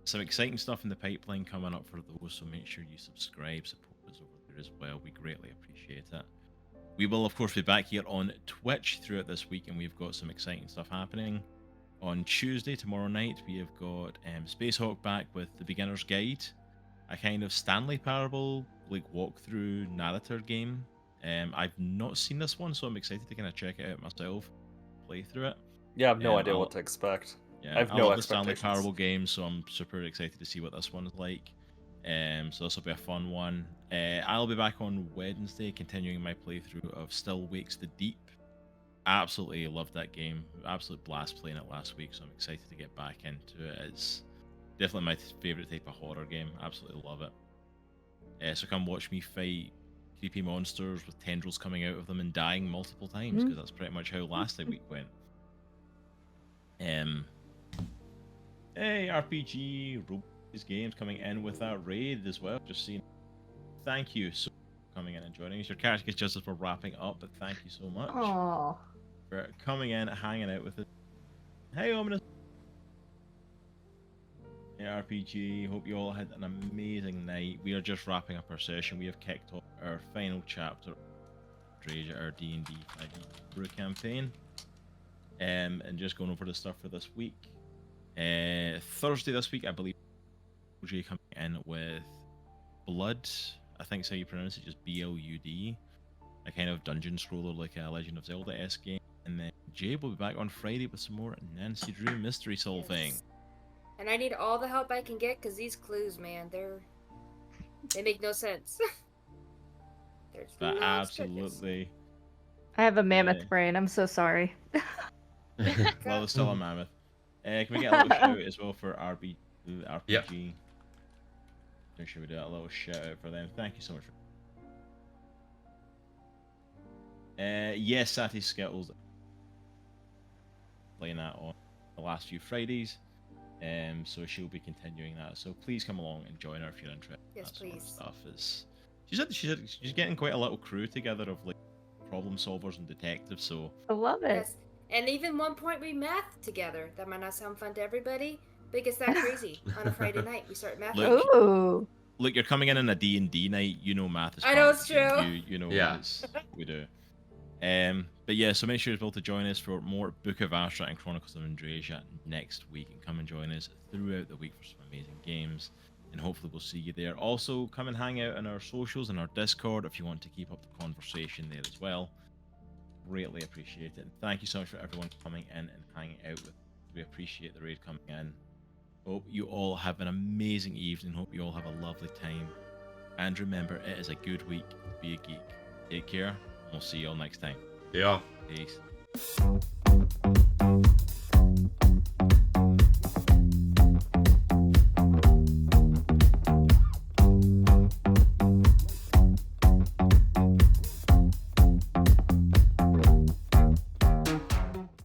A: some exciting stuff in the pipeline coming up for those, so make sure you subscribe, support us over there as well. We greatly appreciate it. We will, of course, be back here on Twitch throughout this week, and we've got some exciting stuff happening. On Tuesday, tomorrow night, we have got Spacehawk back with the Beginner's Guide, a kind of Stanley Parable, like walkthrough narrator game. I've not seen this one, so I'm excited to kind of check it out myself, play through it.
D: yeah, I have no idea
A: I'll-
D: what to expect.
A: Yeah,
D: I have
A: I
D: no
A: love the Stanley
D: expectations.
A: Parable game, so I'm super excited to see what this one's like. So this will be a fun one. I'll be back on Wednesday, continuing my playthrough of Still Wakes the Deep. Absolutely loved that game. Absolute blast playing it last week, so I'm excited to get back into it. It's definitely my favorite type of horror game. Absolutely love it. So come watch me fight creepy monsters with tendrils coming out of them and dying multiple times, because that's pretty much how last week went. Hey, RPG, these games coming in with a raid as well. Just seeing. Thank you so much for coming in and joining us. Your character gets just as we're wrapping up, but thank you so much
G: Oh,
A: for coming in, hanging out with us. Hey, Ominous. Hey, RPG. Hope you all had an amazing night. We are just wrapping up our session. We have kicked off our final chapter of Andriesia, our D&D 5e brew campaign. And just going over the stuff for this week. Thursday this week, I believe, Jaye coming in with Blood. I think that's how you pronounce it, just B-L-U-D. A kind of dungeon scroller like a Legend of Zelda-esque game. And then Jaye will be back on Friday with some more Nancy Drew mystery solving.
F: Yes. And I need all the help I can get because these clues, man, they make no sense. There's
A: But
F: no
A: absolutely.
G: I have a mammoth
A: Yeah.
G: brain. I'm so sorry.
A: Well, it's still a mammoth. Can we get a little shout as well for RPG?
C: Yep.
A: Make sure we do a little shout out for them. Thank you so much. Yes, Sati Skittles playing that on the last few Fridays. So she'll be continuing that. So please come along and join her if you're interested.
F: Yes,
A: That sort of
F: please.
A: stuff is. She said she's getting quite a little crew together of like problem solvers and detectives. So
G: I love it.
F: Yes. And even one point we math together. That might not sound fun to everybody, but it gets that crazy. On a Friday night, we start math.
A: Look,
G: Ooh.
A: look, you're coming in a D&D night. You know math is.
F: I know
A: part
F: it's
A: of the game.
F: true.
A: You know
C: Yeah.
A: we do. But yeah, so make sure as well to join us for more Book of Astra and Chronicles of Andriesia next week, and come and join us throughout the week for some amazing games, and hopefully we'll see you there. Also, come and hang out in our socials and our Discord if you want to keep up the conversation there as well. Greatly appreciate it. And thank you so much for everyone coming in and hanging out with us. We appreciate the raid coming in. Hope you all have an amazing evening. Hope you all have a lovely time. And remember, it is a good week to be a geek. Take care. We'll see you all next time.
C: Yeah.
A: Peace.